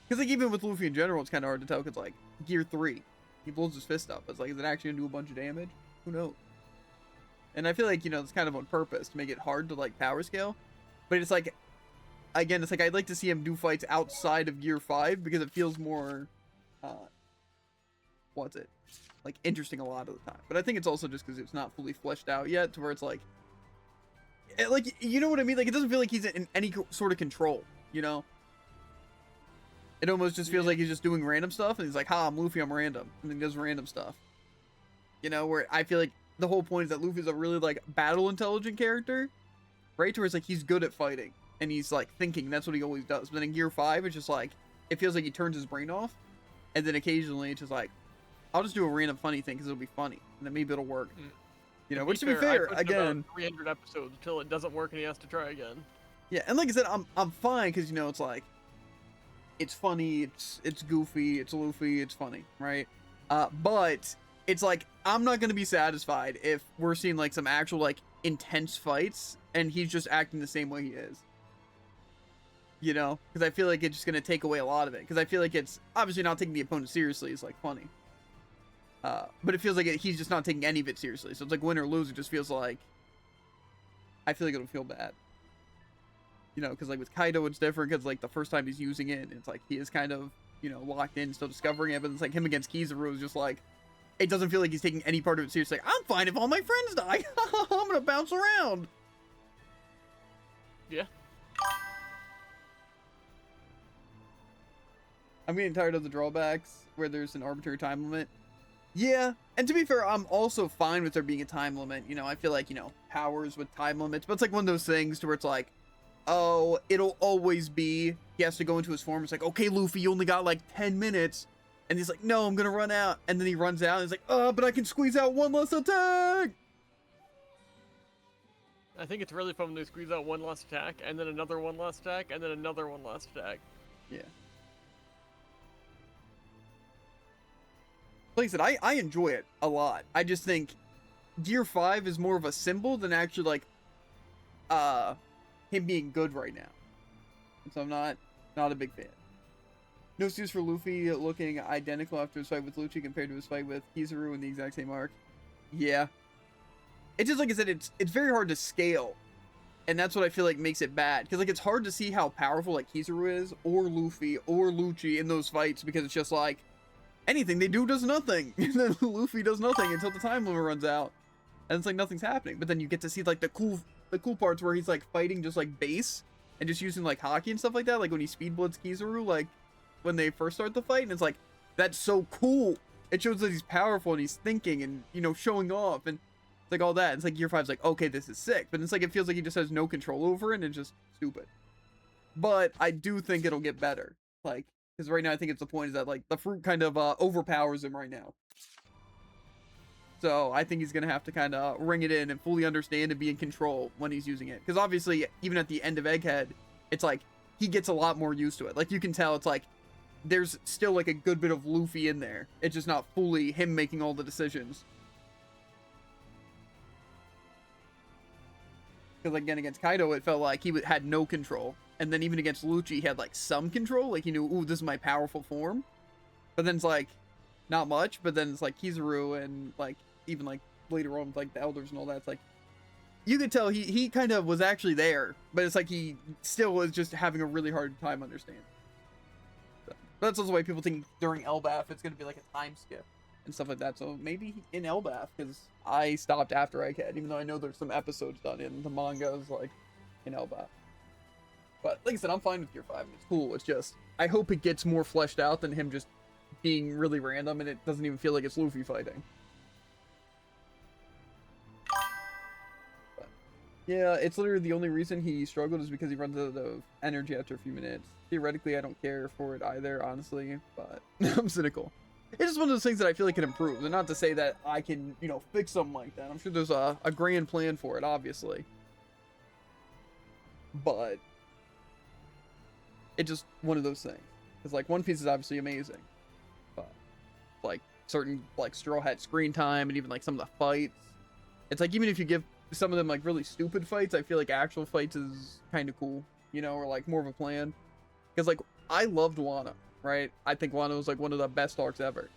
A: Because like, even with Luffy in general, it's kind of hard to tell, because like, Gear 3, he blows his fist up. It's like, is it actually gonna do a bunch of damage? Who knows? And I feel like, you know, it's kind of on purpose to make it hard to like power scale, but it's like, again, it's like I'd like to see him do fights outside of Gear 5 because it feels more, like interesting a lot of the time. But I think it's also just because it's not fully fleshed out yet to where it's like, you know what I mean? Like, it doesn't feel like he's in any sort of control, you know? It almost just feels like he's just doing random stuff and he's like, ha, I'm Luffy, I'm random. And then he does random stuff. You know, where I feel like the whole point is that Luffy's a really like battle intelligent character, right? To where it's like he's good at fighting. And he's like thinking, that's what he always does. But then in Gear 5, it's just like, it feels like he turns his brain off. And then occasionally it's just like, I'll just do a random funny thing because it'll be funny. And then maybe it'll work. You know, which to be fair,
C: I
A: again,
C: 300 episodes until it doesn't work and he has to try again.
A: yeah, and like I said, I'm fine because, you know, it's like, it's funny, it's goofy, it's Luffy, it's funny, right? But it's like, I'm not going to be satisfied if we're seeing like some actual like intense fights and he's just acting the same way he is. You know, because I feel like it's just going to take away a lot of it. Because I feel like it's obviously not taking the opponent seriously is like funny. But it feels like he's just not taking any of it seriously. So it's like win or lose, it just feels like, I feel like it'll feel bad. You know, because like with Kaido, it's different because like the first time he's using it, it's like he is kind of, you know, locked in, still discovering it. But it's like him against Kizaru is just like, it doesn't feel like he's taking any part of it seriously. Like, I'm fine if all my friends die. I'm gonna bounce around.
C: Yeah.
A: I'm getting tired of the drawbacks where there's an arbitrary time limit. Yeah, and to be fair, I'm also fine with there being a time limit. You know, I feel like, you know, powers with time limits, but it's like one of those things to where it's like, oh, it'll always be, he has to go into his form. It's like, okay, Luffy, you only got like 10 minutes. And he's like, no, I'm gonna run out. And then he runs out and he's like, oh, but I can squeeze out one less attack.
C: I think it's really fun when they squeeze out one last attack, and then another one last attack, and then another one last attack.
A: Yeah. like I said, I enjoy it a lot. I just think Gear 5 is more of a symbol than actually like him being good right now. And so I'm not a big fan. No excuse for Luffy looking identical after his fight with Lucci compared to his fight with Kizaru in the exact same arc. Yeah. It's just like I said, it's very hard to scale. And that's what I feel like makes it bad. Because like it's hard to see how powerful like Kizaru is, or Luffy, or Lucci in those fights, because it's just like anything they do does nothing. And then Luffy does nothing until the time limit runs out. And it's like nothing's happening. But then you get to see like the cool parts where he's like fighting just like base and just using like hockey and stuff like that. Like when he speed blitz Kizaru, like when they first start the fight, and it's like, that's so cool. It shows that he's powerful and he's thinking and, you know, showing off and it's like all that. It's like Gear 5's like, okay, this is sick. But it's like, it feels like he just has no control over it and it's just stupid. But I do think it'll get better. Like, because right now I think it's the point is that like the fruit kind of overpowers him right now. So I think he's going to have to kind of ring it in and fully understand and be in control when he's using it. Because obviously, even at the end of Egghead, it's like he gets a lot more used to it. Like you can tell it's like there's still like a good bit of Luffy in there. It's just not fully him making all the decisions. Because like, again, against Kaido, it felt like he had no control. And then even against Lucci, he had like some control. Like he knew, ooh, this is my powerful form. But then it's like, not much. But then it's like Kizaru and like, even like later on with like the elders and all that. It's like, you could tell he kind of was actually there. But it's like he still was just having a really hard time understanding. So, that's also why people think during Elbaf it's going to be like a time skip and stuff like that. So maybe in Elbaf, because I stopped after Egghead, even though I know there's some episodes done in the mangas like in Elbaf. But like I said, I'm fine with Gear 5. It's cool. It's just, I hope it gets more fleshed out than him just being really random and it doesn't even feel like it's Luffy fighting. But, yeah, it's literally the only reason he struggled is because he runs out of energy after a few minutes. Theoretically, I don't care for it either, honestly, but I'm cynical. It's just one of those things that I feel like can improve. And not to say that I can, you know, fix something like that. I'm sure there's a grand plan for it, obviously. But it's just one of those things. Because, like, One Piece is obviously amazing. But, like, certain, like, Straw Hat screen time and even, like, some of the fights. It's like, even if you give some of them, like, really stupid fights, I feel like actual fights is kind of cool. You know, or, like, more of a plan. Because, like, I loved Wano. Right? I think Wano was like one of the best arcs ever.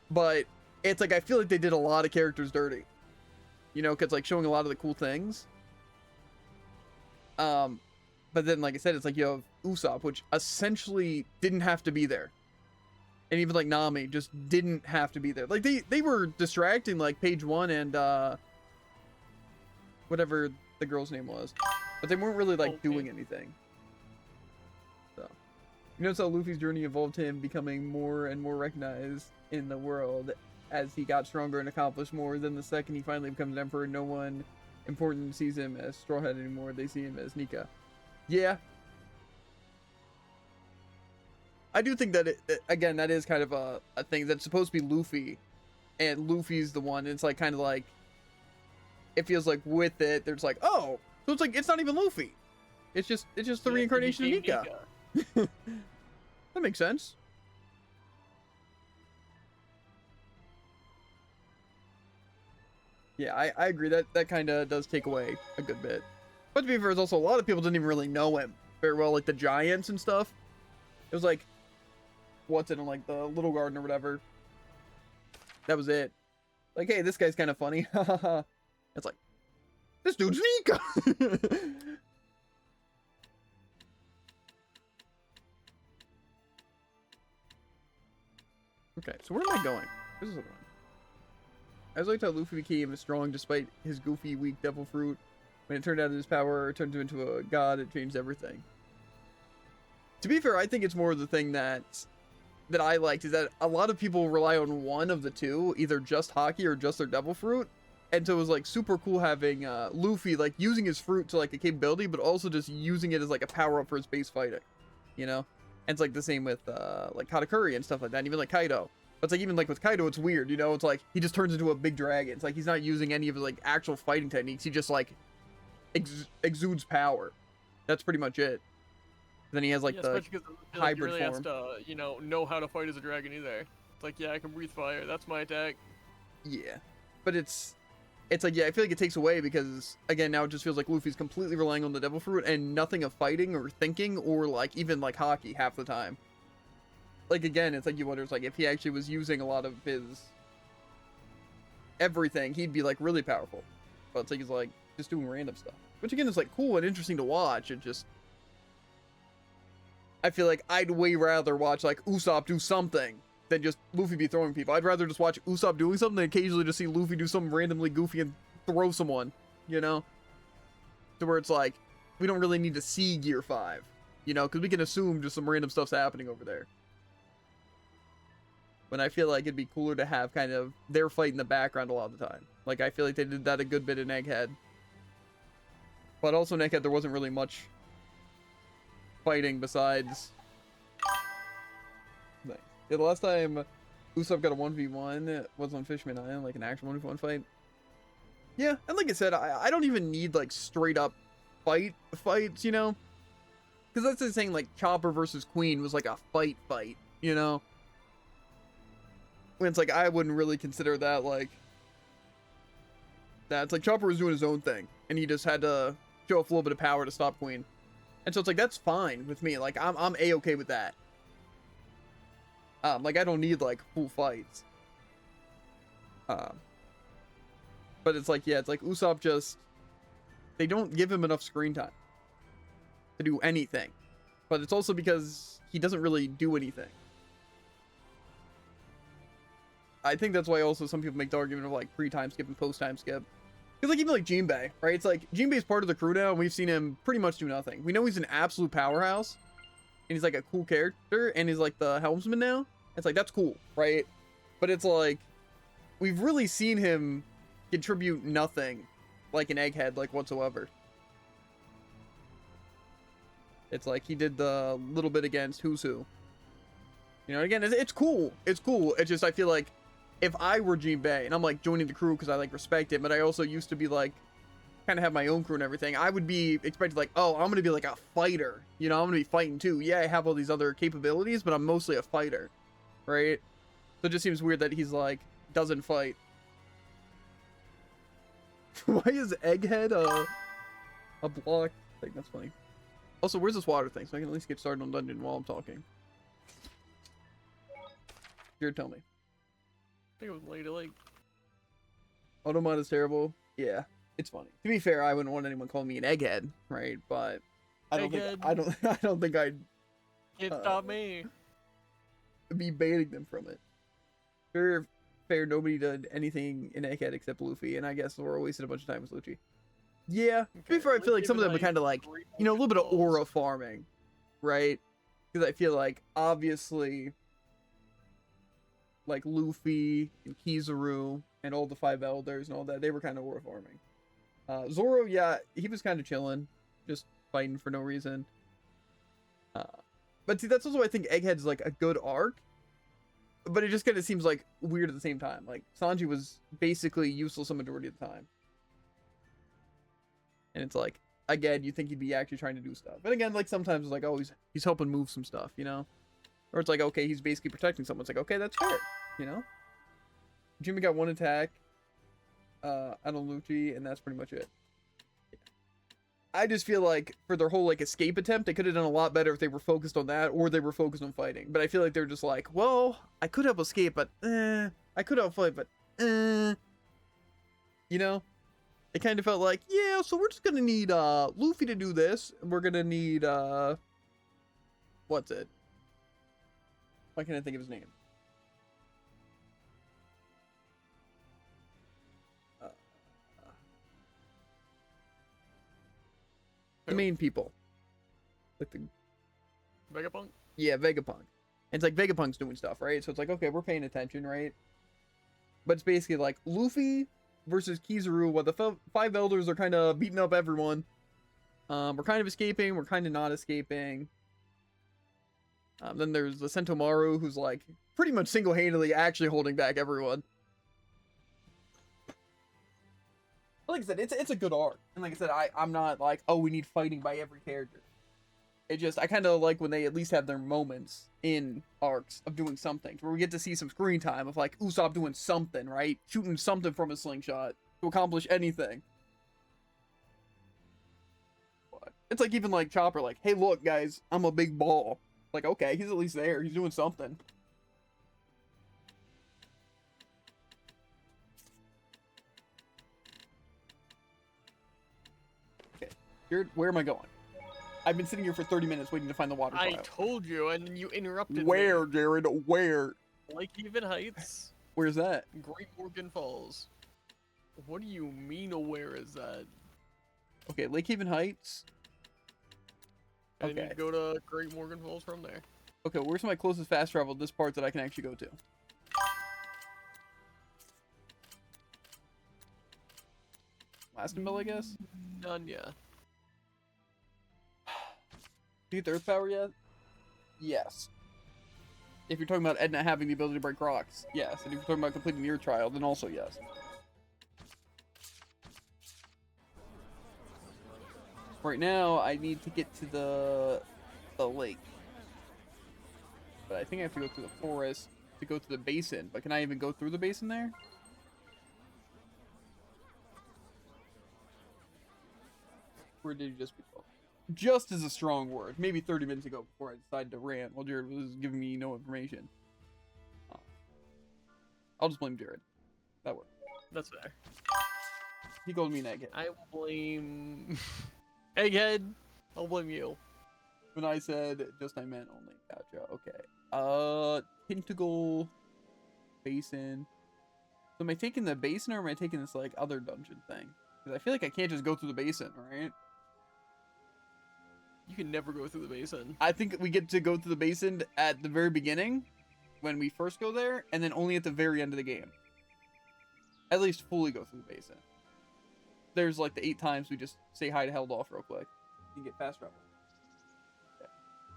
A: But it's like I feel like they did a lot of characters dirty. You know, because like showing a lot of the cool things. But then like I said, it's like you have Usopp, which essentially didn't have to be there. And even like Nami just didn't have to be there. Like they were distracting like Page 1 and whatever the girl's name was. But they weren't really like doing anything. You notice how Luffy's journey involved him becoming more and more recognized in the world as he got stronger and accomplished more. Then the second he finally becomes an emperor, no one important sees him as Straw Hat anymore. They see him as Nika. Yeah. I do think that, again, that is kind of a thing that's supposed to be Luffy. And Luffy's the one. It's like kind of like, it feels like with it, there's like, oh, so it's like, it's not even Luffy. It's just the reincarnation of Nika. That makes sense. Yeah, I agree. That kind of does take away a good bit. But to be fair, there's also a lot of people didn't even really know him very well, like the giants and stuff. It was like, what's it, in like the Little Garden or whatever. That was it. Like, hey, this guy's kind of funny. It's like, this dude's Nika. Okay, so where am I going? This is the one. I was like how Luffy became strong despite his goofy, weak devil fruit. When it turned out his power turned him into a god, it changed everything. To be fair, I think it's more of the thing that I liked is that a lot of people rely on one of the two, either just hockey or just their devil fruit. And so it was like super cool having Luffy like using his fruit to like a capability, but also just using it as like a power up for his base fighting, you know? And it's like the same with like Katakuri and stuff like that, and even like Kaido. But it's like even like with Kaido, it's weird, you know? It's like he just turns into a big dragon. It's like he's not using any of his like actual fighting techniques. He just like exudes power. That's pretty much it. Then he has like the hybrid
C: really
A: form.
C: has to, you know how to fight as a dragon either. It's like, yeah, I can breathe fire. That's my attack.
A: Yeah, but it's like, yeah, I feel like it takes away because again now it just feels like Luffy's completely relying on the Devil Fruit and nothing of fighting or thinking or like even like hockey half the time. Like again, it's like you wonder, it's like if he actually was using a lot of his everything, he'd be like really powerful. But it's like he's like just doing random stuff, which again is like cool and interesting to watch. It just, I feel like I'd way rather watch like Usopp do something than just Luffy be throwing people. I'd rather just watch Usopp doing something than occasionally just see Luffy do something randomly goofy and throw someone, you know? To where it's like, we don't really need to see Gear 5, you know? Because we can assume just some random stuff's happening over there. When I feel like it'd be cooler to have kind of their fight in the background a lot of the time. Like, I feel like they did that a good bit in Egghead. But also in Egghead, there wasn't really much fighting besides... Nice. Yeah, the last time Usopp got a 1v1 was on Fishman Island, like an actual 1v1 fight. Yeah, and like I said, I don't even need like straight up fights, you know? Because that's the thing, like Chopper versus Queen was like a fight, you know? When it's like, I wouldn't really consider that like... It's like Chopper was doing his own thing, and he just had to show off a little bit of power to stop Queen. And so it's like, that's fine with me. Like, I'm A-okay with that. Like, I don't need, like, full fights. But it's like, yeah, it's like Usopp just... They don't give him enough screen time to do anything. But it's also because he doesn't really do anything. I think that's why also some people make the argument of, like, pre-time skip and post-time skip. Because, like, even, like, Jinbei, right? It's like, Jinbei's part of the crew now, and we've seen him pretty much do nothing. We know he's an absolute powerhouse, and he's, like, a cool character, and he's, like, the helmsman now. It's like, that's cool, right? But it's like, we've really seen him contribute nothing, like an Egghead, like, whatsoever. It's like, he did the little bit against Who's Who. You know, again, it's cool. It's cool. It's just, I feel like, if I were Jinbei, and I'm, like, joining the crew because I, like, respect it, but I also used to be, like, kind of have my own crew and everything, I would be expected, like, oh, I'm going to be, like, a fighter. You know, I'm going to be fighting, too. Yeah, I have all these other capabilities, but I'm mostly a fighter. Right? So it just seems weird that he's like, doesn't fight. Why is Egghead a block? I think that's funny. Also, where's this water thing? So I can at least get started on dungeon while I'm talking. Here, tell me.
C: I think it was Lady Lake.
A: Automod is terrible. Yeah, it's funny. To be fair, I wouldn't want anyone calling me an egghead, right? But I don't think I don't think I'd
C: Can't stop me.
A: Be baiting them from it. Fair, nobody did anything in Egghead except Luffy, and I guess Zoro wasted a bunch of time with Lucci. Yeah, to be fair, I feel like some of them were kind of like, you know, a little bit of aura farming, right? Because I feel like, obviously, like Luffy and Kizaru and all the 5 elders and all that, they were kind of aura farming. Zoro, yeah, he was kind of chilling, just fighting for no reason. But see, that's also why I think Egghead's like a good arc. But it just kind of seems like weird at the same time. Like, Sanji was basically useless a majority of the time. And it's like, again, you think he'd be actually trying to do stuff. But again, like, sometimes it's like, oh, he's helping move some stuff, you know? Or it's like, okay, he's basically protecting someone. It's like, okay, that's fair, you know? Jimmy got 1 attack. I don't Lucci, and that's pretty much it. I just feel like for their whole like escape attempt, they could have done a lot better if they were focused on that or they were focused on fighting. But I feel like they're just like, well, I could have escaped, but I could have fight, but you know, it kind of felt like, yeah, so we're just gonna need Luffy to do this. We're gonna need what's it? Why can't I think of his name? The main people. Like the
C: Vegapunk?
A: Yeah, Vegapunk. And it's like Vegapunk's doing stuff, right? So it's like, okay, we're paying attention, right? But it's basically like Luffy versus Kizaru, while the 5 elders are kind of beating up everyone. We're kind of escaping, we're kind of not escaping. Then there's the Sentomaru, who's like pretty much single-handedly actually holding back everyone. Like I said, it's a good arc. And like I said, I'm not like, oh, we need fighting by every character. It just, I kind of like when they at least have their moments in arcs of doing something, where we get to see some screen time of like Usopp doing something, right? Shooting something from a slingshot to accomplish anything. But it's like even like Chopper, like, hey, look, guys, I'm a big ball. Like, okay, he's at least there. He's doing something. Okay, Jared, where am I going? I've been sitting here for 30 minutes waiting to find the water
C: I
A: trial.
C: told you, and then you interrupted
A: Where,
C: me.
A: Jared? Where?
C: Lake Haven Heights,
A: Where's that?
C: Great Morgan Falls. What do you mean, where is that?
A: Okay, Lake Haven Heights.
C: And then
A: Okay.
C: you go to Great Morgan Falls from there.
A: Okay, where's my closest fast travel to this part that I can actually go to? Lastonville, I guess?
C: None yet.
A: Do you get the Earth Power yet? Yes. If you're talking about Edna having the ability to break rocks, yes. And if you're talking about completing the Earth Trial, then also yes. Right now, I need to get to the lake. But I think I have to go through the forest to go to the basin. But can I even go through the basin there? Where did you just go? Just is a strong word. Maybe 30 minutes ago before I decided to rant while Jared was giving me no information. I'll just blame Jared. That worked.
C: That's fair.
A: He called me an egghead.
C: I will blame... Egghead. I'll blame you.
A: When I said just I meant only. Gotcha. Okay. Tentacle basin. So am I taking the basin or am I taking this like other dungeon thing? Because I feel like I can't just go through the basin, right?
C: You can never go through the basin.
A: I think we get to go through the basin at the very beginning when we first go there, and then only at the very end of the game. At least fully go through the basin. There's like the 8 times we just say hi to Heldolf real quick. You can get fast travel. Okay.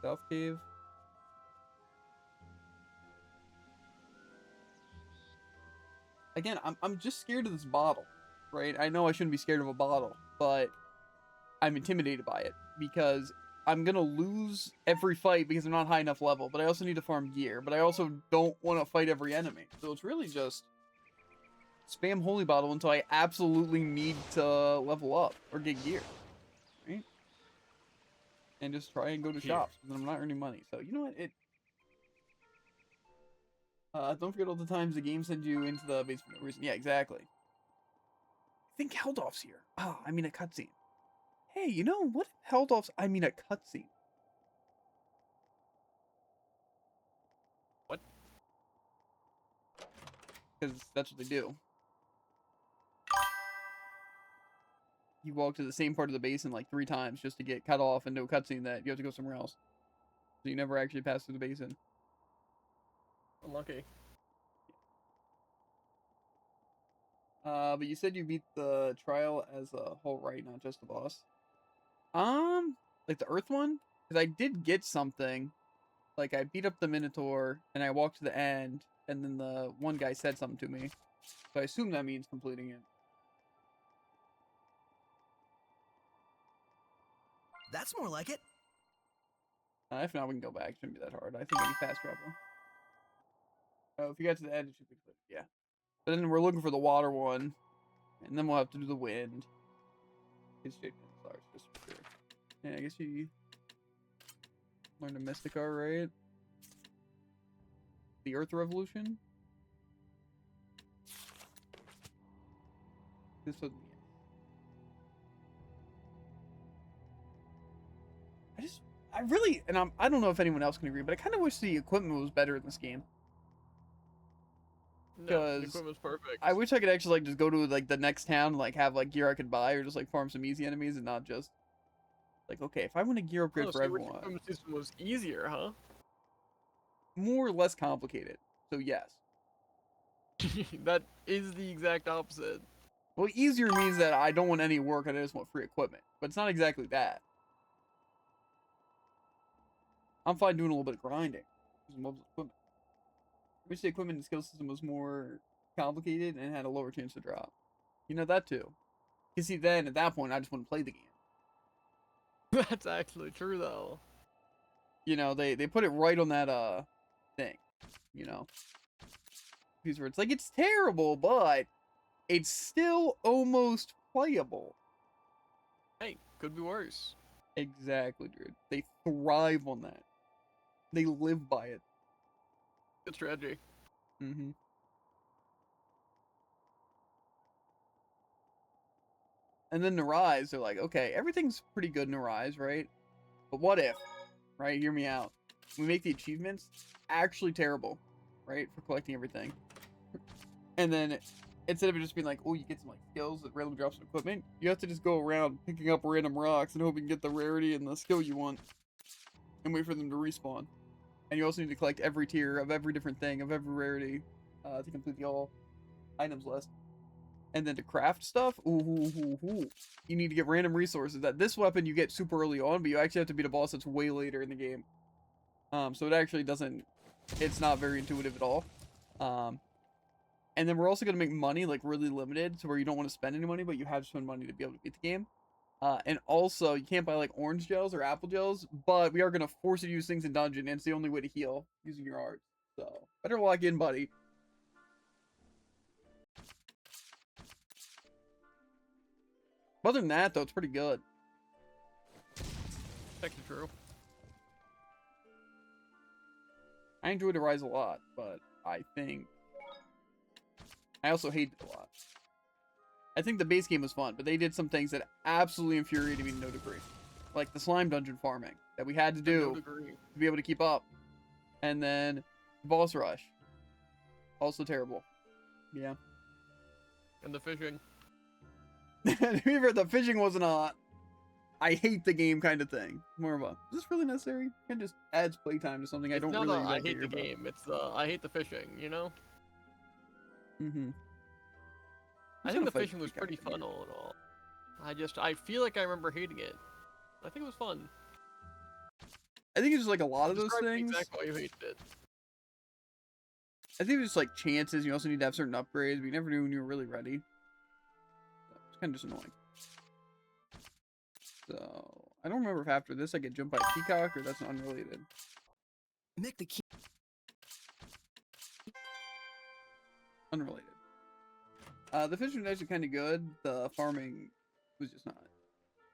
A: South Cave. Again, I'm just scared of this bottle, right? I know I shouldn't be scared of a bottle, but I'm intimidated by it because I'm gonna lose every fight because I'm not high enough level, but I also need to farm gear, but I also don't want to fight every enemy. So it's really just spam Holy Bottle until I absolutely need to level up or get gear, right? And just try and go to shops because I'm not earning money. So you know what? Don't forget all the times the game sends you into the base for no reason. Yeah, exactly. I think Heldolf's here. Oh, I mean a cutscene. Hey, you know what? Heldolf's. I mean a cutscene.
C: What?
A: Because that's what they do. You walk to the same part of the basin like 3 times just to get cut off into a cutscene that you have to go somewhere else. So you never actually pass through the basin.
C: Unlucky.
A: But you said you beat the trial as a whole, right? Not just the boss. Like the Earth one? Because I did get something. Like I beat up the Minotaur and I walked to the end, and then the one guy said something to me. So I assume that means completing it.
B: That's more like it.
A: If not, we can go back. It shouldn't be that hard. I think I can fast travel. Oh, if you got to the end, it should be clear. Yeah. But then we're looking for the water one, and then we'll have to do the wind. It's just for sure. Yeah, I guess you learned a Mystica, right? The Earth Revolution. This was. I really, and I don't know if anyone else can agree, but I kind of wish the equipment was better in this game.
C: No, the equipment's perfect.
A: I wish I could actually like just go to like the next town, like have like gear I could buy, or just like farm some easy enemies, and not just like, okay, if I want a gear upgrade
C: Oh,
A: for
C: so
A: everyone,
C: the equipment system was easier, huh?
A: more or less complicated. So yes.
C: That is the exact opposite.
A: Well, easier means that I don't want any work and I just want free equipment, but it's not exactly that. I'm fine doing a little bit of grinding. Equipment. I wish the equipment and skill system was more complicated and had a lower chance to drop. You know that too. You see, then at that point, I just want to play the game.
C: That's actually true, though.
A: you know, they put it right on that thing, you know, piece where it's like it's terrible, but it's still almost playable.
C: Hey, could be worse.
A: Exactly, dude. They thrive on that. They live by it.
C: Good strategy.
A: Mm-hmm. And then the Rise, they're like, okay, everything's pretty good in the Rise, right? But what if, right? Hear me out. We make the achievements actually terrible, right? For collecting everything. And then instead of it just being like, oh, you get some like skills that randomly drop some equipment, you have to just go around picking up random rocks and hoping you get the rarity and the skill you want. And wait for them to respawn. And you also need to collect every tier of every different thing, of every rarity, to complete the all items list. And then to craft stuff, you need to get random resources. That this weapon you get super early on, but you actually have to beat a boss that's way later in the game. So it actually doesn't, it's not very intuitive at all. And then we're also going to make money like really limited, so where you don't want to spend any money, but you have to spend money to be able to beat the game. And also, you can't buy like orange gels or apple gels, but we are going to force you to use things in dungeon, and it's the only way to heal using your art. So, better log in, buddy. Other than that, though, it's pretty good.
C: Actually true.
A: I enjoyed the Rise a lot, but I think I also hated it a lot. I think the base game was fun, but they did some things that absolutely infuriated me to no degree. Like the slime dungeon farming that we had to do to be able to keep up. And then boss rush. Also terrible. Yeah.
C: And the fishing.
A: The fishing wasn't a I hate the game kind of thing. More of a, is this really necessary? It just adds playtime to something I don't really
C: I
A: exactly
C: hate the
A: care
C: game. It's I hate the fishing, you know?
A: Mm-hmm.
C: I think the fishing was pretty fun all in all. I feel like I remember hating it. I think it was fun.
A: I think it's just like a lot of those
C: Describe
A: things.
C: exactly why you hated it.
A: I think it's just like chances. You also need to have certain upgrades, but you never knew when you were really ready. So it's kind of just annoying. So I don't remember if after this I get jumped by a peacock or that's unrelated.
H: Mick the key.
A: Unrelated. The fishing was actually kind of good. The farming was just not.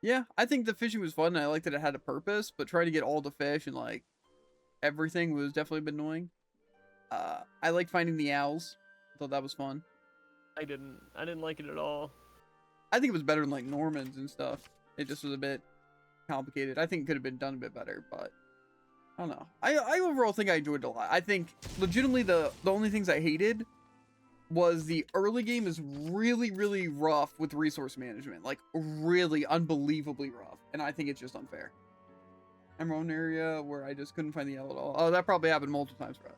A: Yeah, I think the fishing was fun. And I liked that it had a purpose, but trying to get all the fish and like everything was definitely a bit annoying. I like finding the owls. I thought that was fun.
C: I didn't like it at all.
A: I think it was better than like Normans and stuff. It just was a bit complicated. I think it could have been done a bit better, but I don't know. I overall think I enjoyed it a lot. I think legitimately the only things I hated was the early game is really, really rough with resource management. Like really unbelievably rough. And I think it's just unfair. I'm on an area where I just couldn't find the L at all. Oh, that probably happened multiple times for us.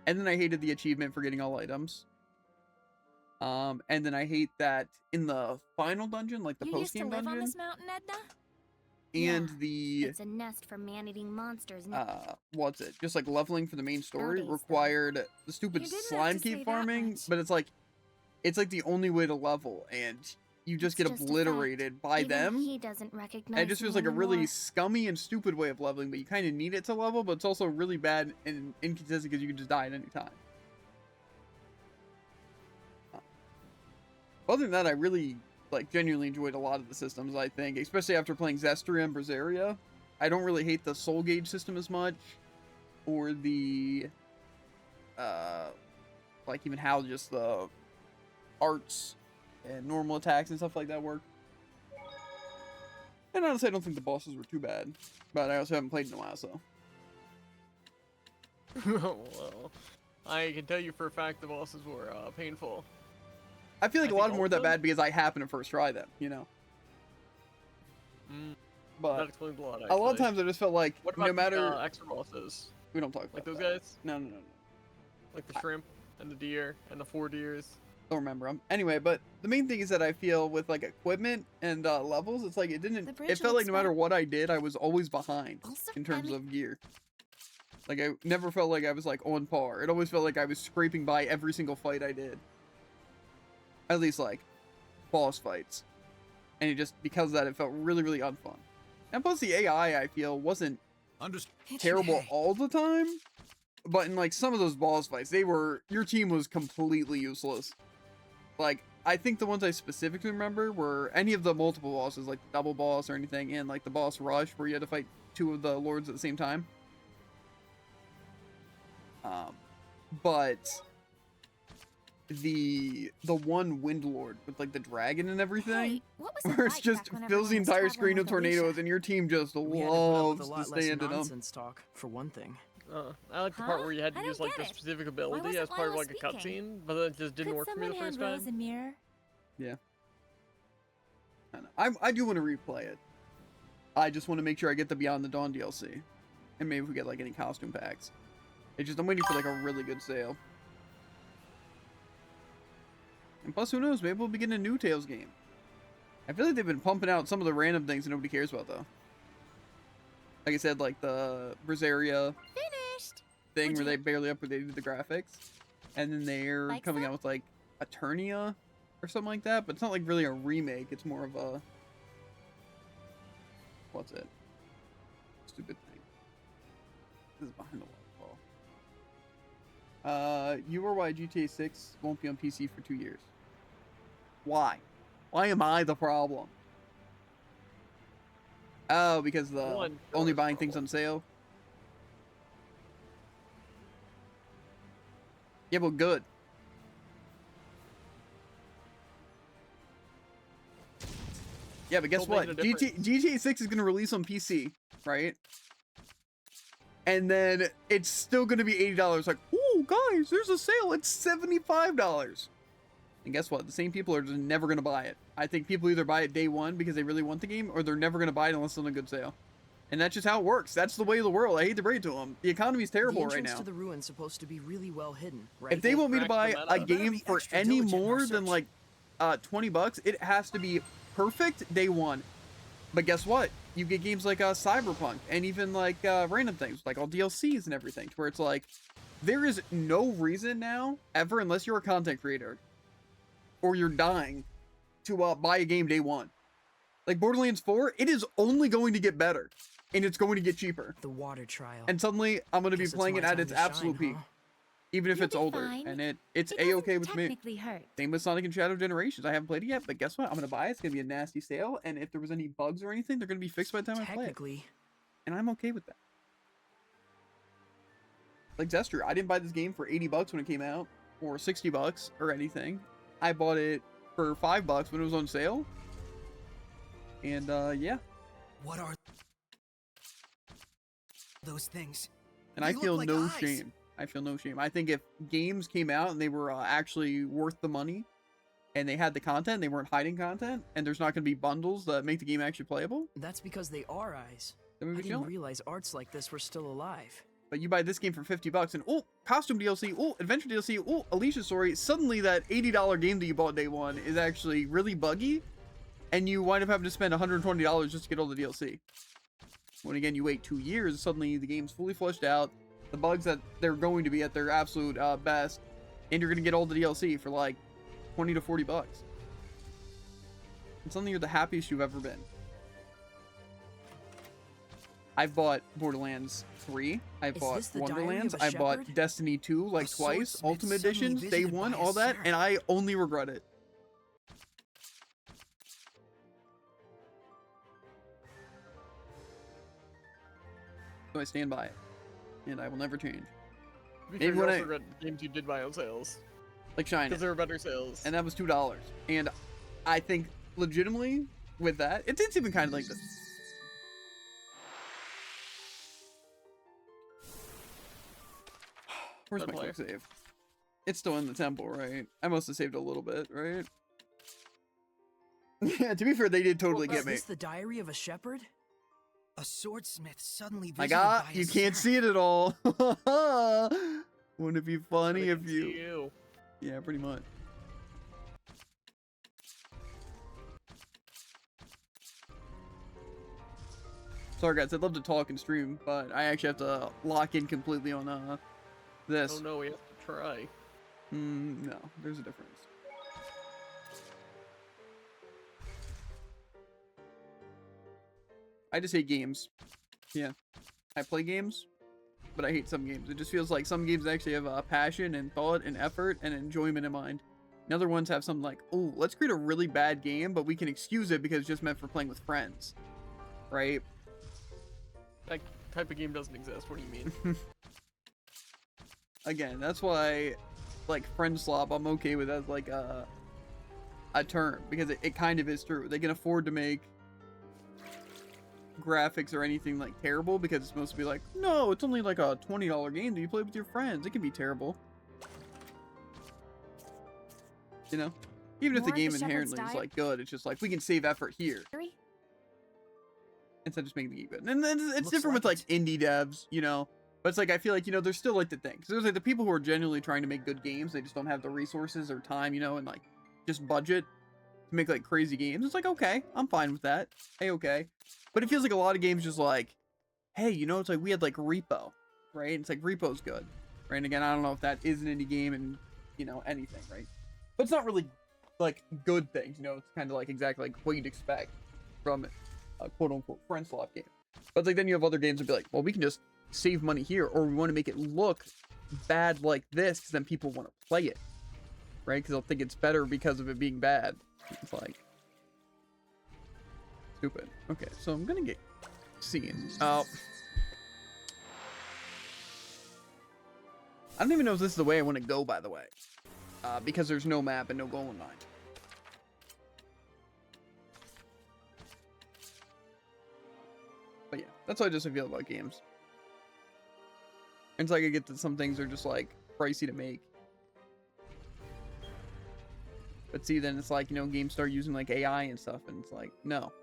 A: And then I hated the achievement for getting all items. And then I hate that in the final dungeon, like the post-game dungeon.
G: You used to live on this mountain, Edna?
A: And
F: Yeah,
A: the
F: it's a nest for man-eating monsters.
A: what's it? Just like leveling for the main story
F: Nowadays,
A: required the stupid
G: You didn't have
A: slime
G: to say
A: keep
G: that
A: farming,
G: much.
A: but it's like the only way to level, and you just get
F: It's just a
A: obliterated by
F: Even
A: them.
F: he doesn't recognize
A: And it just feels
F: me
A: like a really
F: anymore.
A: scummy and stupid way of leveling, but you kind of need it to level, but it's also really bad and inconsistent because you can just die at any time. Other than that, I really, like, genuinely enjoyed a lot of the systems, I think, especially after playing Zestria and Berseria. I don't really hate the soul gauge system as much, or the, like, even how just the arts and normal attacks and stuff like that work. And honestly, I don't think the bosses were too bad, but I also haven't played in a while, so.
C: Well, I can tell you for a fact the bosses were painful.
A: I feel like
C: I
A: a lot
C: think
A: of them were
C: all
A: that
C: of
A: bad because I happened to first try them, you know?
C: That
A: But
C: explains a lot,
A: a lot of
C: actually.
A: times I just felt like,
C: What about
A: no matter...
C: the extra bosses?
A: we don't talk about
C: Like those
A: that.
C: guys?
A: No.
C: Like the shrimp, and the deer, and the 4 deers?
A: Don't remember them. Anyway, but the main thing is that I feel with like equipment and levels, it's like
G: The bridge
A: it felt like
G: looks
A: no matter
G: fun.
A: what I did, I was always behind
G: Also,
A: in terms
G: I mean-
A: of gear. Like I never felt like I was like on par. It always felt like I was scraping by every single fight I did. At least like boss fights. And it just, because of that, it felt really, really unfun. And plus the AI, I feel, wasn't
I: Understood.
A: terrible all the time, but in like some of those boss fights, your team was completely useless. Like, I think the ones I specifically remember were any of the multiple bosses, like the double boss or anything, and like the boss rush where you had to fight 2 of the lords at the same time. But the one wind lord with like the dragon and everything,
G: Hey, what was it
A: where it's
G: like
A: just
G: back when
A: fills the
G: everyone was
A: entire
G: traveling
A: screen
G: with
A: of tornadoes,
G: Alicia?
A: and your team just
H: We had to put up with
A: loves
H: a
A: to
H: lot
A: stay
H: less
A: into them.
H: nonsense talk, for one thing.
C: I like the part
G: Huh?
C: where you had to
G: I
C: use
G: don't
C: like
G: get
C: the
G: it.
C: specific ability
G: wasn't
C: as part of
G: Lila
C: like a
G: speaking?
C: cutscene, but then it just didn't
E: Could
C: work for me
E: someone
C: the first
E: hand Rose
C: time.
E: a mirror?
A: Yeah. I know. I do want to replay it. I just want to make sure I get the Beyond the Dawn DLC. And maybe we get like any costume packs. It's just I'm waiting for like a really good sale. And plus, who knows? Maybe we'll be getting a new Tales game. I feel like they've been pumping out some of the random things that nobody cares about, though. Like I said, like the Zestria
E: Finished!
A: thing where they barely updated the graphics. And then they're
E: Like
A: coming
E: some?
A: out with like Eternia or something like that. But it's not like really a remake. It's more of a... What's it? Stupid thing. This is behind the waterfall. You or why GTA 6 won't be on PC for 2 years. Why? Why am I the problem? Oh, because the
C: One,
A: only
C: yours
A: buying things
C: problem.
A: on sale. Yeah, well, good. Yeah, but guess
C: Still
A: what?
C: making a difference.
A: GTA 6 is going to release on PC, right? And then it's still going to be $80. Like, oh, guys, there's a sale. It's $75. And guess what? The same people are just never going to buy it. I think people either buy it day one because they really want the game, or they're never going to buy it unless it's on a good sale. And that's just how it works. That's the way of the world. I hate to break it to them. The economy's terrible
H: The
A: right
H: entrance
A: now.
H: to the ruin's supposed to be really well hidden, right?
A: If they want me to buy
C: Crack the
A: a
C: meta.
A: game
B: Better be
A: for
B: extra
A: any
B: diligent in our
A: more than
B: search.
A: like 20 bucks, it has to be perfect day one. But guess what? You get games like Cyberpunk and even like random things like all DLCs and everything, to where it's like there is no reason now ever, unless you're a content creator or you're dying, to buy a game day one. Like Borderlands 4, it is only going to get better and it's going to get cheaper.
H: The water trial.
A: And suddenly I'm going to be
H: Guess it's
A: playing
H: my
A: it at
H: time
A: its
H: to shine,
A: absolute peak,
H: huh?
A: even if
E: You'll
A: it's
E: be
A: older.
E: fine.
A: And it's
E: It
A: a-okay
E: doesn't
A: with me.
E: technically hurt.
A: Same with Sonic and Shadow Generations. I haven't played it yet, but guess what? I'm going to buy it. It's going to be a nasty sale. And if there was any bugs or anything, they're going to be fixed by the time I play it.
H: Technically,
A: And I'm okay with that. Like Zestria, I didn't buy this game for 80 bucks when it came out, or 60 bucks or anything. I bought it for 5 bucks when it was on sale. And yeah.
B: What are those things?
A: And
B: They
A: I
B: look
A: feel
B: like
A: no
B: eyes.
A: shame. I feel no shame. I think if games came out and they were actually worth the money, and they had the content, they weren't hiding content, and there's not going to be bundles that make the game actually playable,
H: that's because they are eyes.
A: then
H: I
A: we would
H: didn't
A: chill.
H: realize arts like this were still alive.
A: But you buy this game for 50 bucks and oh, costume DLC, oh, adventure DLC, oh, Alicia story. Suddenly that $80 game that you bought day one is actually really buggy, and you wind up having to spend $120 just to get all the DLC. When again you wait 2 years, suddenly the game's fully fleshed out, the bugs that they're going to be at their absolute best, and you're gonna get all the DLC for like 20 to 40 bucks. And suddenly you're the happiest you've ever been. I've bought Borderlands 3. I've
H: Is
A: bought
H: this the Diary
A: Wonderlands.
H: of a
A: I bought
H: Shepherd?
A: Destiny 2 like
B: A
A: twice.
B: swordsmith
A: Ultimate
B: suddenly
A: Editions, day
B: visited
A: one,
B: by a
A: all that,
B: seraph.
A: and I only regret it. So I stand by it, and I will never change.
C: To be
A: Maybe
C: fair, you
A: when
C: also
A: I-
C: regret games you did buy on sales.
A: Like China.
C: Because there were better sales.
A: And that was $2. And I think legitimately with that, it's even kind of like this. Where's my
C: Good
A: quick save? It's still in the temple, right? I must have saved a little bit, right? Yeah, to be fair, they did totally
H: Is
A: get me.
H: this the Diary of a Shepherd?
B: A swordsmith suddenly
A: My
B: visited
A: God,
B: by a
A: you can't
B: seraph.
A: see it at all. Wouldn't it be funny
C: They
A: if
C: can see
A: you...
C: you.
A: Yeah, pretty much. Sorry guys, I'd love to talk and stream, but I actually have to lock in completely on this.
C: Oh no, we have to try.
A: No, there's a difference. I just hate games. Yeah. I play games, but I hate some games. It just feels like some games actually have a passion and thought and effort and enjoyment in mind. And other ones have something like, oh, let's create a really bad game, but we can excuse it because it's just meant for playing with friends, right?
C: That type of game doesn't exist. What do you mean?
A: Again, that's why, like, friend slop, I'm okay with as like a term, because it kind of is true. They can afford to make graphics or anything like terrible because it's supposed to be like, no, it's only like a $20 game that you play with your friends. It can be terrible, you know. Even if the
G: More of
A: game
G: the shepherd's
A: inherently is
G: diet?
A: like good, it's just like we can save effort here instead of just making the game good. And then it's
H: Looks
A: different with
H: like
A: like indie devs, you know. But it's like I feel like, you know, there's still like the thing. So there's like the people who are genuinely trying to make good games, they just don't have the resources or time, you know, and like just budget to make like crazy games. It's like, okay, I'm fine with that. Hey, okay. But it feels like a lot of games just like, hey, you know, it's like we had like Repo, right? It's like Repo's good, right? And again, I don't know if that is an indie game and, you know, anything, right? But it's not really like good things, you know. It's kind of like exactly like what you'd expect from a quote unquote friend slot game. But it's like then you have other games that be like, well, we can just save money here, or we want to make it look bad like this because then people want to play it, right? Because they'll think it's better because of it being bad. It's like stupid. Okay, so I'm gonna get scenes. Oh, I don't even know if this is the way I want to go, by the way, because there's no map and no goal in mind. But yeah, that's how I just feel about games. It's like I get that some things are just like pricey to make. But see, then it's like, you know, games start using like AI and stuff, and it's like, no.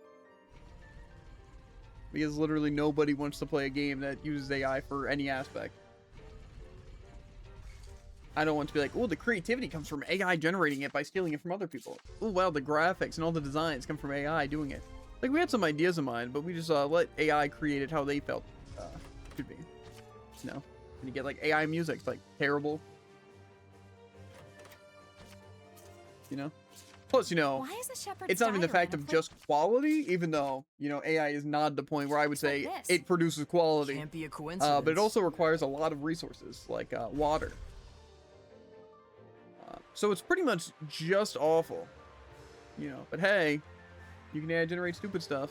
A: Because literally nobody wants to play a game that uses AI for any aspect. I don't want to be like, oh, the creativity comes from AI generating it by stealing it from other people. Oh, wow, the graphics and all the designs come from AI doing it. Like, we had some ideas in mind, but we just let AI create it how they felt should be. You know? And you get like AI music, it's like terrible. You know? Plus, you know,
G: Why is the shepherd's
A: it's not even the
G: diary
A: fact
G: in a
A: of
G: place-
A: just quality, even though, you know, AI is not the point where I would say
G: Like this.
A: it produces quality.
H: Can't be a coincidence.
A: But it also requires a lot of resources, like water. So it's pretty much just awful. You know, but hey, you can AI generate stupid stuff.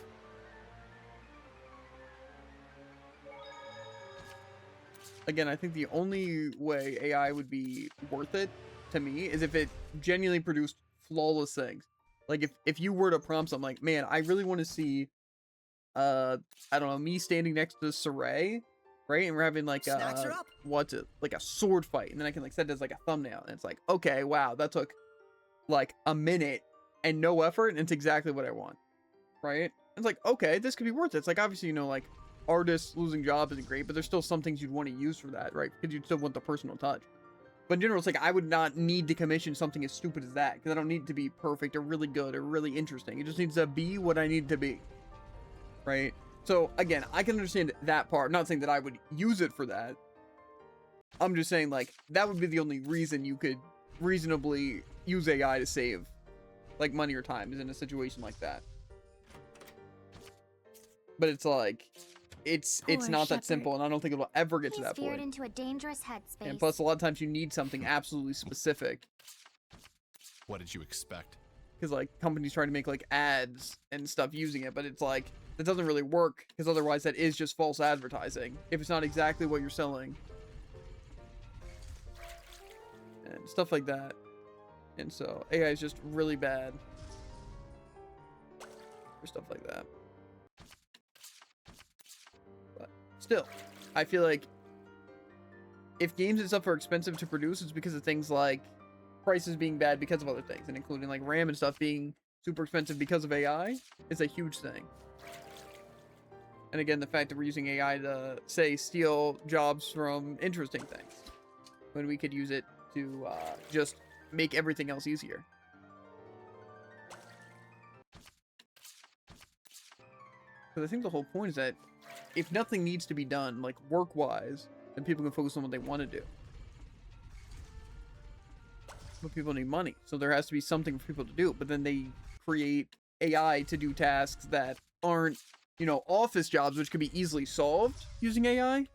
A: Again, I think the only way AI would be worth it to me is if it genuinely produced flawless things. Like if you were to prompt something like, man, I really want to see I don't know, me standing next to Saray, right? And we're having like
B: Snacks are up.
A: what's it? Like a sword fight, and then I can like set it as like a thumbnail, and it's like, okay, wow, that took like a minute and no effort, and it's exactly what I want. Right? It's like, okay, this could be worth it. It's like, obviously, you know, like artists losing jobs isn't great, but there's still some things you'd want to use for that, right? Because you'd still want the personal touch. But in general, it's like I would not need to commission something as stupid as that, because I don't need it to be perfect or really good or really interesting. It just needs to be what I need it to be, right? So again, I can understand that part. I'm not saying that I would use it for that. I'm just saying like that would be the only reason you could reasonably use AI to save like money or time, is in a situation like that. But it's like, it's
F: Poor
A: not that
F: shepherd.
A: simple, and I don't think it'll ever get to
F: He's
A: that
F: veered
A: point.
F: into a dangerous headspace.
A: And plus, a lot of times you need something absolutely specific,
D: What did you expect?
A: because like companies try to make like ads and stuff using it, but it's like that doesn't really work, because otherwise that is just false advertising if it's not exactly what you're selling and stuff like that. And so AI is just really bad for stuff like that. But still, I feel like if games and stuff are expensive to produce, it's because of things like prices being bad because of other things, and including like RAM and stuff being super expensive because of AI is a huge thing. And again, the fact that we're using AI to, say, steal jobs from interesting things, when we could use it to just make everything else easier. Because I think the whole point is that if nothing needs to be done, like work-wise, then people can focus on what they want to do. But people need money, so there has to be something for people to do. But then they create AI to do tasks that aren't you know, office jobs, which could be easily solved using AI.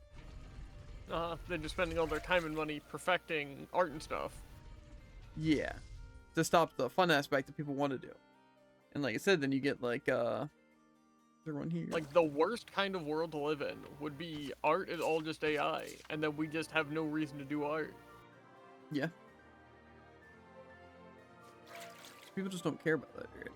C: They're just spending all their time and money perfecting art and stuff.
A: Yeah, to stop the fun aspect that people want to do. And like I said, then you get like everyone here.
C: Like, the worst kind of world to live in would be art is all just AI, and then we just have no reason to do art.
A: Yeah. People just don't care about that, right?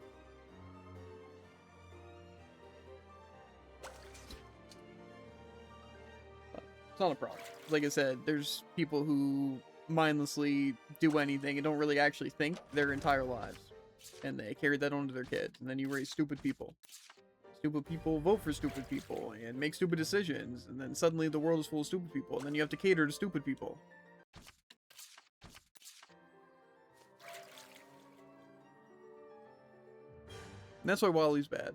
A: It's not a problem. Like I said, there's people who mindlessly do anything and don't really actually think their entire lives. And they carry that on to their kids. And then you raise stupid people. Stupid people vote for stupid people and make stupid decisions. And then suddenly the world is full of stupid people. And then you have to cater to stupid people. And that's why Wally's bad.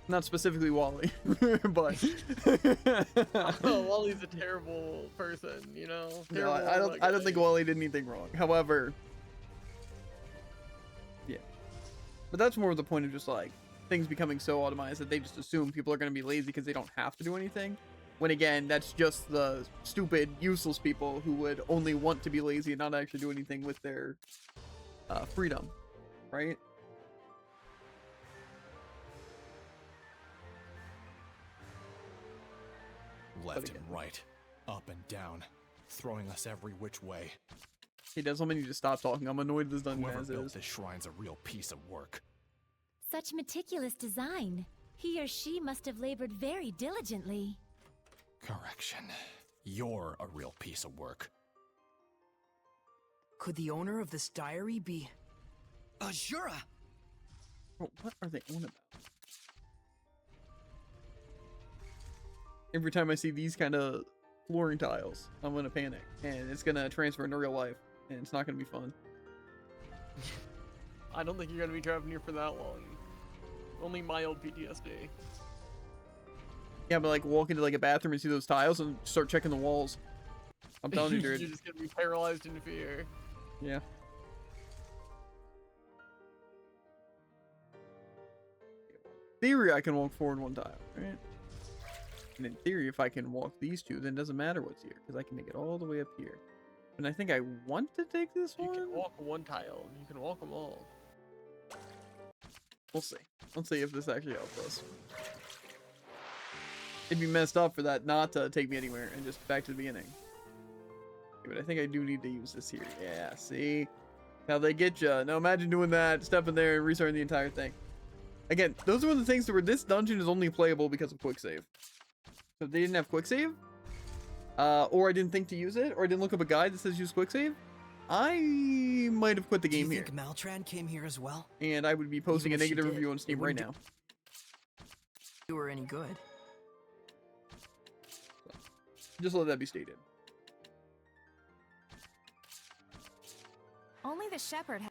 A: Not specifically Wally, but
C: Oh, Wally's a terrible person, you know?
A: no, I don't think Wally did anything wrong. However, yeah. But that's more the point of just like things becoming so automated that they just assume people are going to be lazy because they don't have to do anything. When again, that's just the stupid, useless people who would only want to be lazy and not actually do anything with their freedom, right?
D: Left and right, up and down, throwing us every which way.
A: He doesn't need to stop talking. I'm annoyed this dungeon
D: Whoever
A: as
D: built
A: is.
D: this shrine's a real piece of work.
E: Such meticulous design. He or she must have labored very diligently.
D: Correction. You're a real piece of work.
H: Could the owner of this diary be...
B: Azura!
A: Oh, what are they on about? Every time I see these kind of flooring tiles, I'm gonna panic, and it's gonna transfer into real life, and it's not gonna be fun.
C: I don't think you're gonna be trapped here for that long. Only mild PTSD.
A: Yeah, but like walk into like a bathroom and see those tiles and start checking the walls. I'm telling you, dude.
C: You're just gonna be paralyzed in fear.
A: Yeah. Theory, I can walk forward one tile, right? And in theory, if I can walk these two, then it doesn't matter what's here, because I can make it all the way up here. And I think I want to take this
C: You
A: one.
C: can walk one tile. You can walk them all.
A: We'll see. Let's see if this actually helps us. It'd be messed up for that not to take me anywhere and just back to the beginning. Okay, but I think I do need to use this here. Yeah, see? How they get you. Now imagine doing that, stepping there and restarting the entire thing. Again, those are one of the things where this dungeon is only playable because of quick save. So if they didn't have quick save, or I didn't think to use it, or I didn't look up a guide that says use quick save, I might have quit the game here.
B: Do you think Maltran came here as well?
A: And I would be posting a
B: Even if she
A: negative
B: did,
A: review on
B: it
A: Steam right
B: wouldn't
A: now.
H: do her any good?
A: Just let that be stated.
G: Only the shepherd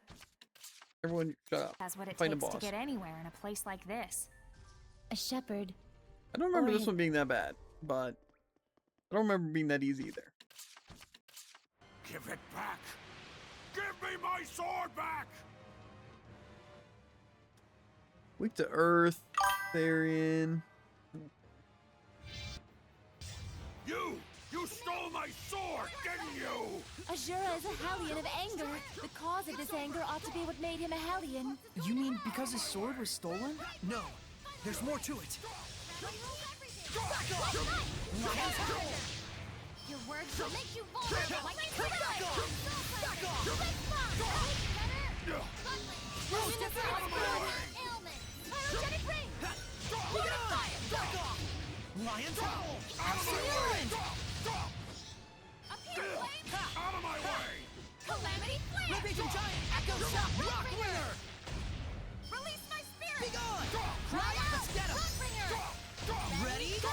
A: Everyone, shut up.
G: has what it
A: Find a
G: takes to
A: boss.
G: get anywhere in a place like this.
E: A shepherd.
A: I don't remember
E: Or
A: this
E: his-
A: one being that bad, but I don't remember being that easy either.
I: Give it back! Give me my sword back!
A: Weak to Earth, Therian.
I: You stole my sword, didn't you?
E: Azura is a Hellion of anger. The cause of this anger ought to be what made him a Hellion.
B: You mean because his sword was stolen? No, there's more to it.
F: Your words will make you vulnerable like
B: Lion's Howl!
I: Out of my way!
F: Appear flame!
I: Out of my way!
F: Calamity flame!
B: Rampaging Giant! Echo Shock! Rock Ringer!
F: Release my spirit!
B: Be gone!
F: Cry out!
B: Let's get him!
F: Rockbringer!
B: Ready? Go!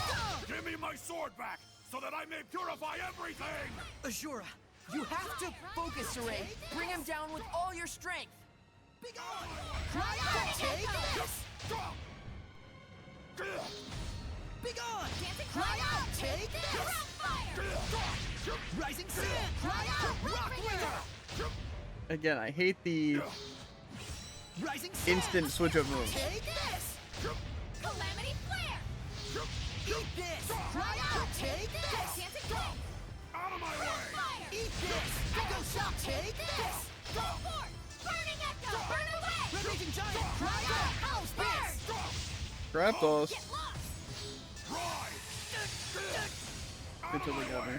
I: Give me my sword back, so that I may purify everything!
B: Azura, you have to focus, Saray. Bring him down with all your strength. Be gone! Cry out! Take this! Be gone! Cry out! Take this! Rising Sand! Cry out! Rock Ringer!
A: Again, I hate the
B: Rising sand.
A: instant switch of moves.
B: Take this.
G: Calamity Flare!
B: Eat this. Cry out. Take this.
G: Dancing Flame!
I: Out of my way!
G: Fire!
B: Eat this. Echo shock. Take this.
G: Go forth! Burning Echo! Burn away!
B: Raging giant. Cry out. House this.
A: Graptos.
G: Get lost!
A: They totally got me.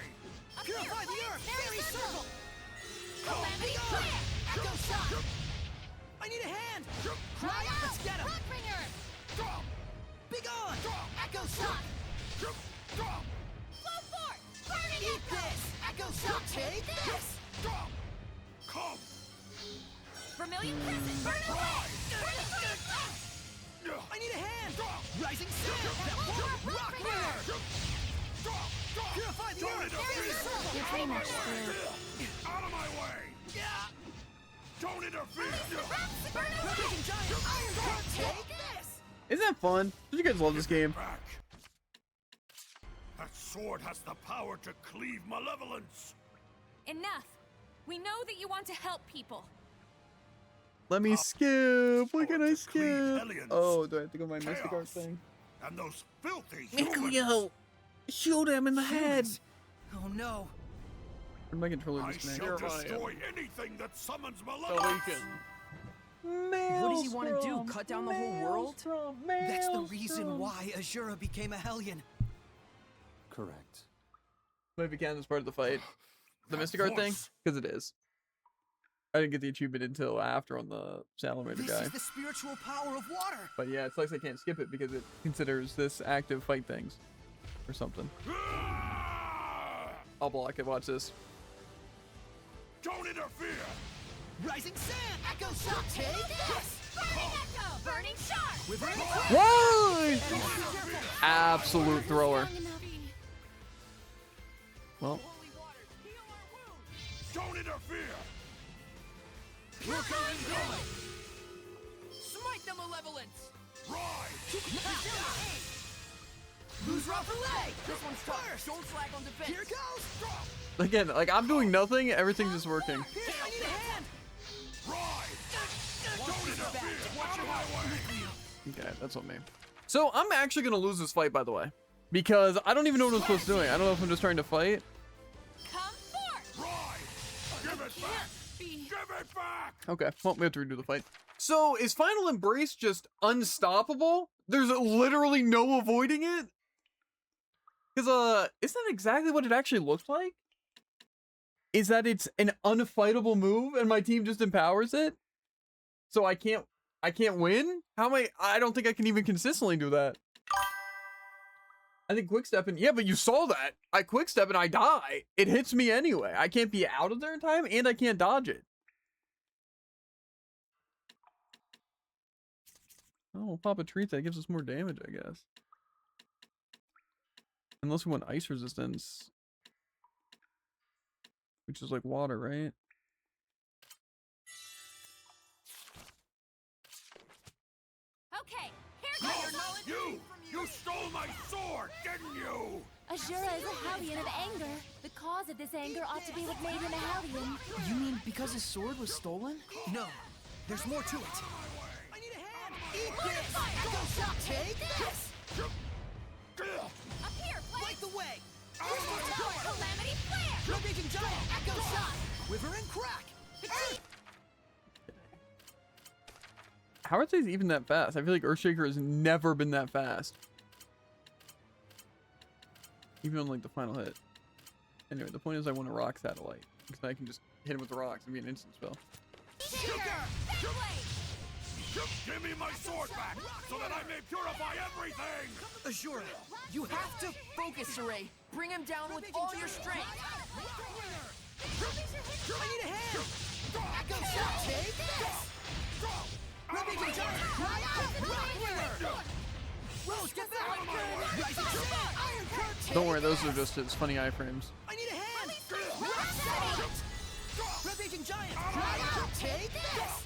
B: Purify the earth. Fairy circle.
G: Calamity
B: Be gone.
G: Flare!
B: Echo shock. I need a hand. Cry out. Let's get him.
G: Rockbringer!
B: Be gone. Echo shock.
G: Flow forth! Burning
B: Eat
G: Echo!
B: this. Echo shock. Take this.
I: Come!
G: Vermilion Crescent! Burn away! Burning Flame!
B: I need a hand. Rising sand. That won't rock winner. Purify the earth. Fairy circle.
F: You're pretty much screwed.
I: Out of my way! Don't interfere!
G: Burn away!
B: Raging giant. Iron Heart. Take this.
A: Isn't that fun? Did you guys love this game?
I: Back! That sword has the power to cleave malevolence!
G: Enough! We know that you want to help people.
A: Let me skip. What can I
I: Clean
A: skip?
I: hellions.
A: Oh, do I have to go my Mystic Art
I: Chaos.
A: thing?
I: And those filthy humans!
A: Mikuyo! Shoot him in the head!
B: Oh no.
A: Where'd my controller
I: I
A: disconnect?
I: shall
C: Here I am.
I: destroy anything that summons malevolence!
C: Salvation.
H: What does he want to do? Cut down the whole world?
B: That's the reason why Azura became a Hellion.
J: Correct.
A: Maybe can as part of the fight. The
I: That
A: Mystic Art thing?
I: voice.
A: Because it is. I didn't get the achievement until after on the Salamander
B: This
A: guy.
B: is the spiritual power of water.
A: But yeah, it's like I can't skip it because it considers this active fight things. Or something.
I: Ah!
A: I'll block it, watch this.
I: Don't interfere!
B: Rising sand. Echo shock. Take this.
G: Burning Echo! Burning Shark!
B: With rain.
A: Whoa! Absolute thrower. Well,
I: Holy waters, heal our wounds! Don't interfere!
B: We're coming going.
H: Smite the malevolence!
I: Rise!
B: Who's rough for leg?
H: This one's tough. Don't slack on defense.
B: Here goes.
A: again, like I'm doing nothing, everything's just working.
B: Here, I need a hand.
I: Rise! Don't interfere! Out of my way!
A: Okay, that's on me. So I'm actually gonna lose this fight, by the way, because I don't even know what I'm supposed to do. I don't know if I'm just trying to fight.
G: Come forth!
I: Rise! Give it back! Give it back!
A: Okay, well, we have to redo the fight. So is Final Embrace just unstoppable? There's literally no avoiding it? Because, isn't that exactly what it actually looks like? Is that it's an unfightable move and my team just empowers it? So I can't win? How am I don't think I can even consistently do that. I think quickstep and yeah, but you saw that. I quickstep and I die. It hits me anyway. I can't be out of there in time and I can't dodge it. Oh, we'll pop a treat that gives us more damage, I guess. Unless we want ice resistance. Which is like water, right?
G: Okay, here goes!
I: You stole my sword, didn't you?
E: Azura is a Hellion of anger. The cause of this anger ought to be what made him a Hellion.
H: You mean because his sword was stolen?
B: No, there's more to it. I need a hand. Eat this. Echo shock. Take this.
G: Up here,
B: Light the way.
G: Calamity Flare!
B: Red Raging Giant. Echo shock. Quiver and crack.
A: How are these even that fast? I feel like Earthshaker has never been that fast. Even on like the final hit. Anyway, the point is I want a rock satellite. Because I can just hit him with the rocks and be an instant spell.
I: Give me my sword back, so that I may purify everything!
B: Azura,
H: You have to focus, Saray. Bring him down with all your strength.
B: I need a hand. Echo shock. Take this. Red Raging Giant. Cry out. Rock winner. Rose, get back. Rising Sand. Iron Curtain.
A: Don't worry, those are just his funny iframes.
B: I need a hand. Rock Setting. Red Raging Giant. Cry out. Take this.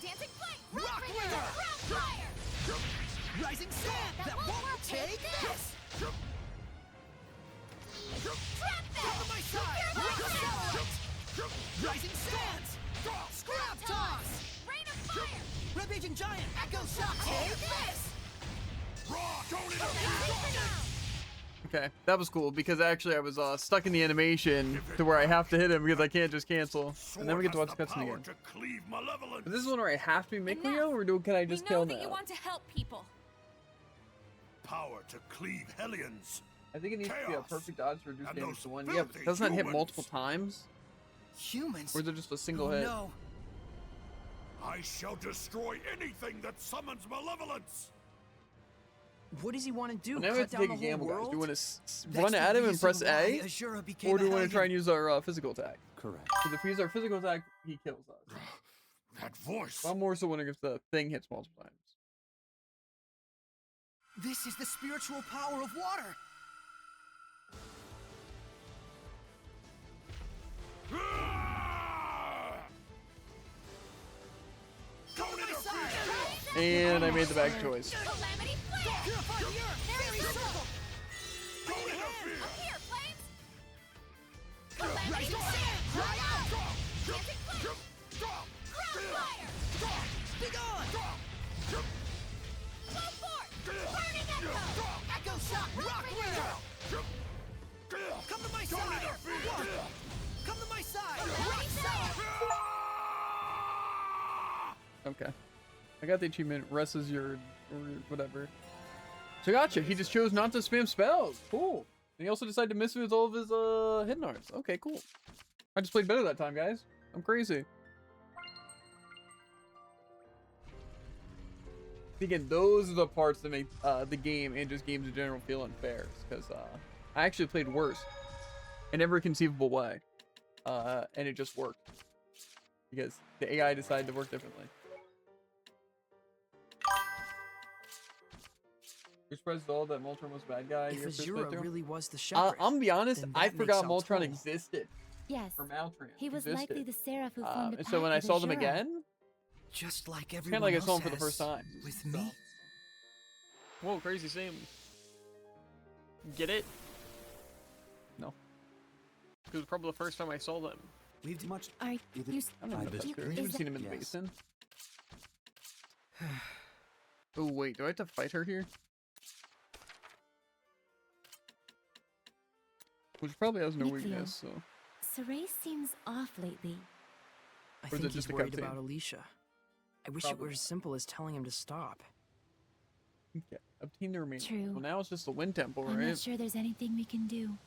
G: Dancing Flame!
B: Rock winner.
G: Fire!
B: Rising Sand. That won't take this.
G: Trap them!
B: Come to my side. Rock Satellite. Rising Sand. giant! Echo shock! Take this!
A: Okay, that was cool because actually I was stuck in the animation to where I have to hit him because I can't just cancel. And then we get to watch the cutscene again. But this is one where I have to make Leo, or can I just kill
G: We know
A: now?
G: that you want to help people.
K: Power to cleave Hellions.
A: I think it needs to be a perfect odds to reduce
K: And
A: damage
K: those
A: to 1. Yeah, but
K: filthy
A: doesn't that hit
K: humans.
A: multiple times?
B: Humans?
A: Or is it just a single
B: Oh,
A: hit?
B: no.
K: I shall destroy anything that summons malevolence.
H: What does he want to do?
A: Well, now we have
H: Cut
A: to
H: down
A: take
H: the
A: a
H: whole
A: gamble, guys.
H: world?
A: Do we want
B: That's
A: to run
B: the
A: at him and
B: reason
A: press
B: why
A: A?
B: Azura became
A: Or
B: a
A: do we want to try
B: Hellion.
A: and use our physical attack?
J: Correct.
A: Because if we use our physical attack, he kills us.
K: That voice.
A: I'm more so wondering if the thing hits multiple times.
B: This is the spiritual power of water.
K: Don't interfere.
A: And I made the bad choice.
G: Calamity flare!
B: Purify the earth! Fairy circle!
K: Don't interfere.
G: Up here, flames!
B: Rising
G: Calamity
B: sand! Dry out!
G: dancing flame! Ground fire!
B: Be gone!
G: Go forth! Burning echo!
B: Echo shock! Rock wheel! Come to my side! One. Come to my side! Rock side!
A: Okay. I got the achievement, rest is your, or whatever. So gotcha, he just chose not to spam spells. Cool. And he also decided to miss with all of his hidden arts. Okay, cool. I just played better that time, guys. I'm crazy. Again, those are the parts that make the game and just games in general feel unfair. Because I actually played worse in every conceivable way. And it just worked. Because the AI decided to work differently. You're surprised at all that Moltron was a bad guy?
H: If
A: your first
H: Azura
A: playthrough?
H: really was the shepherd,
A: I'm gonna be honest,
H: then
A: I
H: that
A: forgot
H: makes sense
A: Moltron
H: too.
A: existed.
E: Yes,
A: Or Maltran
E: he was
A: existed.
E: likely the seraph who formed the
A: And so when
E: pact
A: I
E: with
A: saw them
E: Azura.
A: again,
B: Just like
A: it's kind
B: everyone
A: of like I
B: else
A: saw them for the
B: has
A: first time.
B: with
A: So-
B: me.
C: Whoa, crazy same. Get it?
A: No.
C: Because it was probably the first time I saw them.
B: We've done much.
E: Are you?
A: I don't know
J: I
A: if that's
E: you-
A: true.
E: is
A: You've
E: that-
A: seen him in the
J: Yes.
A: basin. Oh wait, do I have to fight her here? Which probably has no
E: Nikleo.
A: weakness, so.
E: Saray seems off lately.
H: I
A: Or is
H: think
A: it
H: he's
A: just a
H: worried
A: cutscene?
H: about Alicia. I wish it
A: Probably.
H: were as simple as telling him to stop.
A: Okay. Obtain the remaining.
E: True.
A: Well, now it's just the wind temple,
E: I'm
A: right?
E: not sure there's anything we can do.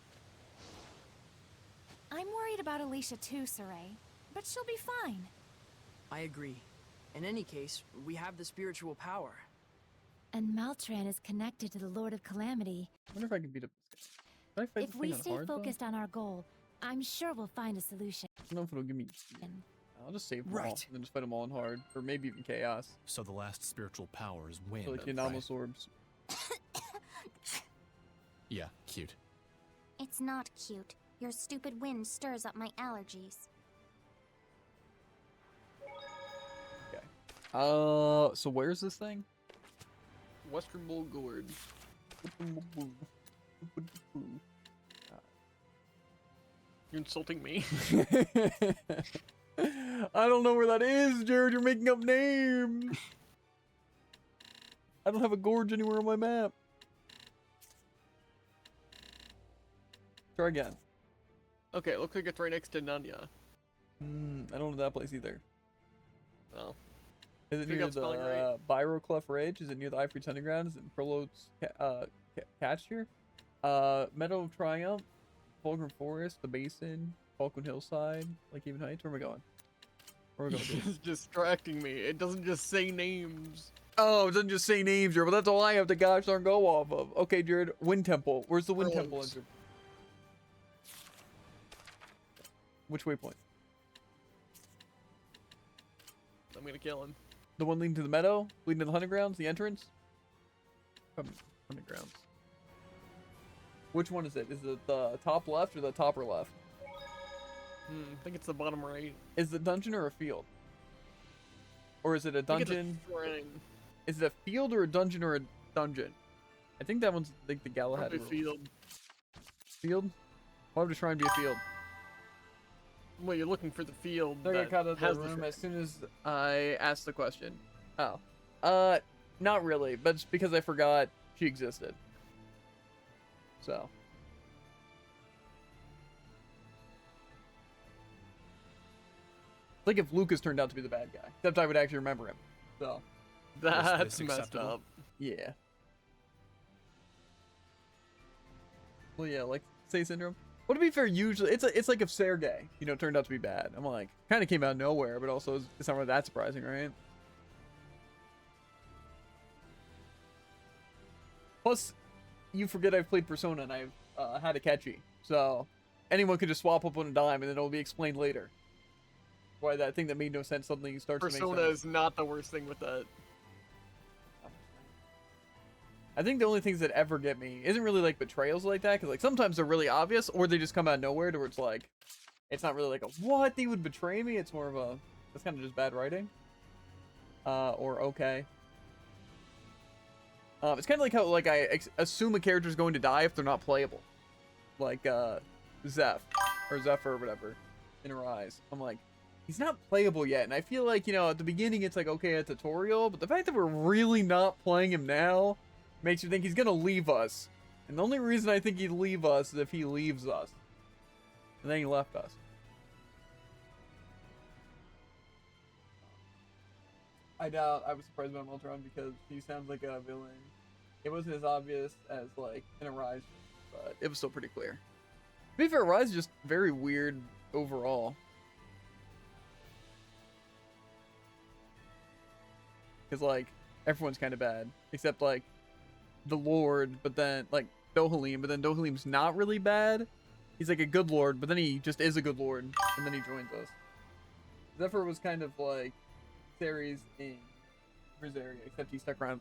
G: I'm worried about Alicia too, Saray. But she'll be fine.
H: I agree. In any case, we have the spiritual power.
E: And Maltran is connected to the Lord of Calamity.
A: I wonder if I can beat up this guy. Can I fight
E: If
A: this
E: we
A: thing on
E: stay
A: hard, though?
E: focused on our goal, I'm sure we'll find a solution.
A: I don't know if it'll give me. I'll just save them all,
B: Right.
A: and then just fight them all in hard, or maybe even chaos.
D: So the last spiritual power is wind.
A: So like the
D: right?
A: anomalous orbs.
D: Yeah, cute.
F: It's not cute. Your stupid wind stirs up my allergies.
A: Okay. So where's this thing?
C: Western Bull Gorge. You're insulting me.
A: I don't know where that is, Jared. You're making up names. I don't have a gorge anywhere on my map. Try again.
C: Okay, it looks like it's right next to Nanya.
A: I don't know that place either.
C: Oh.
A: Is it
C: Pick
A: near
C: up spelling
A: the
C: right.
A: Byroclef Ridge? Is it near the Ivory Hunting Ground? Is it in Perlot's Catch here? Meadow of Triumph, Fulgrim Forest, the Basin, Falcon Hillside, Lake Even Heights. Where am I going? Where am I going?
C: It's distracting me. It doesn't just say names.
A: Oh, it doesn't just say names, Jared. But that's all I have to gosh darn go off of. Okay, Jared. Wind Temple. Where's the Wind Temple?
C: Perlos.
A: Which waypoint?
C: I'm gonna kill him.
A: The one leading to the meadow? Leading to the hunting grounds? The entrance? Hunting grounds. Which one is it? Is it the top left or the top or left?
C: I think it's the bottom right.
A: Is the dungeon or a field? Or is it a
C: I think it's a
A: dungeon?
C: shrine.
A: Is it a field or a dungeon or a dungeon? I think that one's like the Galahad
C: Probably
A: rule.
C: field.
A: Field? Why would a shrine be a field?
C: Well, you're looking for the field.
A: I got
C: that
A: caught out of
C: has
A: the
C: the
A: room
C: shrine.
A: as soon as I asked the question. Oh. Not really, but it's because I forgot she existed. So. Like if Lucas turned out to be the bad guy, except I would actually remember him. So.
C: That's
D: this
C: messed
D: acceptable?
C: up.
A: Yeah. Well, yeah, like say syndrome. Well, to be fair, usually it's like if Sergei, you know, turned out to be bad. I'm like, kind of came out of nowhere, but also it's not really that surprising, right? Plus, you forget I've played Persona and I've had a catchy, so anyone could just swap up on a dime and then it'll be explained later. Why that thing that made no sense suddenly starts to make sense.
C: Persona is not the worst thing with that.
A: I think the only things that ever get me isn't really like betrayals like that, because like sometimes they're really obvious, or they just come out of nowhere to where it's like, it's not really like a what, they would betray me. It's more of a, that's kind of just bad writing. Or okay. It's kind of like how like I assume a character's going to die if they're not playable, like Zeph or Zephyr or whatever in Arise. I'm like, he's not playable yet, and I feel like, you know, at the beginning it's like okay, a tutorial, but the fact that we're really not playing him now makes you think he's gonna leave us. And the only reason I think he'd leave us is if he leaves us. And then he left us. I doubt I was surprised about Meltron because he sounds like a villain. It wasn't as obvious as like in Arise, but it was still pretty clear. To be fair, Arise is just very weird overall. Because like, everyone's kind of bad. Except like, the Lord, but then like Dohalim, but then Dohalim's not really bad. He's like a good Lord, but then he just is a good Lord, and then he joins us. Zephyr was kind of like Ceres in Rosaria, except he stuck around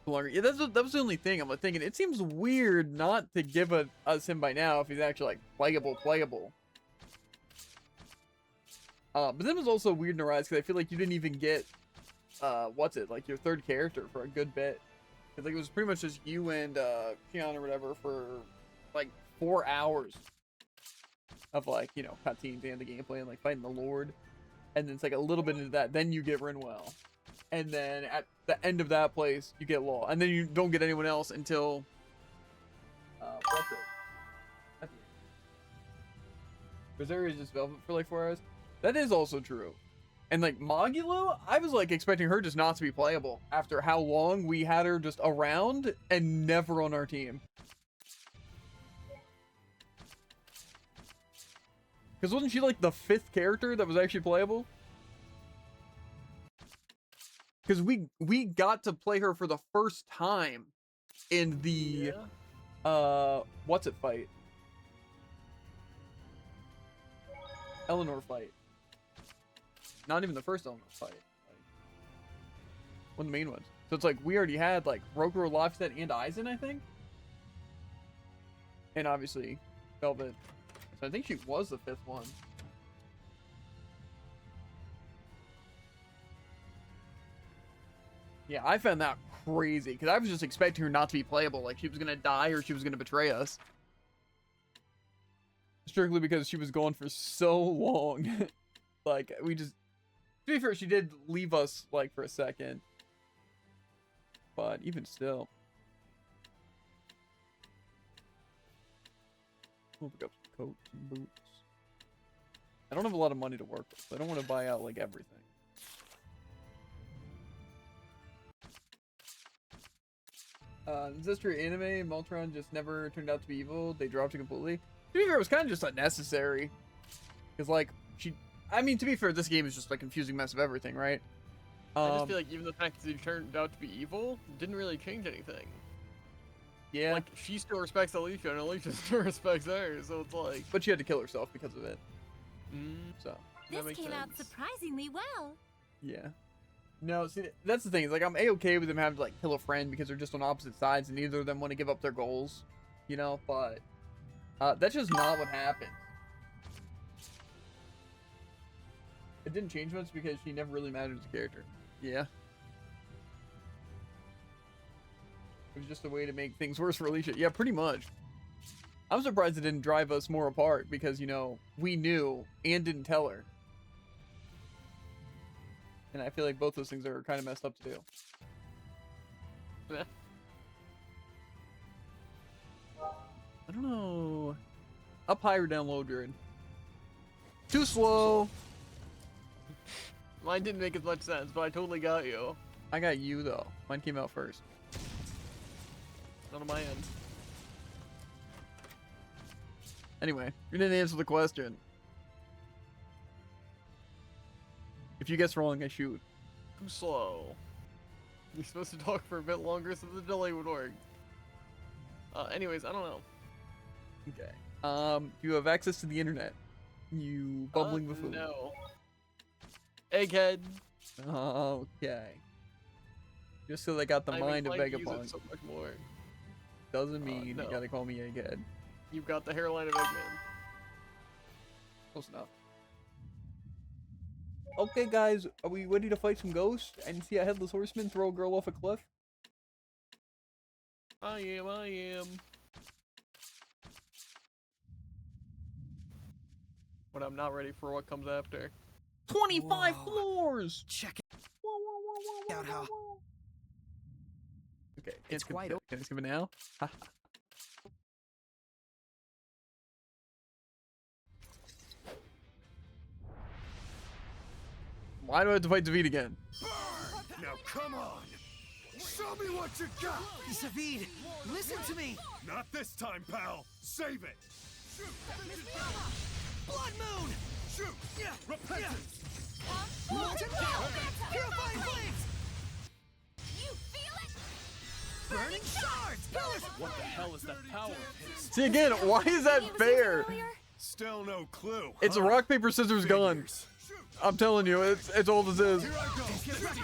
A: longer. Yeah, that was the only thing. I'm like thinking it seems weird not to give us him by now if he's actually like playable. But then it was also weird in Arise because I feel like you didn't even get what's it, like your third character for a good bit. Cause like it was pretty much just you and Keon or whatever for like 4 hours of like, you know, cutscenes and the gameplay and like fighting the Lord, and then it's like a little bit into that. Then you get Rinwell, and then at the end of that place you get Law, and then you don't get anyone else until what's it? Rosaria is just Velvet for like 4 hours. That is also true. And like Mogulu, I was like expecting her just not to be playable after how long we had her just around and never on our team. Because wasn't she like the 5th character that was actually playable? Because we got to play her for the first time in the what's it fight? Eleanor fight. Not even the first Eleanor fight. Like, one of the main ones. So it's like we already had like Rokuro, Lofstead, and Aizen, I think. And obviously Velvet. So I think she was the 5th one. Yeah, I found that crazy because I was just expecting her not to be playable. Like she was gonna die or she was gonna betray us. Strictly because she was gone for so long. Like we just. To be fair, she did leave us, like, for a second. But even still. We'll pick up some coats and boots. I don't have a lot of money to work with, so I don't want to buy out, like, everything. Zestria anime, Moltron just never turned out to be evil. They dropped it completely. To be fair, it was kind of just unnecessary. Because, like, I mean, to be fair, this game is just a confusing mess of everything, right?
C: I just feel like even the fact that he turned out to be evil didn't really change anything.
A: Yeah.
C: Like, she still respects Alicia, and Alicia still respects her, so it's like...
A: But she had to kill herself because of it. So.
E: This came out surprisingly well.
A: Yeah. No, see, that's the thing. Is like, I'm A-okay with them having to, like, kill a friend because they're just on opposite sides and neither of them want to give up their goals. You know, but... that's just not what happened. It didn't change much because she never really mattered as a character. Yeah. It was just a way to make things worse for Alicia. Yeah, pretty much. I'm surprised it didn't drive us more apart because, you know, we knew and didn't tell her. And I feel like both those things are kind of messed up to do.
C: Yeah.
A: I don't know. Up high or down low, Jared? Too slow.
C: Mine didn't make as much sense, but I totally got you.
A: I got you though. Mine came out first.
C: Not on my end.
A: Anyway, you didn't answer the question. If you guess wrong, I shoot.
C: Too slow. You're supposed to talk for a bit longer so the delay would work. Anyways, I don't know.
A: Okay. You have access to the internet. You bubbling buffoon.
C: No. Egghead.
A: Okay. Just so they got the
C: I'm
A: mind of
C: inclined to use it
A: Vegapunk.
C: so much more.
A: Doesn't mean
C: no.
A: you gotta call me Egghead.
C: You've got the hairline of Eggman.
A: Close enough. Okay, guys, are we ready to fight some ghosts and see a headless horseman throw a girl off a cliff?
C: I am. But I'm not ready for what comes after.
A: 25 floors!
B: Check out how.
A: Okay,
B: It's quite
A: can I skip it now? Why do I have to fight David again?
K: Now come on! Show me what you got!
B: Zavid, listen to me!
K: Not this time, pal! Save it! Shoot!
B: Blood Moon!
K: Shoot! Repentance!
B: Molten Will! Purifying Flames!
G: You feel it?
B: Burning Shards! Pillars!
I: What the hell is that power of his?
A: See again, why is that fair?
K: Still no clue.
A: It's a rock, paper, scissors, gun.
K: Figures.
A: I'm telling you, it's old as is.
K: Here I go!
B: Get ready,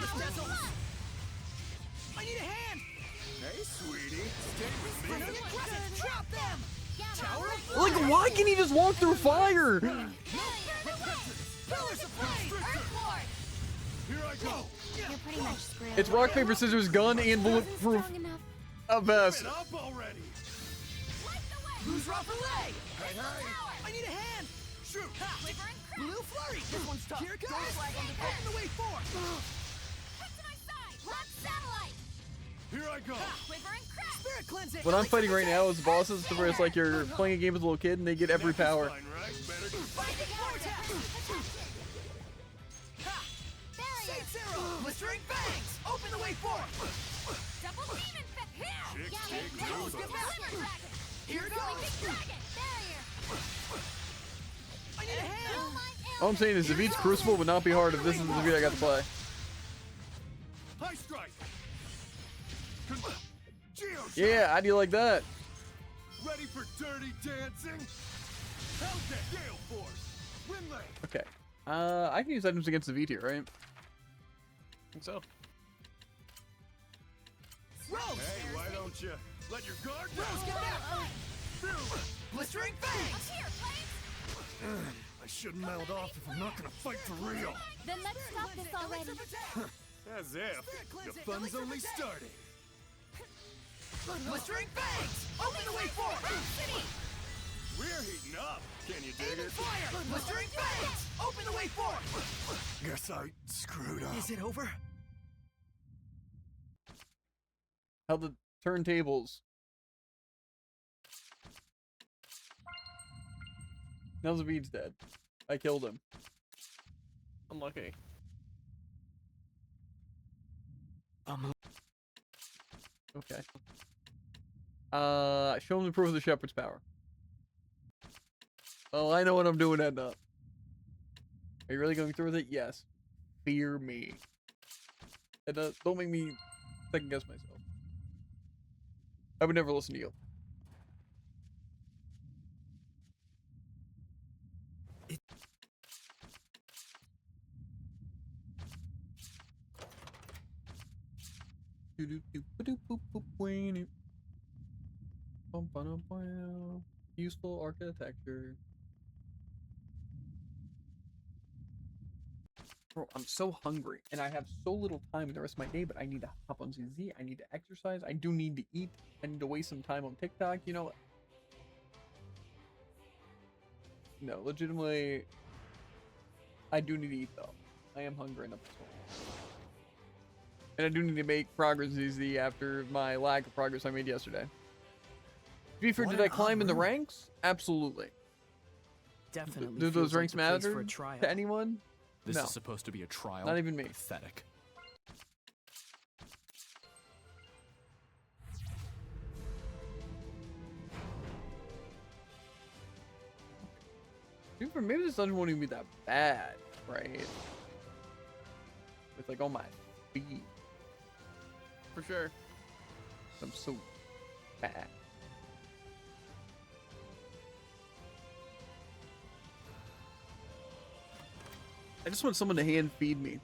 B: I need a hand!
K: Hey, sweetie. Stay with me.
B: Bring aggressive! Trap them! Tower of
A: Like, why can he just walk through fire?
B: Pillars of Flame!
G: Earthboard!
K: Here I go!
F: You're pretty much screwed.
A: It's rock, paper, scissors, gun, and bulletproof
E: Strong enough.
A: a vest.
K: Get up already!
G: Light the way!
B: Who's Rapperlay?
K: Hey, hey!
B: I need a hand!
K: Shoot!
G: Quiver and crack!
B: Blue Flurry! This one's tough. Here it goes! Open the way forward!
G: Head to my side! Lock satellite!
K: Here I go!
G: Quiver and crack!
B: Spirit Cleansing!
A: What I'm fighting right now is bosses where it's like you're playing a game as a little kid and they get every power.
K: Fine, right? Better
B: Binding Vortex! Saints Arrow! Blistering Fangs! Open the way forward!
G: Double demon fit! Here!
K: Chicks dig
B: Now
K: moves.
B: get back!
G: Quiver dragon!
B: Here it
G: Big
B: goes!
G: dragon! Barrier!
B: I need a hand!
A: All I'm saying is David's Crucible would not be hard if this is the David I got to play.
K: High strike! Geo
A: Yeah, how do you like that?
K: Ready for dirty dancing? Hellcat Gale Force! Winlay!
A: Okay. I can use items against David here, right?
C: I think so.
B: Rose!
K: Hey, why don't you let your guard
B: Rose,
K: down?
B: get back! Blistering Fangs!
G: Here, Flames!
K: I shouldn't mount off if I'm not gonna fight for real.
E: Then let's stop this already.
K: As if the fun's only starting.
B: Blistering Fangs! Open the way forward!
K: We're heating up. Can you dig
B: Aim and
K: it?
B: fire! Blistering Fangs! Open the way forward!
K: Guess I screwed up.
B: Is it over?
A: How the turntables. Now David's dead. I killed him.
C: Unlucky.
A: Okay. Show him the proof of the shepherd's power. Oh, I know what I'm doing, Edna. Are you really going through with it? Yes. Fear me. Edna, don't make me second guess myself. I would never listen to you. Useful architecture. Bro, I'm so hungry and I have so little time the rest of my day, but I need to hop on ZZ. I need to exercise. I do need to eat. I need to waste some time on TikTok. You know, no, legitimately, I do need to eat though. I am hungry enough. And I do need to make progress easy after my lack of progress I made yesterday. To be fair,
B: What
A: did I
B: an odd
A: climb in the
B: room.
A: ranks? Absolutely.
H: Definitely
A: Do those
H: feels like
A: ranks
H: the place
A: matter
H: for a trial.
A: to anyone?
D: This
A: No.
D: is supposed to be a trial.
A: Not even me.
D: Pathetic.
A: To be fair, maybe this dungeon won't even be that bad, right? With like all my feet.
C: For sure.
A: I'm so bad. I just want someone to hand feed me.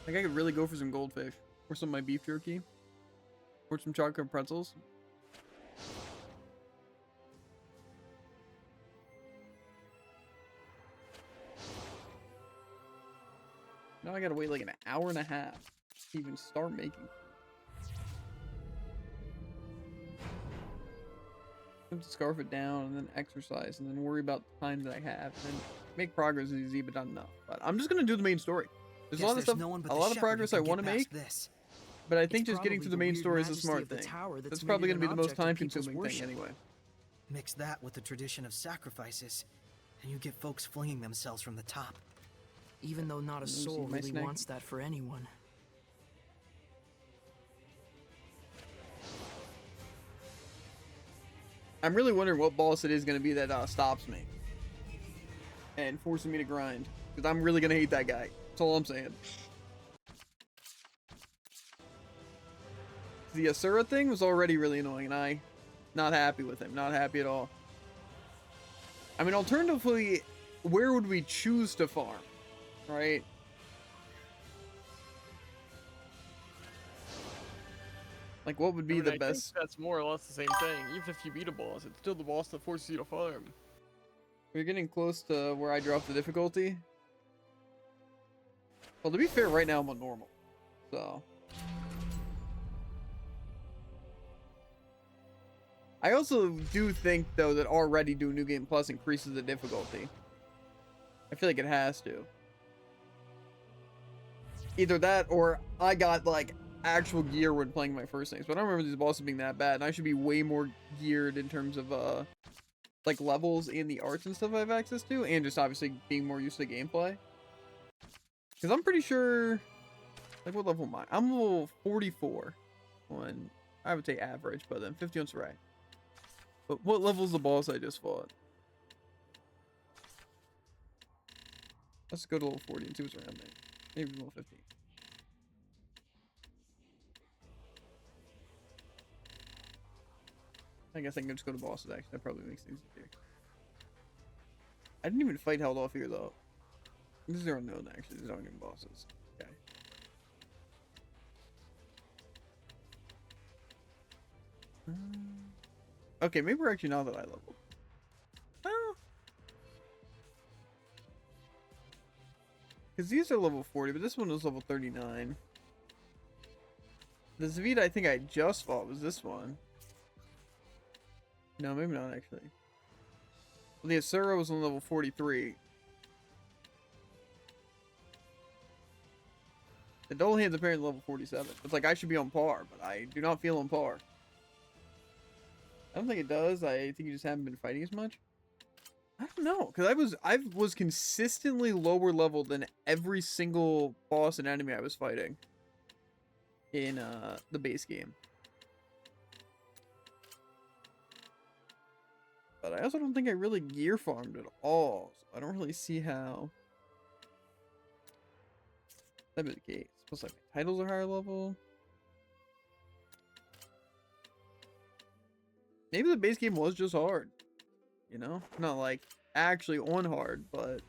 A: Like I could really go for some goldfish. Or some of my beef jerky. Or some chocolate pretzels. Now I gotta wait like an hour and a half to even start making. I have to scarf it down and then exercise and then worry about the time that I have and then make progress is easy but not enough. But I'm just gonna do the main story. There's a lot of stuff,
B: no one but
A: a
B: the
A: lot of
B: shepherd
A: progress
B: who
A: I
B: can
A: want to
B: get past
A: make,
B: this.
A: but I think
H: It's
A: just getting to
H: probably
A: the main
H: weird
A: story is a
H: majesty
A: smart
H: of the
A: thing.
H: tower
A: That's
H: made
A: probably
H: it
A: gonna be
H: an
A: the most
H: object of people's
A: time-consuming thing
H: worship.
A: anyway.
B: Mix that with the tradition of sacrifices, and you get folks flinging themselves from the top.
H: Even though not a
A: Let me see
H: soul
A: my
H: really
A: snake.
H: wants that for anyone.
A: I'm really wondering what boss it is going to be that stops me and forcing me to grind, because I'm really going to hate that guy. That's all I'm saying. The Asura thing was already really annoying, and I not happy with him. Not happy at all. I mean, alternatively, where would we choose to farm, right? Like, what would be the
C: I
A: best?
C: think that's more or less the same thing. Even if you beat a boss, it's still the boss that forces you to farm.
A: We're getting close to where I drop the difficulty. Well, to be fair, right now I'm on normal, so. I also do think, though, that already doing New Game Plus increases the difficulty. I feel like it has to. Either that, or I got, like, actual gear when playing my first things. But I don't remember these bosses being that bad, and I should be way more geared in terms of, like, levels in the arts and stuff I have access to, and just obviously being more used to the gameplay. Because I'm pretty sure... Like, what level am I? I'm level 44 on, I would say average, but then 50 on Sarai. But what level's the boss I just fought? Let's go to level 40 and see what's around there. Maybe level 50. I guess I can just go to bosses, actually. That probably makes things easier. I didn't even fight held off here, though. These are unknown, actually. These aren't even bosses. Okay. Okay, maybe we're actually not that high level. Because these are level 40, but this one was level 39. The Zavita I think I just fought was this one. No, maybe not, actually. Well, the Asura was on level 43. The Double Hand's apparently level 47. It's like I should be on par, but I do not feel on par. I don't think it does. I think you just haven't been fighting as much. I don't know, because I was consistently lower level than every single boss and enemy I was fighting in the base game. But I also don't think I really gear farmed at all, so I don't really see how that'd be the case. Plus, like my titles are higher level. Maybe the base game was just hard. You know? Not like actually on hard, but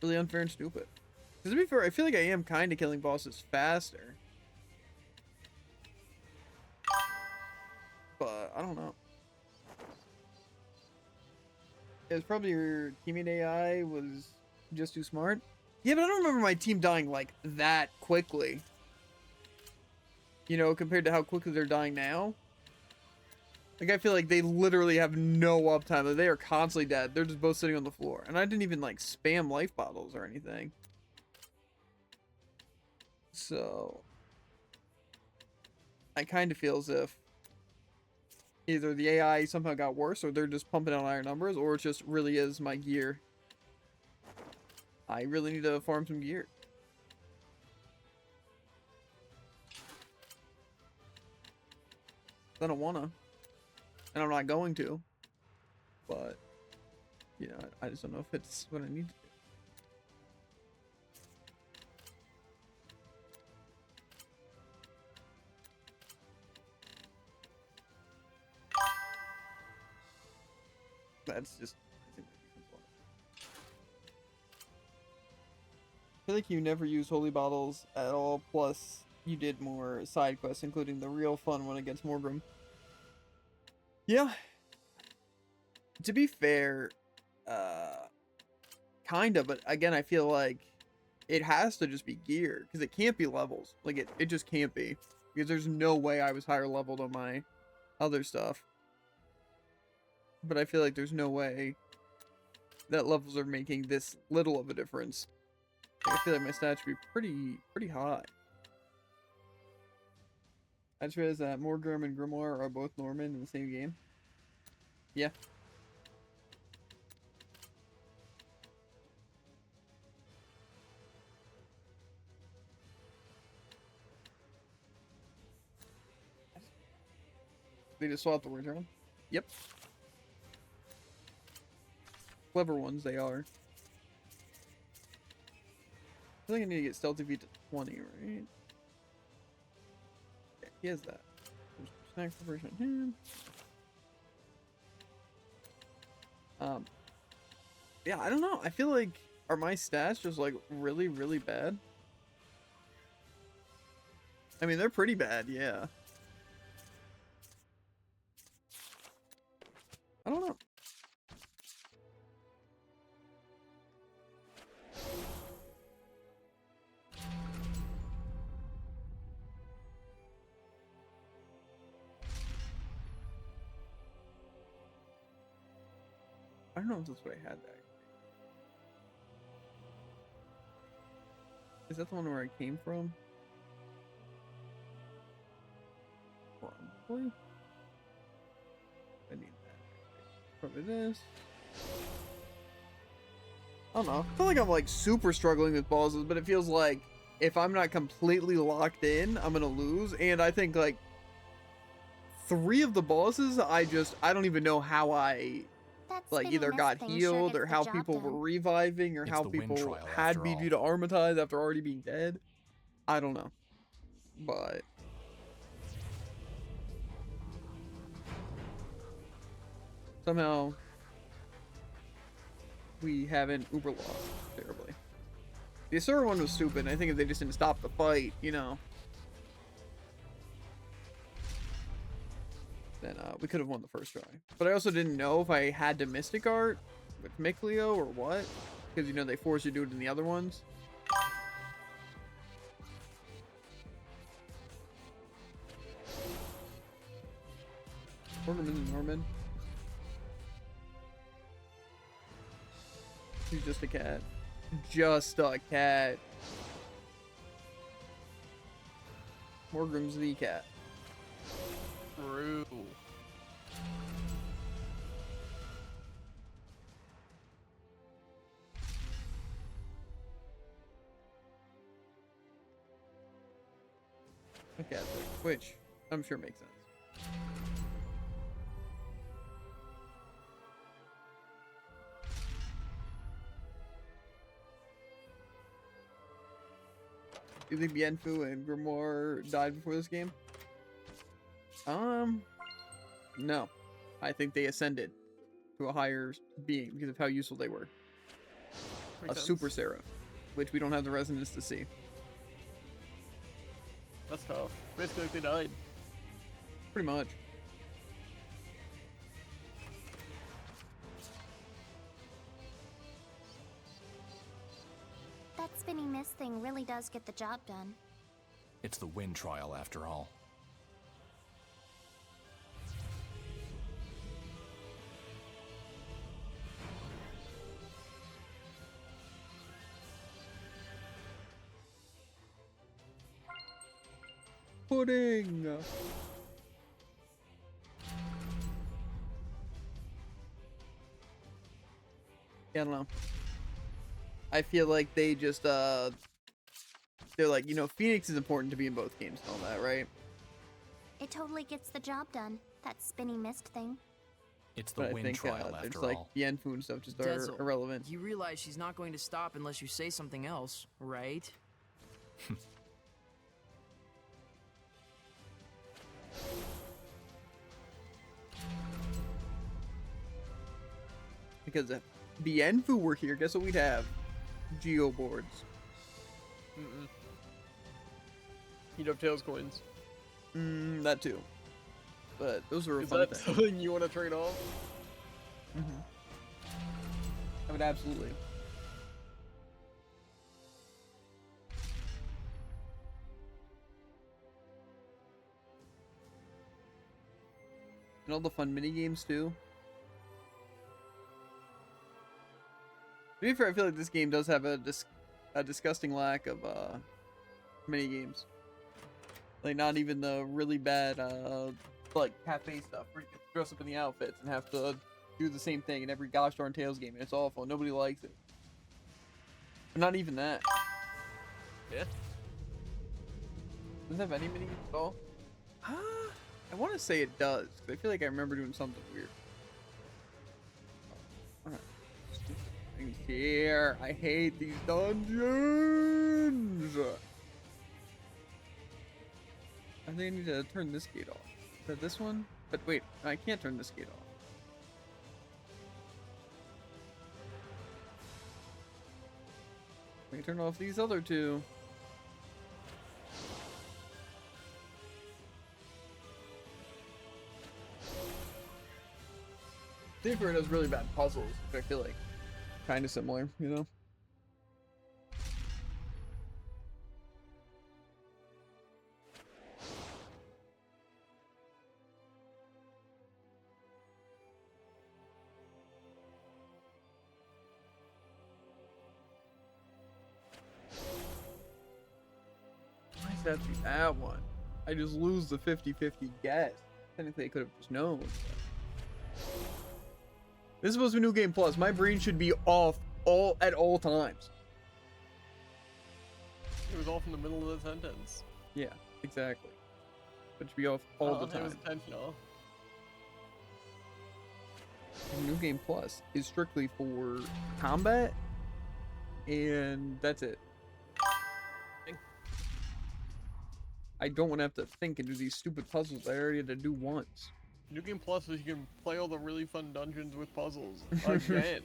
A: really unfair and stupid. Because to be fair, I feel like I am kind of killing bosses faster. But I don't know. It's probably your teammate AI was just too smart. Yeah, but I don't remember my team dying like that quickly. You know, compared to how quickly they're dying now. Like, I feel like they literally have no uptime. Like, they are constantly dead. They're just both sitting on the floor. And I didn't even, like, spam life bottles or anything. So, I kind of feel as if either the AI somehow got worse, or they're just pumping out higher numbers, or it just really is my gear. I really need to farm some gear. I don't wanna. And I'm not going to. But, you know, I just don't know if it's what I need to do. That's just, I think that'd be simple. I feel like you never used holy bottles at all, plus you did more side quests, including the real fun one against Morgrim. Yeah. To be fair, kinda, but again, I feel like it has to just be gear, because it can't be levels. Like, it just can't be. Because there's no way I was higher leveled on my other stuff. But I feel like there's no way that levels are making this little of a difference. Like, I feel like my stats should be pretty high. I just realized that Morgrim and Grimoire are both Norman in the same game. Yeah. They just swapped the words around? Yep. Clever ones they are. I think I need to get stealthy feet to 20, right? Yeah, he has that. There's snack preparation on him. Yeah, I don't know. I feel like, are my stats just like really, really bad? I mean, they're pretty bad, yeah. I don't know. I don't know if that's what I had that. Is that the one where I came from? Probably. I need that. Probably this. I don't know. I feel like I'm like super struggling with bosses, but it feels like if I'm not completely locked in, I'm gonna lose. And I think like 3 of the bosses, I don't even know how I like either got healed or how people were reviving or how people had me due to Armatize after already being dead. I don't know. But somehow we haven't uber lost terribly. The Asura one was stupid. I think if they just didn't stop the fight, you know, then we could have won the first try. But I also didn't know if I had to Mystic Art with Mikleo or what. Because, you know, they force you to do it in the other ones. Morgan isn't Norman. He's just a cat. Just a cat. Morgrim's the cat.
C: True.
A: A cat thing, which I'm sure makes sense. Do you think Bienfu and Grimoire died before this game? No. I think they ascended to a higher being because of how useful they were.
C: Makes
A: a
C: sense.
A: Super Seraph, which we don't have the resonance to see.
C: That's tough. Basically, like they died.
A: Pretty much.
F: That spinning mist thing really does get the job done.
D: It's the wind trial after all.
A: pudding. Yeah, I don't know. I feel like they just they're like, you know, Phoenix is important to be in both games and all that, right?
F: It totally gets the job done. That spinny mist thing.
D: It's the
A: But I
D: wind
A: think
D: trial
A: it's
D: after
A: like
D: all.
A: the Enfu and stuff just are
H: Dezel,
A: irrelevant.
H: you realize she's not going to stop unless you say something else, right?
A: Because if the Enfu were here, guess what we'd have? Geo boards.
C: You'd have Tails coins.
A: That too. But those were a
C: Is
A: fun
C: that
A: thing.
C: something you want to trade off?
A: I would absolutely. And all the fun mini games too. To be fair, I feel like this game does have a disgusting lack of mini games. Like not even the really bad like cafe stuff where you get to dress up in the outfits and have to do the same thing in every gosh darn Tales game, and it's awful. Nobody likes it. But not even that.
C: Yeah.
A: Does it have any mini games at all? I want to say it does, because I feel like I remember doing something weird. Alright. Things here. I hate these dungeons! I think I need to turn this gate off. Is that this one? But wait, I can't turn this gate off. Let me turn off these other two. Different does really bad puzzles, which I feel like kind of similar, you know? Why does that have to be that one? I just lose the 50-50 guess. Technically, I could have just known. This is supposed to be New Game Plus. My brain should be off at all times.
C: It was off in the middle of the sentence.
A: Yeah, exactly. It should be off all the
C: It
A: time.
C: was intentional.
A: New Game Plus is strictly for combat, and that's it. I don't want to have to think and do these stupid puzzles I already had to do once.
C: New Game Plus is you can play all the really fun dungeons with puzzles again.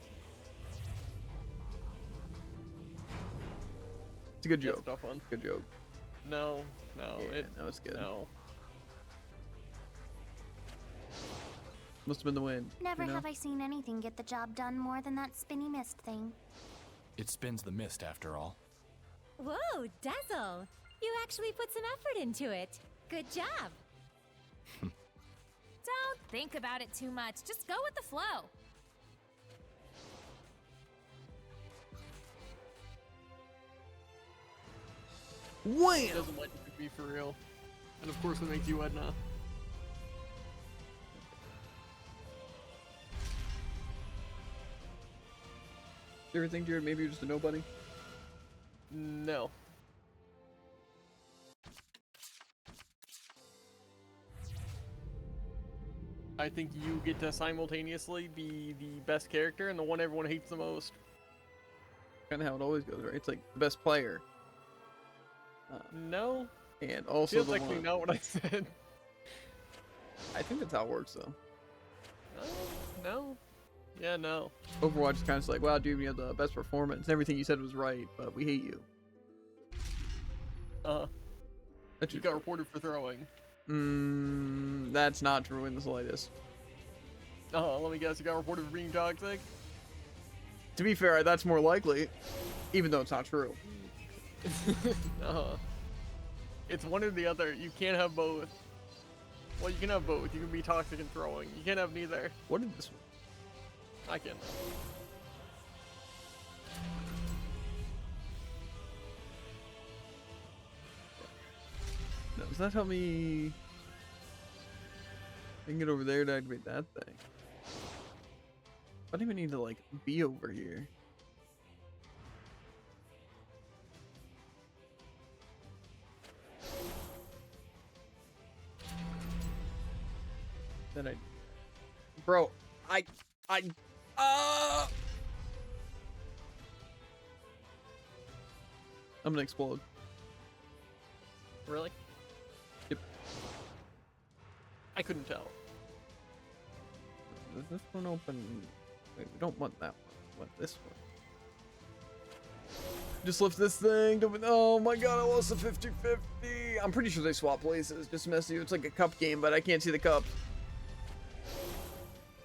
A: It's a good
C: That's
A: joke.
C: a tough one.
A: Good joke.
C: No,
A: Yeah, no, it's good.
C: No.
A: Must have been the wind.
F: Never
A: you know?
F: have I seen anything get the job done more than that spinny mist thing.
D: It spins the mist after all.
E: Whoa, Dazzle! You actually put some effort into it. Good job.
G: Don't think about it too much. Just go with the flow.
A: Wham!
C: It doesn't like it to be for real. And of course it makes you Edna.
A: You ever think, Jared, maybe you're just a nobody?
C: No. I think you get to simultaneously be the best character and the one everyone hates the most.
A: Kind of how it always goes, right? It's like the best player.
C: No.
A: And also
C: Feels
A: the
C: actually
A: one...
C: not what I said.
A: I think that's how it works, though.
C: No. Yeah, no.
A: Overwatch is kind of like, wow, dude, you have the best performance. Everything you said was right, but we hate you. That's
C: You got reported for throwing.
A: That's not true in the slightest.
C: Let me guess, you got reported for being toxic?
A: To be fair, that's more likely, even though it's not true.
C: It's one or the other. You can't have both. Well, you can have both. You can be toxic and throwing. You can't have neither.
A: What did this one?
C: I can.
A: No, Does that help me? I can get over there to activate that thing. I don't even need to like be over here. Then bro, I'm gonna explode.
C: Really?
A: Yep.
C: I couldn't tell.
A: Does this one open? Wait, we don't want that one. We want this one. Just lift this thing. Oh my god, I lost the 50-50. I'm pretty sure they swap places. Just mess you. It's like a cup game, but I can't see the cup.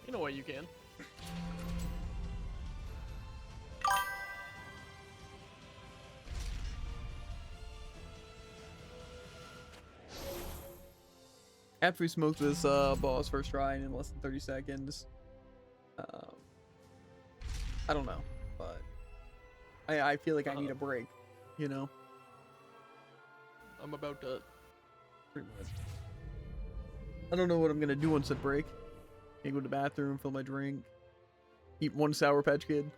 C: In a way, you can.
A: After we smoke this boss first try in less than 30 seconds, I don't know, but I feel like I need a break, you know?
C: I'm about to.
A: Pretty much. I don't know what I'm gonna do once I break. Maybe go to the bathroom, fill my drink, eat one Sour Patch Kid,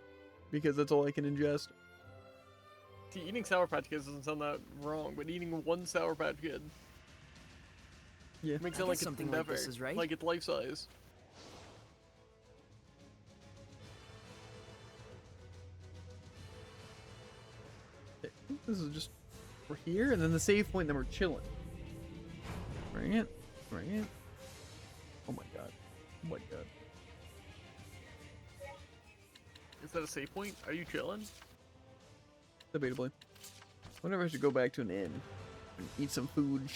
A: because that's all I can ingest.
C: See, eating Sour Patch Kids doesn't sound that wrong, but eating one Sour Patch Kid.
A: Yeah.
C: Makes
H: I
C: it like
H: guess
C: it's
H: something
C: never,
H: like this is right.
C: like it's life size.
A: I think this is just, we're here, and then the save point, and then we're chilling. Right? Right? Oh my god. Oh my god.
C: Is that a save point? Are you chilling?
A: Debatably. I wonder if I should go back to an inn and eat some food.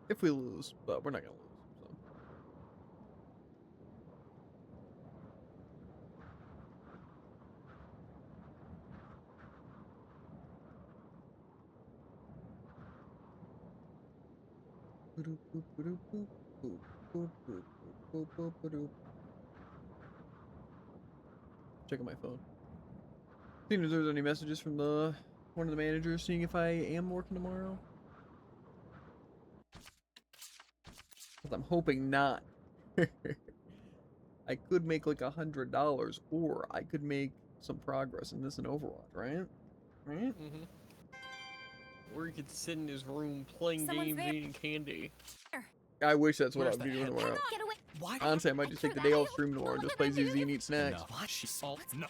A: If we lose, but we're not gonna lose. So. Checking my phone. Seeing if there's any messages from one of the managers, seeing if I am working tomorrow. 'Cause I'm hoping not. I could make like $100, or I could make some progress in this in Overwatch, right? Right?
C: Mm-hmm. Or he could sit in his room playing
G: Someone's
C: games
G: there.
C: and eating candy.
A: I wish that's what
D: Where's
A: I would be
D: the
A: doing
D: head?
A: tomorrow.
G: Get away!
B: Why?
A: Honestly, I might just take the day off stream tomorrow and just play ZZ and eat snacks.
D: Enough. She's all no.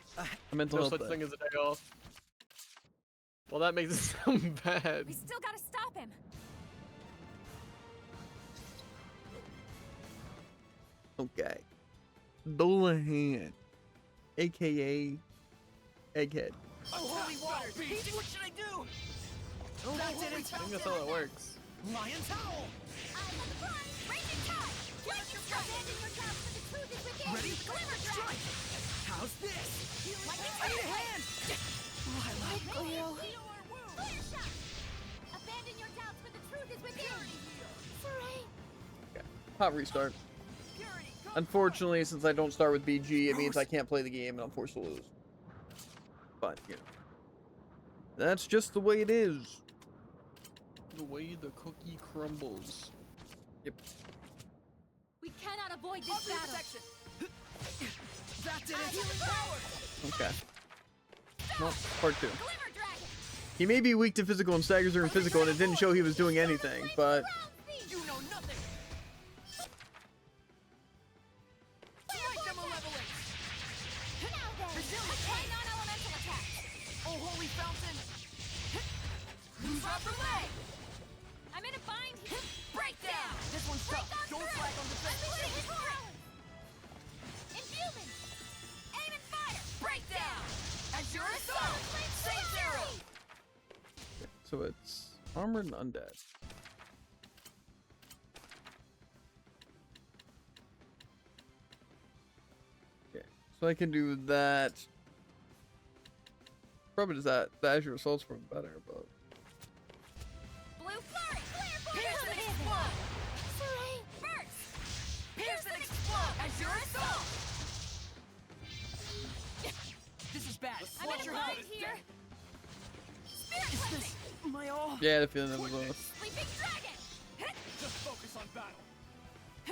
A: A mental
C: No
A: health
C: such
A: day.
C: thing as a day off. Well, that makes it sound bad.
G: We still gotta stop him.
A: Okay. Dullahan, aka Egghead.
B: Oh, holy water! Pete, what should I do? Oh, that didn't
C: I think that's how that works.
B: Lion Towel! Ready? Strike! How's this? I need a hand! Oh, I like
F: Leo. Abandon your doubts, but the truth is within. Saray.
A: Okay. Hot restart. Unfortunately, since I don't start with BG, it means I can't play the game and I'm forced to lose. But, you know. That's just the way it is.
C: The way the cookie crumbles.
A: Yep.
F: We cannot avoid this battle.
B: that didn't
A: Okay. Well, part 2. He may be weak to physical and staggers during physical, and it didn't show he was doing anything, but...
B: You know nothing! Strike the malevolence!
F: Non-elemental attack.
B: Oh, holy fountain! Lose off the leg!
G: I'm in a bind here.
B: Breakdown! This one's tough. Don't flag on defense.
F: Inhuman. Aim and fire.
B: Breakdown! As your assault! Say zero!
A: So it's armored and undead. Okay, so I can do that. Probably does that. The Azure Assault's probably better, but...
G: Blue flurry.
B: Your assault! This is bad.
G: I'm
B: Watch
G: in a
B: your
G: bind
B: head.
G: here. Spirit
B: Is
G: cleansing.
B: this my all?
A: Yeah, I had a feeling that was
G: Sleeping dragon.
I: Just focus on battle.
G: I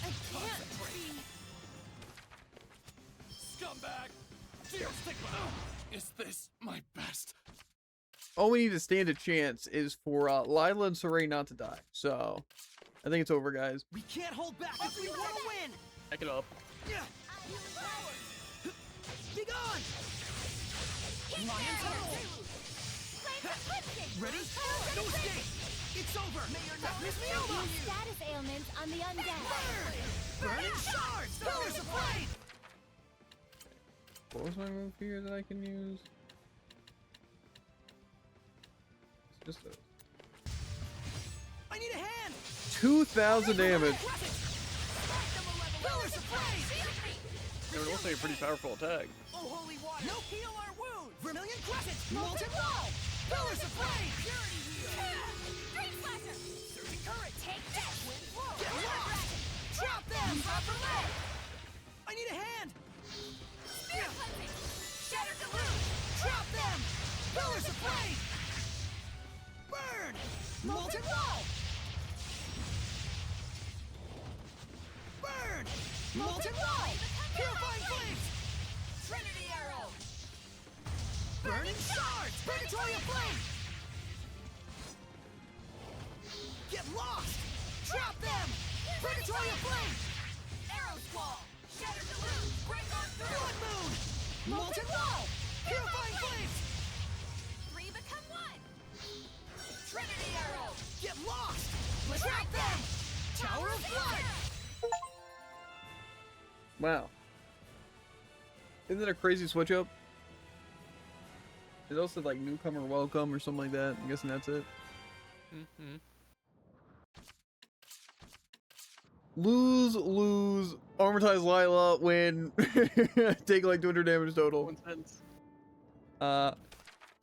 G: can't see.
I: Scumbag! Deal stigma! Is this my best?
A: all we need to stand a chance is for Lila and Saray not to die. So, I think it's over, guys.
B: We can't hold back if we want to win!
C: Back it up.
B: Yeah. Be gone! Lion's Herald! Ready? No escape! It's over! May your nightmares be over!
E: Status ailments on the undead.
B: Burn! Burning shards! Pillars of flame!
A: What was my move here that I can use? It's just a
B: I need a hand!
A: 2,000 damage.
B: Pillars of flame!
C: It would also be a pretty powerful attack.
B: Oh, holy water! No heal our wounds! Vermilion crescent! Molten wall! Pillars of flame! Purity heal!
G: Dream slasher.
B: Surging current!
G: Take this.
B: Get lost! Trap them!
G: Proper leg.
B: I need a hand!
G: Spirit cleansing. Shattered the loop.
B: Trap them! Pillars of flame! Burn! Molten wall! Burn! Molten wall! Purifying flames!
G: Trinity arrow.
B: Burning shards! Purgatory of flame! Get lost! Trap them! Purgatory of flame!
G: Arrow squall. Shattered the loop. Bring on through.
B: Blood moon! Molten wall! Purifying flames!
G: Three become one. Trinity arrow.
B: Get lost! Trap them! Tower of blood!
A: Wow. Isn't that a crazy switch up? It also like newcomer welcome or something like that. I'm guessing that's it.
C: Mm-hmm.
A: Lose, armortize Lila, win, take like 200 damage total.
C: 1 cent.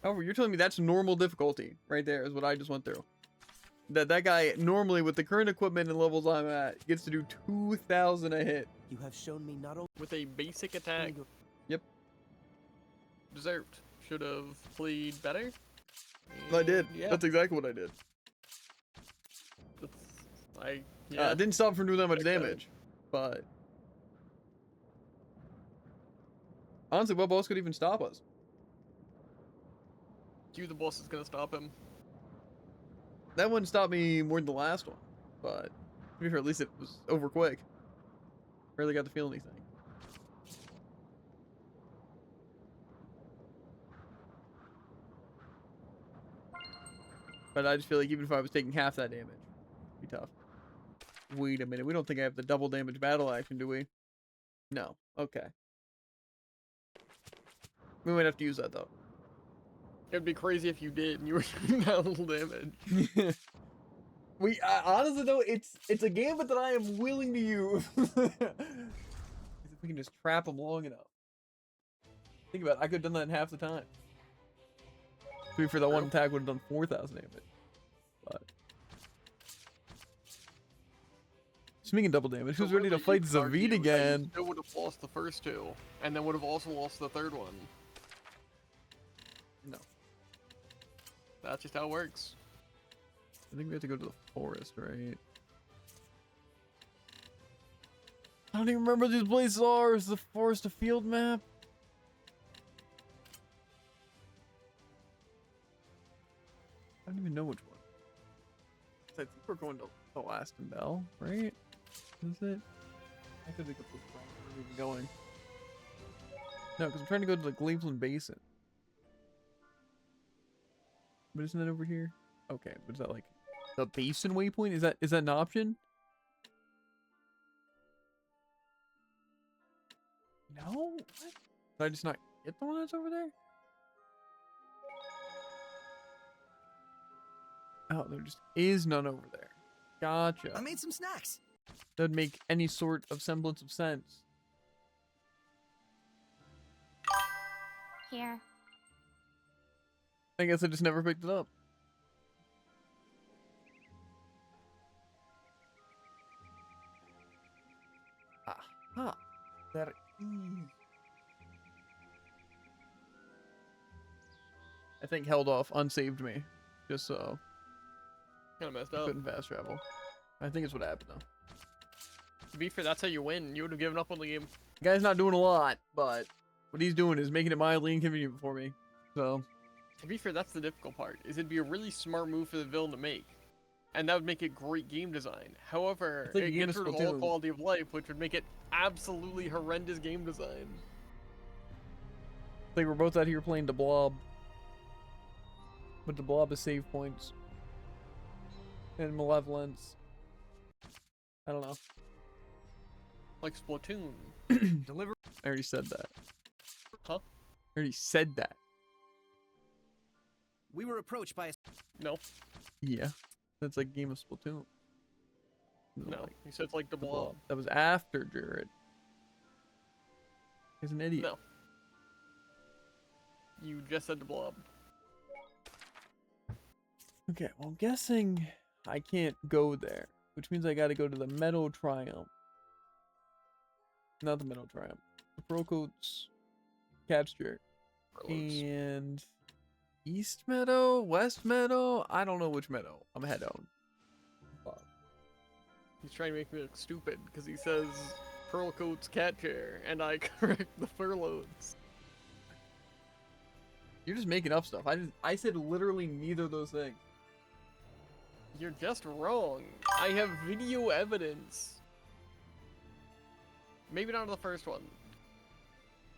A: However, you're telling me that's normal difficulty right there is what I just went through. That guy normally with the current equipment and levels I'm at gets to do 2,000 a hit.
J: You have shown me not only
C: With a basic attack.
A: Yep,
C: Deserved. Should have played better.
A: I did.
C: Yeah.
A: That's exactly what I did.
C: Yeah.
A: It didn't stop from doing that much
C: Okay.
A: damage, but honestly, what boss could even stop us?
C: Q the boss is gonna stop him.
A: That wouldn't stop me more than the last one, but to be fair, at least it was over quick. Barely got to feel anything. But I just feel like even if I was taking half that damage, it'd be tough. Wait a minute, we don't think I have the double damage battle action, do we? No. Okay. We might have to use that though.
C: It'd be crazy if you did and you were doing that little damage.
A: Honestly though, it's a gambit that I am willing to use. If we can just trap them long enough. Think about it, I could have done that in half the time. To be fair, that one attack would have done 4,000 damage. But speaking of double damage, who's ready to fight Zavid again?
C: Still would have lost the first two, and then would have also lost the third one.
A: No.
C: That's just how it works.
A: I think we have to go to the forest, right? I don't even remember what these places are. Is the forest a field map? I don't even know which one. I think we're going to the Last and Bell, right? Is it? I could think of where we're going. No, because I'm trying to go to the Cleveland Basin. But isn't that over here? Okay, but is that like the basin waypoint? Is that an option? No? What? Did I just not get the one that's over there? Oh, there just is none over there. Gotcha.
B: I made some snacks.
A: That'd make any sort of semblance of sense.
F: Here.
A: I guess I just never picked it up. Ah. Huh. That ease. I think held off unsaved me. Just so
C: Kind of messed
A: I
C: up.
A: couldn't fast travel. I think it's what happened though.
C: To be fair, that's how you win. You would have given up on the game.
A: The guy's not doing a lot, but what he's doing is making it mildly inconvenient for me. So
C: To be fair, that's the difficult part. Is it'd be a really smart move for the villain to make, and that would make it great game design. However,
A: It's like a
C: it
A: game
C: gets
A: of
C: rid of all
A: Splatoon.
C: quality of life, which would make it absolutely horrendous game design.
A: I think we're both out here playing the blob. But the blob is save points. And malevolence. I don't know.
C: Like Splatoon.
I: Deliver.
A: I already said that.
C: Huh?
A: I already said that.
B: We were approached by a...
C: No.
A: Yeah. That's like game of Splatoon.
C: No.
A: Like
C: You said it's like the
A: the
C: blob.
A: That was after Jared. He's an idiot.
C: No. You just said the blob.
A: Okay, well I'm guessing I can't go there. Which means I gotta go to the Meadow Triumph. Not the Meadow Triumph. The Pro Coats Capture. And East Meadow? West Meadow? I don't know which meadow I'm head on.
C: He's trying to make me look stupid because he says Pearl Coat's cat chair, and I correct the furloughs.
A: You're just making up stuff. I said literally neither of those things.
C: You're just wrong. I have video evidence. Maybe not the first one.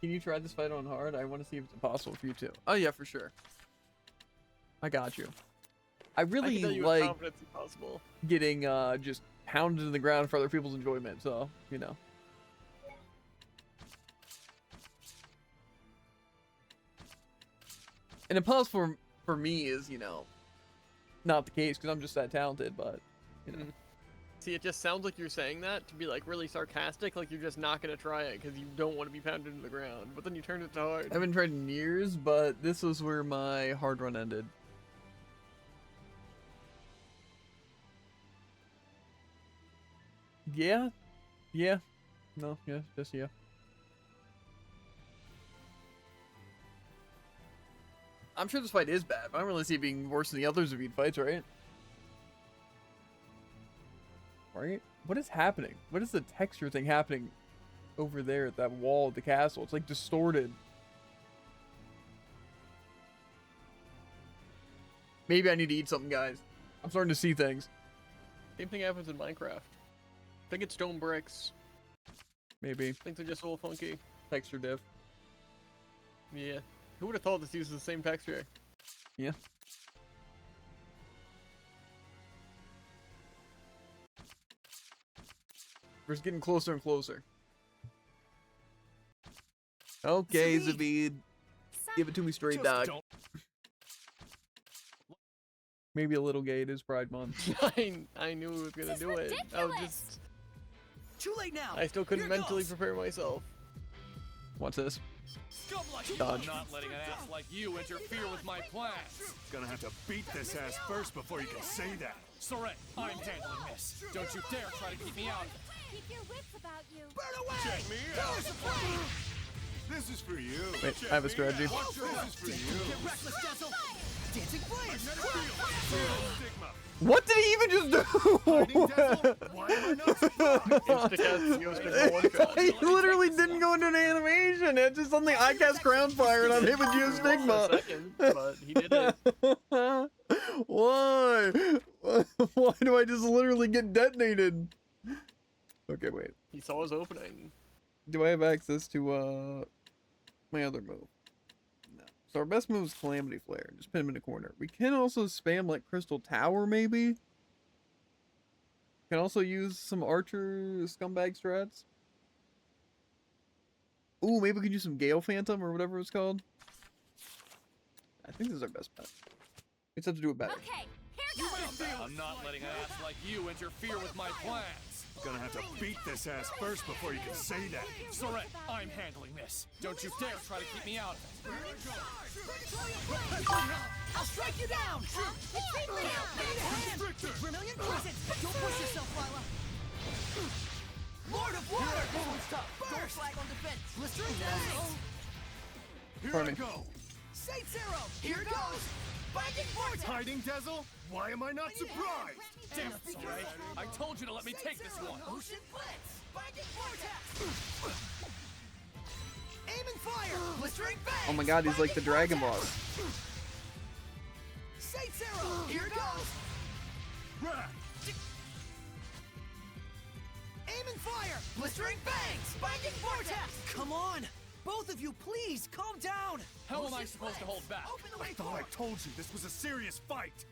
A: Can you try this fight on hard? I want to see if it's impossible for you too. Oh yeah, for sure. I got you. I
C: I can
A: really
C: tell you with
A: like
C: confidence it's possible.
A: getting just pounded in the ground for other people's enjoyment, so you know. And impossible for me is, you know, not the case because I'm just that talented, but you know.
C: See, it just sounds like you're saying that to be like really sarcastic, like you're just not gonna try it because you don't want to be pounded in the ground. But then you turned it to hard.
A: I haven't tried in years, but this was where my hard run ended. Yeah. Yeah. No, yeah, just yeah. I'm sure this fight is bad, but I don't really see it being worse than the others of Eat fights, right? Right? What is happening? What is the texture thing happening over there at that wall at the castle? It's like distorted. Maybe I need to eat something, guys. I'm starting to see things.
C: Same thing happens in Minecraft. I think it's stone bricks.
A: Maybe.
C: Things are just a little funky.
A: Texture diff.
C: Yeah. Who would have thought this uses the same texture?
A: Yeah. We're just getting closer and closer. Okay, Zavid. Give it to me straight, dog. Maybe a little gay. It is Pride Month.
C: I knew he was gonna do it. I was just...
B: Too late now.
C: I still couldn't
B: Here
C: mentally
B: goes.
C: prepare myself.
A: What's this?
I: Scum like you.
A: Dodge.
I: I'm not letting an ass like you interfere with my plans.
K: Gonna have to beat this ass first before you can say that.
I: Soren, I'm handling this. Don't you dare try to keep me out.
E: Keep your wits about you.
B: Burn away.
K: Check me out. This is for you.
A: Wait, I have a strategy.
K: This is for you.
B: Get reckless, Dazzle. Dancing flames.
K: Stigma.
A: What did he even just do?
K: Why am I not surprised?
C: Instacast Ghost in one shot.
A: He literally didn't go into an animation. It's just something I cast Crown Fire and I'm hit with
C: For a
A: Geostigma.
C: second, but he did it.
A: Why? Why do I just literally get detonated? Okay, wait.
C: He saw his opening.
A: Do I have access to my other move? No. So our best move is Calamity Flare. Just pin him in the corner. We can also spam like Crystal Tower, maybe. Can also use some Archer scumbag strats. Ooh, maybe we could use some Gale Phantom or whatever it's called. I think this is our best bet. We just have to do it better.
E: Okay, here goes.
I: I'm not letting an ass like you interfere with my plans.
K: Gonna have to beat this ass first before you can say that.
I: Soren, I'm handling this. Don't you dare try to keep me out of it.
B: I'll strike you down. I need a hand. Vermilion Crescent. Don't push yourself, Lila. Lord of Water! This one's tough. Don't flag on defense. Blistering Dazzle.
K: Here
A: Pardon
K: I
A: me.
K: go.
B: Sate Zero. Here goes. Binding Vortex.
K: Hiding Dazzle? Why am I not surprised?
I: Damn it, Sarai. I told you to let me take this one.
B: Ocean Blitz. Binding Vortex. Aim and fire. Blistering Bang.
A: Oh my god, he's like the dragon boss.
B: Sate Zero. Here goes.
K: Right.
B: Aim and fire. Blistering Bangs. Binding Vortex. Come on. Both of you, please, calm down!
I: How am I supposed to hold back?
B: Open the way
K: I thought I
B: forward.
K: told you this was a serious fight.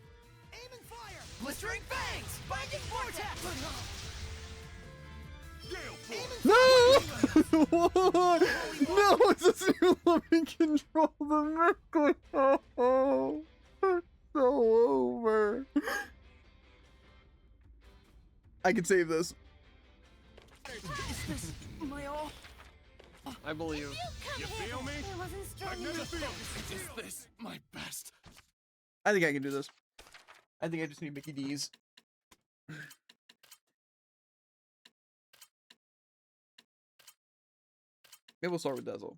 B: Aim and fire! Blistering Bangs! Binding Vortex!
K: Gale
B: Aim
K: Force.
B: and
A: No! No, it doesn't even let me control the necklace. Oh, it's so over. I can save this.
B: Is this my all?
C: I believe.
K: You feel me?
F: It wasn't strong
K: Magnetic
F: enough.
K: field.
I: Is this my best?
A: I think I can do this. I think I just need Mickey D's. Maybe we'll start with Dazzle.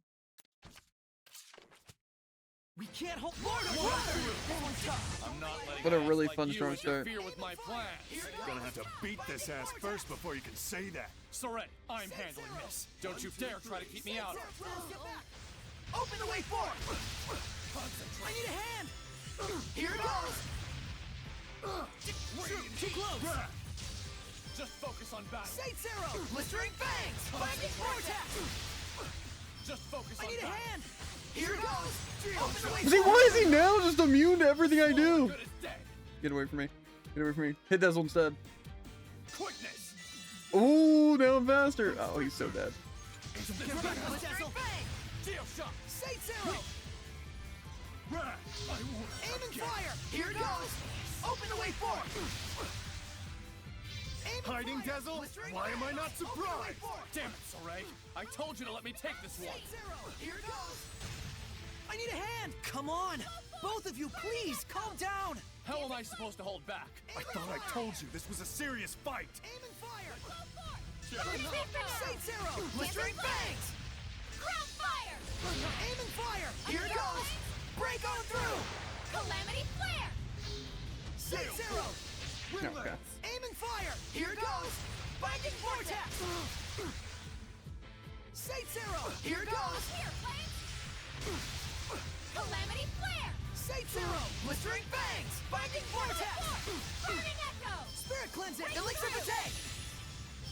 B: We can't hold Lord of Water! This one's tough.
I: I'm not letting
A: What a
I: guys
A: really
I: like
A: fun
I: you
A: strong start.
I: interfere with my plans.
K: Gonna have to beat this ass first before you can say that.
I: Sarai, I'm handling this. Don't you dare try to keep me out.
B: Open the way forward! I need a hand! Here it goes! Too close!
I: Just focus on battle.
B: Sate Zero! Blistering Bangs! Binding Vortex!
I: Just focus on
B: I need a
I: battle.
B: hand! Here it goes! Open the way
A: See, why is he now just immune to everything I do?
I: Good as dead.
A: Get away from me. Get away from me. Hit Dazzle instead.
I: Quickness.
A: Oh, now I'm faster. Oh, he's so dead.
B: Get back, Dazzle!
I: Geo shock.
B: Sate Zero!
K: Right. I won't.
B: Aim and fire! Here it goes! Open the way forward! Aim and
K: Hiding
B: fire.
K: Dazzle?
B: Blistering
K: Why am I
B: Bangs.
K: not
B: Open the way
K: surprised?
B: forward.
I: Damn it, Sarai. I told you to let me take this one.
B: Sate Zero! Here it goes! I need a hand! Come on! Both of you, please, calm down!
I: How am I supposed to hold back?
K: I thought I told you this was a serious fight.
B: Aim and fire! Sate Zero! Blistering Bangs!
F: Ground fire!
B: Aim and fire! Here it goes! Break on through!
F: Calamity flare!
B: Sate Zero!
A: Okay.
B: Aim and fire! Here it goes! Binding Vortex! Sate Zero! Here it goes!
F: Here, Flame! Calamity flare!
B: Sate Zero! Blistering Bangs! Binding Vortex!
F: Burning echo!
B: Spirit Cleansing! Elixir Fatigue!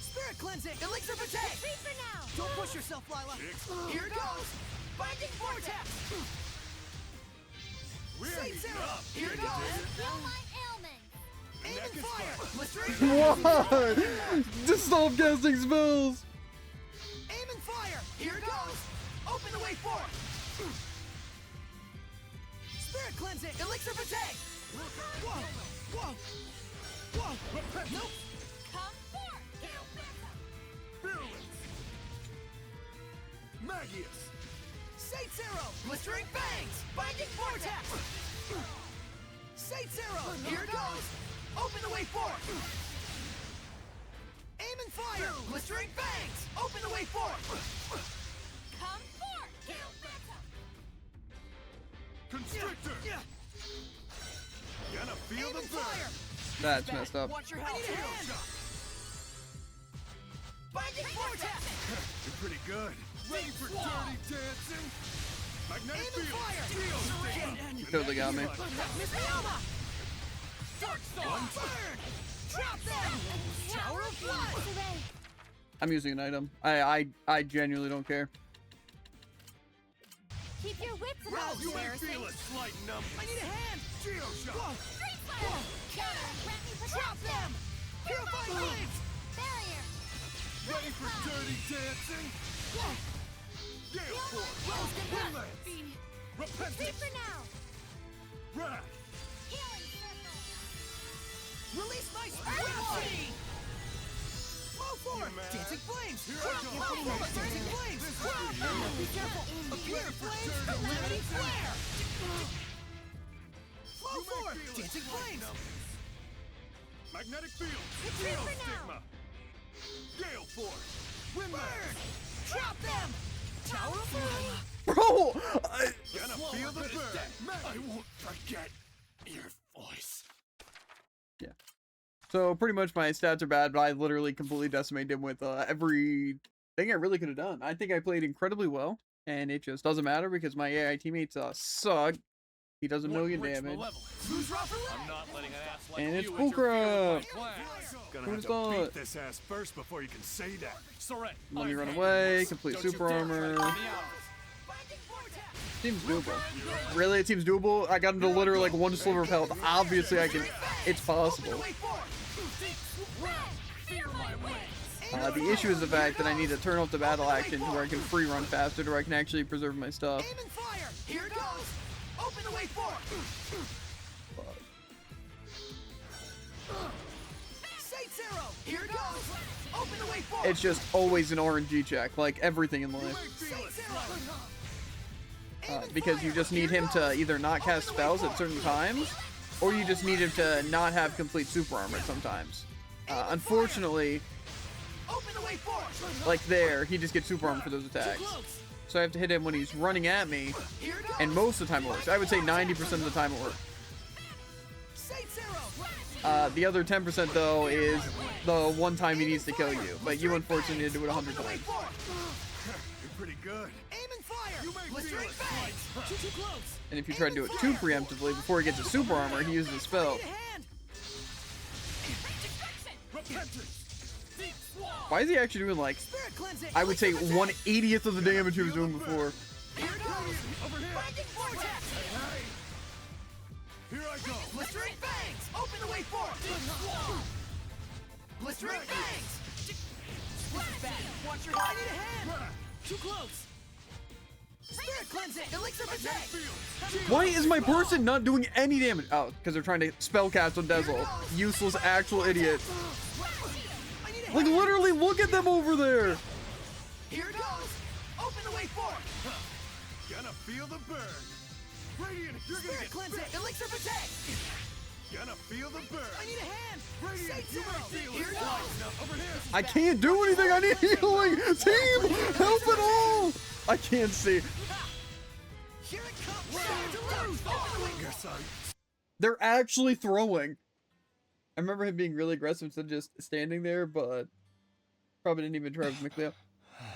B: Spirit Cleansing! Elixir Fatigue!
F: Retreat for now!
B: Don't push yourself, Lila! Here it goes! Binding Vortex! Sate Zero! Here it goes!
F: Feel my ailment!
B: Aim and fire! Blistering
A: Why? Just stop casting spells.
B: Aim and fire! Here it goes! Open the way forward! Spirit Cleansing! Elixir Fatigue! Whoa! Whoa! Whoa! Nope!
F: Come forth!
K: Virulence. Magius.
B: Sate Zero! Blistering Bangs! Binding Vortex! Sate Zero! Here it goes! Open the way forward! Aim and fire! Blistering Bangs! Open the way forward!
F: Come forth!
K: Constrictor. Gonna feel
B: Aim
K: the
B: and
K: burn.
B: fire!
A: That's messed up.
B: Watch your health! I need a hand! Binding Vortex!
K: You're pretty good. Ready for dirty dancing? Magnetic
B: Aim and
K: field.
B: fire!
K: Geo stigma.
A: You totally got me.
B: Miss Alma! Dark Star! Burn! Drop them! Tower of Blood!
A: I'm using an item. I genuinely don't care.
F: Keep your wits
K: You
F: about you,
K: may feel a slight numbness.
B: I need a hand!
K: Geo shock.
B: Whoa!
F: Street fire! Counter! Grant me
B: Drop
F: protection!
B: them! Purifying Blades!
F: Barrier!
K: Ready for dirty dancing? Gale Force.
F: Rose the
K: Relance.
F: Retreat
K: Repentance.
F: for now!
K: Wrath.
F: Healing circle!
B: Release my spirit! Flow forward! Dancing Flames! Flow forward! Dancing Flames! Be careful! Appear Flames! Calamity Flare! Flow forward! Dancing Flames!
K: Magnetic field.
F: Retreat
K: Geo
F: for now.
K: stigma. Gale Force! Wind
B: Burn! Drop them! Tower of Flame!
A: Bro!
K: Gonna feel the burn! I won't forget your voice.
A: Yeah. So pretty much my stats are bad, but I literally completely decimated him with every thing I really could have done. I think I played incredibly well, and it just doesn't matter because my AI teammates suck. He does a million damage.
I: I'm not letting an ass like
A: And it's
I: you interfere
A: Bullcrap!
I: with my class.
K: Gonna
A: Who'd
K: have
A: have
K: to
A: thought?
K: beat this ass first before you can say that.
I: Surrender.
A: Let me run
I: I've
A: away,
I: had
A: complete
I: Don't you
A: super
I: dare try to
A: armor.
I: get me out of this.
A: Seems doable. Really? It seems doable? I got him to literally like one sliver of health. Obviously I can, it's possible. The issue is the fact that I need to turn off the battle action to where I can free run faster, to where I can actually preserve my stuff.
B: Aim and fire! Here goes! Open the way forward! Saint Zero! Here goes! Open the way forward!
A: It's just always an RNG check, like everything in life.
B: Saint Zero!
A: Because you just need him to either not cast spells at certain times, or you just need him to not have complete super armor sometimes. Unfortunately,
B: Open the way forward!
A: like there, he just gets super armor for those attacks. So I have to hit him when he's running at me, and most of the time it works. I would say 90% of the time it works.
B: Saint Zero!
A: The other 10% though is the one time he needs to kill you, but you unfortunately need to do it 100 times.
K: You're pretty good.
B: Aim and fire! Blistering fangs! Too close!
A: And if you try to do it too preemptively before he gets his super armor, he uses a spell.
B: Need a hand!
A: Why is he actually doing like,
B: Spirit cleansing!
A: I would say 1/80th of the damage he was doing before?
B: Here goes!
K: Over here.
B: Binding vortex!
K: Here I go.
B: Blistering fangs! Open the way forward! Blistering fangs! This is bad. Watch your... I need a hand! Too close! Spirit cleansing! Elixir protect!
A: Why is my person not doing any damage? Oh, because they're trying to spell cast on Dezel. Useless actual idiot.
B: I need a
A: Like
B: hand!
A: literally look at them over there.
B: Here goes! Open the way forward!
K: Gonna feel the burn. Radiant, you're gonna
B: Spirit
K: get
B: cleansing!
K: bit.
B: Elixir protect!
K: Gonna feel the burn.
B: I need a hand!
K: Radiant,
B: Saint
K: you
B: Zero!
K: may feel
B: Here
K: it.
B: goes!
K: Over here.
A: I can't do anything. I need healing. Team, help at all. I can't see.
B: Here it comes! Stand to lose! Open the way
K: Guess I
A: They're actually throwing. I remember him being really aggressive instead of just standing there, but probably didn't even try to make me up.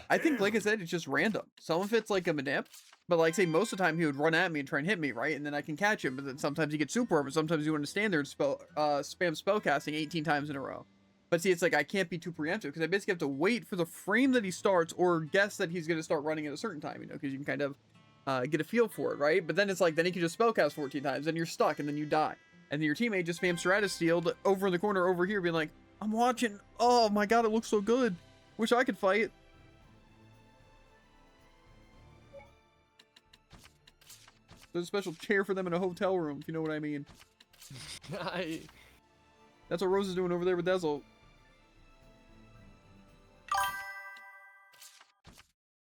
A: I think, like I said, it's just random. Some of it's like a manip, but like say most of the time he would run at me and try and hit me, right? And then I can catch him, but then sometimes he gets super armor. Sometimes you want to stand there and spam spellcasting 18 times in a row. But see, it's like I can't be too preemptive because I basically have to wait for the frame that he starts or guess that he's going to start running at a certain time, you know, because you can kind of get a feel for it, right? But then it's like, then he can just spellcast 14 times, and you're stuck, and then you die. And then your teammate just spams Stratus Shield over in the corner over here, being like, I'm watching. Oh my god, it looks so good. Wish I could fight. There's a special chair for them in a hotel room, if you know what I mean. That's what Rose is doing over there with Dezel.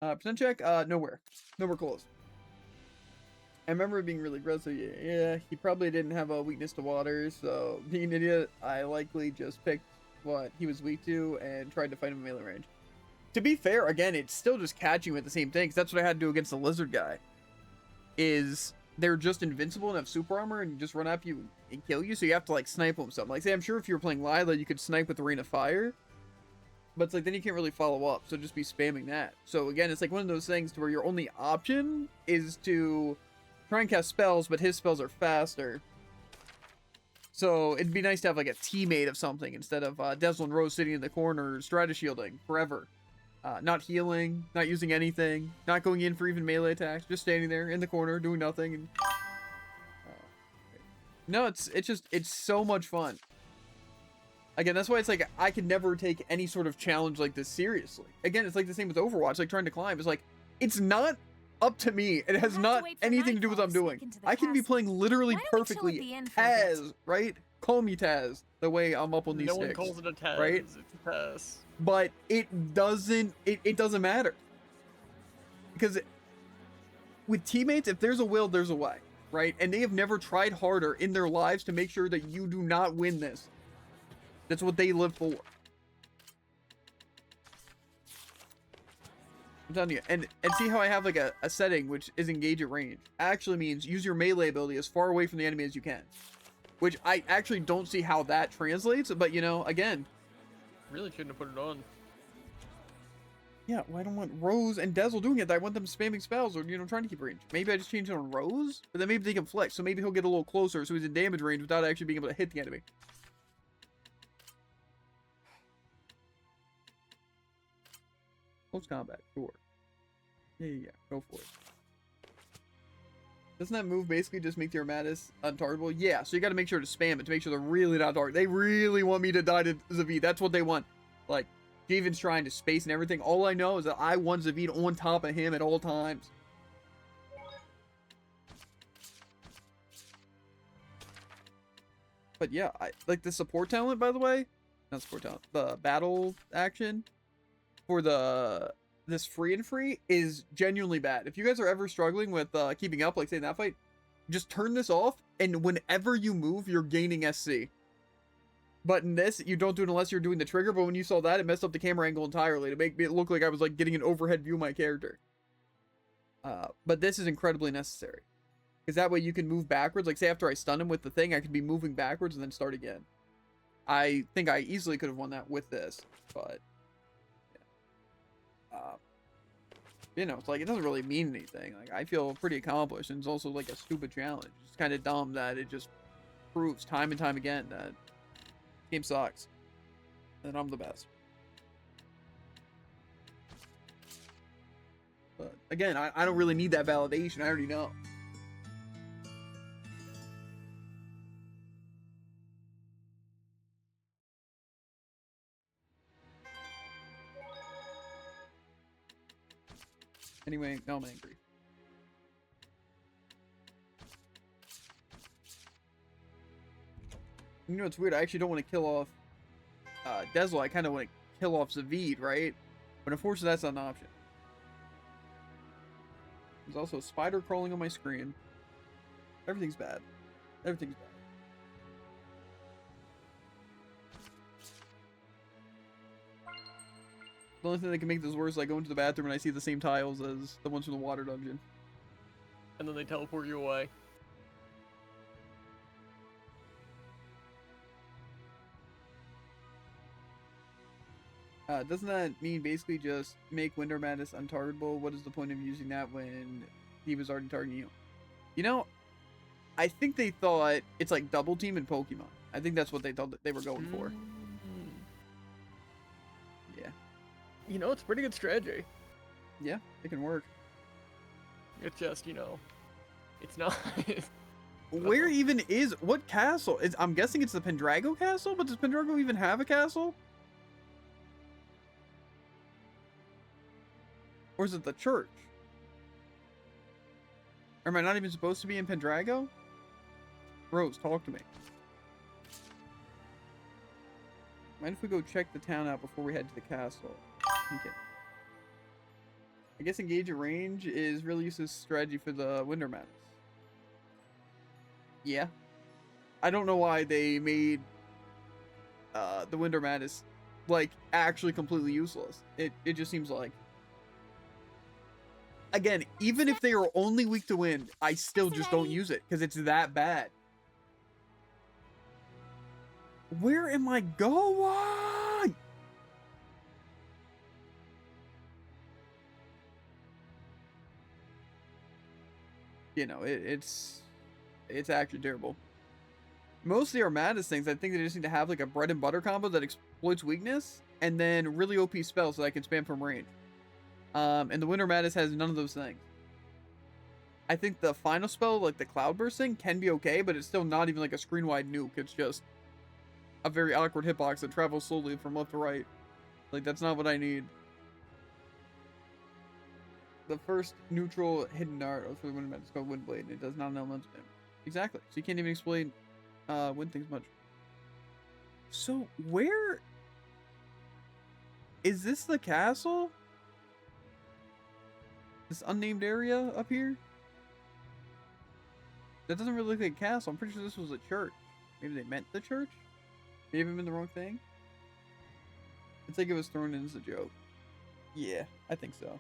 A: Percent check? Nowhere. Nowhere close. I remember it being really aggressive. Yeah, he probably didn't have a weakness to water, so being an idiot, I likely just picked what he was weak to and tried to fight him in melee range. To be fair, again, it's still just catching with the same thing, because that's what I had to do against the lizard guy. Is they're just invincible and have super armor and just run up you and kill you, so you have to like snipe them something. Like say, I'm sure if you were playing Lila, you could snipe with the Rain of Fire, but it's like then you can't really follow up, so just be spamming that. So again, it's like one of those things to where your only option is to try and cast spells, but his spells are faster. So it'd be nice to have like a teammate of something instead of Dezel and Rose sitting in the corner stratus shielding forever. Not healing, not using anything, not going in for even melee attacks, just standing there in the corner doing nothing. And no, it's so much fun. Again, that's why it's like I could never take any sort of challenge like this seriously. Again, it's like the same with Overwatch, like trying to climb. It's like it's not up to me. It has not anything to do with what I'm doing. I can be playing literally perfectly Taz, right? Call me Taz, the way I'm up on these sticks.
C: No one calls it a Taz,
A: right?
C: it's a Taz.
A: But it doesn't matter. Because with teammates, if there's a will, there's a way, right? And they have never tried harder in their lives to make sure that you do not win this. That's what they live for. I'm telling you. And see how I have like a setting which is engage at range. Actually means use your melee ability as far away from the enemy as you can. Which I actually don't see how that translates, but you know, again.
C: Really shouldn't have put it on.
A: Yeah, well, I don't want Rose and Dazzle doing it. I want them spamming spells or, you know, trying to keep range. Maybe I just change it on Rose, but then maybe they can flex. So maybe he'll get a little closer so he's in damage range without actually being able to hit the enemy. Close combat, sure. Yeah, go for it. Doesn't that move basically just make the Armatus untargetable? Yeah, so you gotta make sure to spam it to make sure they're really not target. They really want me to die to Zavid. That's what they want. Like, Javen's trying to space and everything. All I know is that I want Zavid on top of him at all times. But yeah, I like the support talent, by the way. Not support talent. The battle action for this free and free is genuinely bad. If you guys are ever struggling with keeping up, like say in that fight, just turn this off, and whenever you move, you're gaining SC. But in this, you don't do it unless you're doing the trigger, but when you saw that, it messed up the camera angle entirely to make it look like I was like getting an overhead view of my character. But this is incredibly necessary. Because that way you can move backwards. Like say after I stun him with the thing, I could be moving backwards and then start again. I think I easily could have won that with this, but you know, it's like it doesn't really mean anything. Like I feel pretty accomplished, and it's also like a stupid challenge. It's kind of dumb that it just proves time and time again that the game sucks, and I'm the best. But again, I don't really need that validation. I already know. Anyway, now I'm angry. You know, it's weird. I actually don't want to kill off Dazzle. I kind of want to kill off Zavid, right? But unfortunately, that's not an option. There's also a spider crawling on my screen. Everything's bad. Everything's bad. The only thing that can make this worse is I go into the bathroom and I see the same tiles as the ones from the water dungeon.
C: And then they teleport you away.
A: Doesn't that mean basically just make Winter Madness untargetable? What is the point of using that when he was already targeting you? You know, I think they thought it's like double team in Pokemon. I think that's what they thought that they were going for. Yeah.
C: You know, it's a pretty good strategy.
A: Yeah, it can work.
C: It's just, you know, it's not.
A: Where even is what castle? I'm guessing it's the Pendrago castle, but does Pendrago even have a castle? Or is it the church? Or am I not even supposed to be in Pendrago? Rose, talk to me. Mind if we go check the town out before we head to the castle? Okay. I guess engage at range is really useless strategy for the Winter Madness. Yeah. I don't know why they made the Winter Madness like actually completely useless. It just seems like. Again, even if they are only weak to wind, I still just don't use it because it's that bad. Where am I going? You know, it's actually terrible. Most of the Armadas things, I think they just need to have like a bread and butter combo that exploits weakness, and then really OP spells so that I can spam from range. And the Winter Madness has none of those things. I think the final spell, like the Cloudburst thing, can be okay, but it's still not even like a screen-wide nuke. It's just a very awkward hitbox that travels slowly from left to right. Like, that's not what I need. The first neutral hidden dart for the Winter Madness is called Windblade, and it does not have elemental damage. Exactly. So you can't even explain wind things much. So, where... Is this the castle? This unnamed area up here? That doesn't really look like a castle. I'm pretty sure this was a church. Maybe they meant the church? Maybe I'm in the wrong thing? It's like it was thrown in as a joke. Yeah, I think so.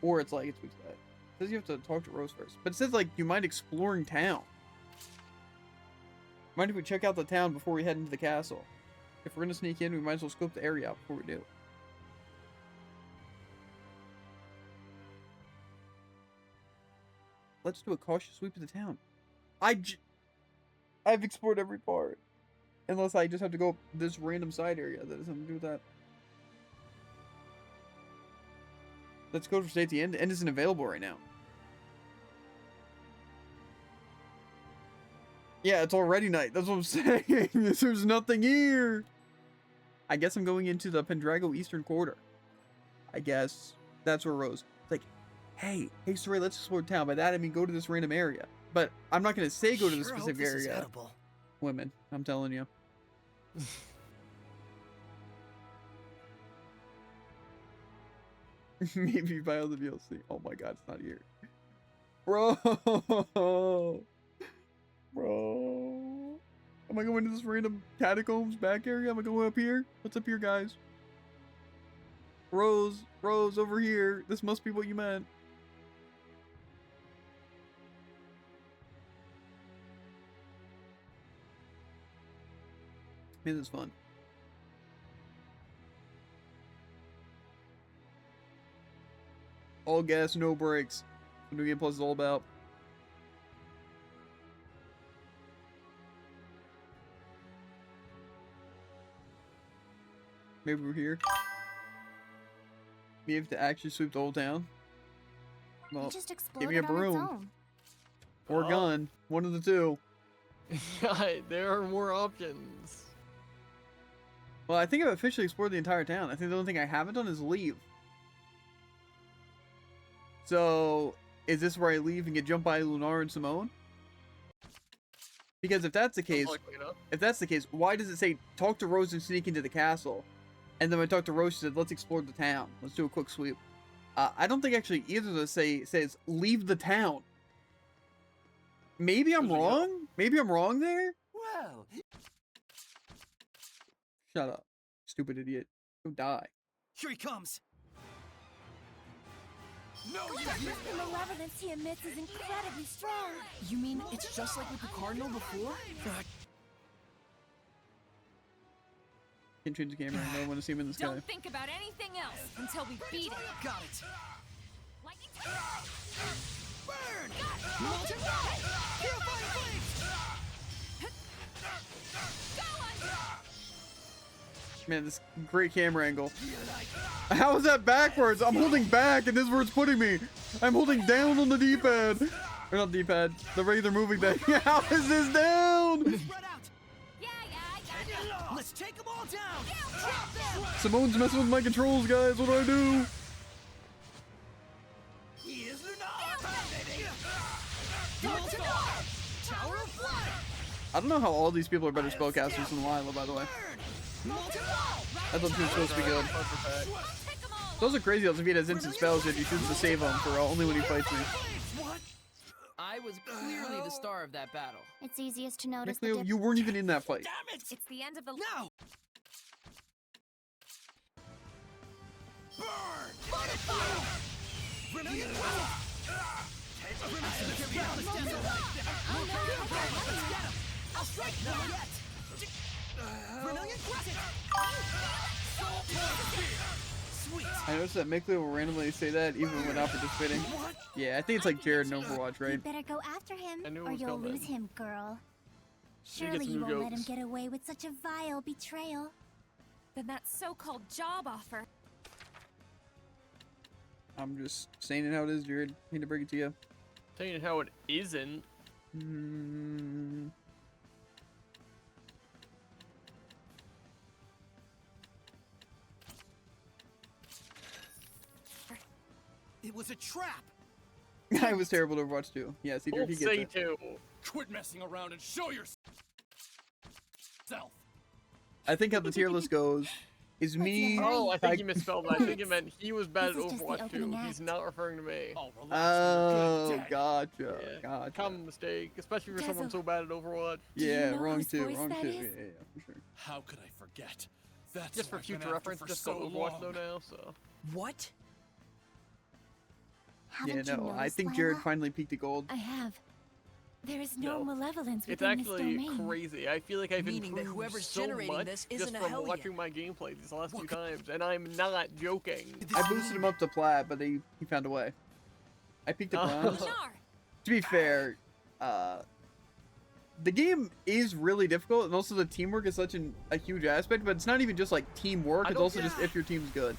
A: Or it's like, it's weak to that. It says you have to talk to Rose first. But it says, like, you mind exploring town. Mind if we check out the town before we head into the castle? If we're gonna sneak in, we might as well scope the area out before we do. Let's do a cautious sweep of the town. I've explored every part. Unless I just have to go this random side area that has something to do with that. Let's go for safety. End isn't available right now. Yeah, it's already night. That's what I'm saying. There's nothing here. I guess I'm going into the Pendrago Eastern Quarter. I guess that's where Rose. It's like, hey, Saray, let's explore town. By that I mean go to this random area. But I'm not gonna say go to the specific area. Women, I'm telling you. Maybe buy all the DLC. Oh my god, it's not here. Bro! Bro. Am I going to this random catacombs back area? Am I going up here? What's up here, guys? Rose, over here. This must be what you meant. Man, this is fun. All gas, no brakes. What New Game Plus is all about. Maybe we're here. We have to actually sweep the whole town. Well,
F: just
A: give me a broom. Or a gun. One of the two.
C: There are more options.
A: Well, I think I've officially explored the entire town. I think the only thing I haven't done is leave. So, is this where I leave and get jumped by Lunar and Simone? Because if that's the case, why does it say talk to Rose and sneak into the castle? And then when I talked to Rose, she said, let's explore the town. Let's do a quick sweep. I don't think actually either of those says leave the town. Maybe I'm wrong? Maybe I'm wrong there?
B: Well,
A: Shut up, stupid idiot. Go die.
B: here he comes.
E: The malevolence he emits is incredibly strong.
H: You mean it's just like with the Cardinal before?
A: Can change the camera. I don't want to see him in the sky.
G: Don't think about anything else until we beat it.
B: Got it.
G: Lightning
B: Burn! Molten roll! Purifying flames!
A: Man, this great camera angle. How is that backwards? I'm holding back and this is where it's putting me. I'm holding down on the D-pad. Or not D-pad, the regular moving thing. How is this down?
B: Spread out! Let's take them all down! Drop them!
A: Simone's messing with my controls, guys. What do I do?
B: He is Lunar! Tower of Blood!
A: I don't know how all these people are better spellcasters than Lila, by the way. I thought she was supposed to be good. Those are crazy. If he has instant spells, yet he chooses to save them for only when he fights me.
H: I was clearly the star of that battle.
F: It's easiest to notice
A: Cleo, you weren't even in that fight.
B: Damn it!
G: It's the end of the
B: Now! Burn! Brilliant! I'll strike now yet! Brilliant Crescent! Sweet!
A: I noticed that Mikleo will randomly say that even when not participating. Yeah, I think it's like Jared in Overwatch,
F: You
A: right?
F: better go after him,
C: I knew it
F: or
C: was
F: you'll
C: coming.
F: lose him, girl.
C: She gets
F: Surely you
C: new
F: won't let him
C: jokes.
F: get away with such a vile betrayal.
G: Then that so-called job offer.
A: I'm just saying it how it is, Jared. Hate to break it to you.
C: Telling you how it isn't.
B: It was a trap!
A: I was terrible to Overwatch too. Yeah, see, Jared, he
C: Don't
A: gets
C: say
A: it.
C: too.
I: Quit messing around and show yourself.
A: I think how the tier list goes is me.
C: Oh, I think you
A: Ty-
C: misspelled that. I think it meant he was bad at
F: This is just the
C: Overwatch too.
F: opening
C: He's
F: act.
C: not referring to me.
I: Oh, relax.
A: Oh,
I: we're good.
A: gotcha,
C: Yeah,
A: gotcha.
C: common mistake, especially for someone
E: Dazzle.
C: so bad at Overwatch.
E: Do you
A: Yeah,
E: know
A: wrong
E: whose
A: too,
E: voice
A: wrong
E: that
A: too.
E: is?
A: Yeah, for sure.
I: How could I forget? That's
C: Just for
I: what I've been
C: future
I: after
C: reference,
I: for
C: just
I: so
C: go Overwatch
I: long.
C: though now, so.
H: What?
A: Yeah,
F: Haven't you
A: no, I
F: noticed,
A: think Jared
F: Lila?
A: finally peaked to gold.
E: I have. There is no
C: No.
E: malevolence
C: It's
E: within this
C: actually
E: domain.
C: crazy. I feel like I've
H: Meaning that
C: improved
H: whoever's
C: so
H: generating
C: much
H: this
C: just
H: isn't a
C: from
H: Hellion.
C: watching my gameplay these last few times, and I'm not joking.
A: I boosted him up to plat, but he found a way. I peaked at bronze. To be fair, the game is really difficult, and also the teamwork is such a huge aspect. But it's not even just like teamwork; it's also just if your team's good.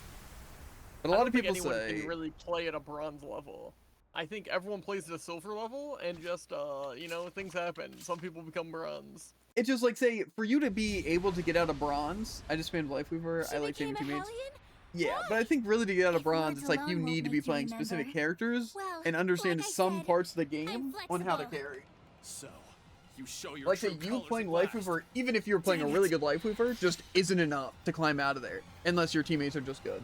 A: But a lot of people
C: anyone
A: say
C: can really play at a bronze level. I think everyone plays at a silver level, and just you know, things happen. Some people become bronze.
A: it's just like, say, for you to be able to get out of bronze. I just spammed Life Weaver.
E: She
A: I like
E: became
A: saving
E: a
A: teammates.
E: Hellion?
A: Yeah, but I think really to get out of
F: If
A: bronze,
F: words
A: it's like you
F: alone
A: need
F: won't
A: to be
F: make you
A: playing
F: remember.
A: specific characters
F: Well,
A: and understand
F: like I
A: some
F: said,
A: parts of the game
F: I'm
A: on how to
F: flexible.
A: carry.
J: So, you show your
A: Like, say,
J: true
A: you
J: colors
A: playing
J: at
A: Life
J: last.
A: Weaver, even if you're playing a
J: Dang
A: really
J: it.
A: good Life Weaver, just isn't enough to climb out of there, unless your teammates are just good.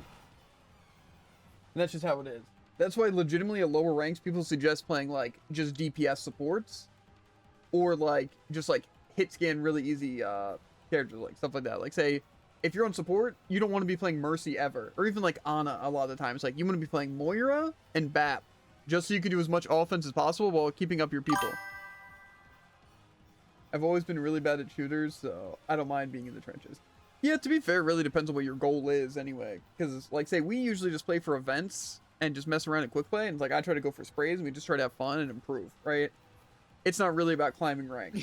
A: And that's just how it is. That's why legitimately at lower ranks, people suggest playing, like, just DPS supports, or, like, just, like, hit scan really easy characters, like, stuff like that. Like, say, if you're on support, you don't want to be playing Mercy ever, or even, like, Ana a lot of the times. Like, you want to be playing Moira and Bap, just so you can do as much offense as possible while keeping up your people. I've always been really bad at shooters, so I don't mind being in the trenches. Yeah, to be fair, it really depends on what your goal is anyway. Because, like, say, we usually just play for events and just mess around and quick play. And, like, I try to go for sprays and we just try to have fun and improve, right? It's not really about climbing rank.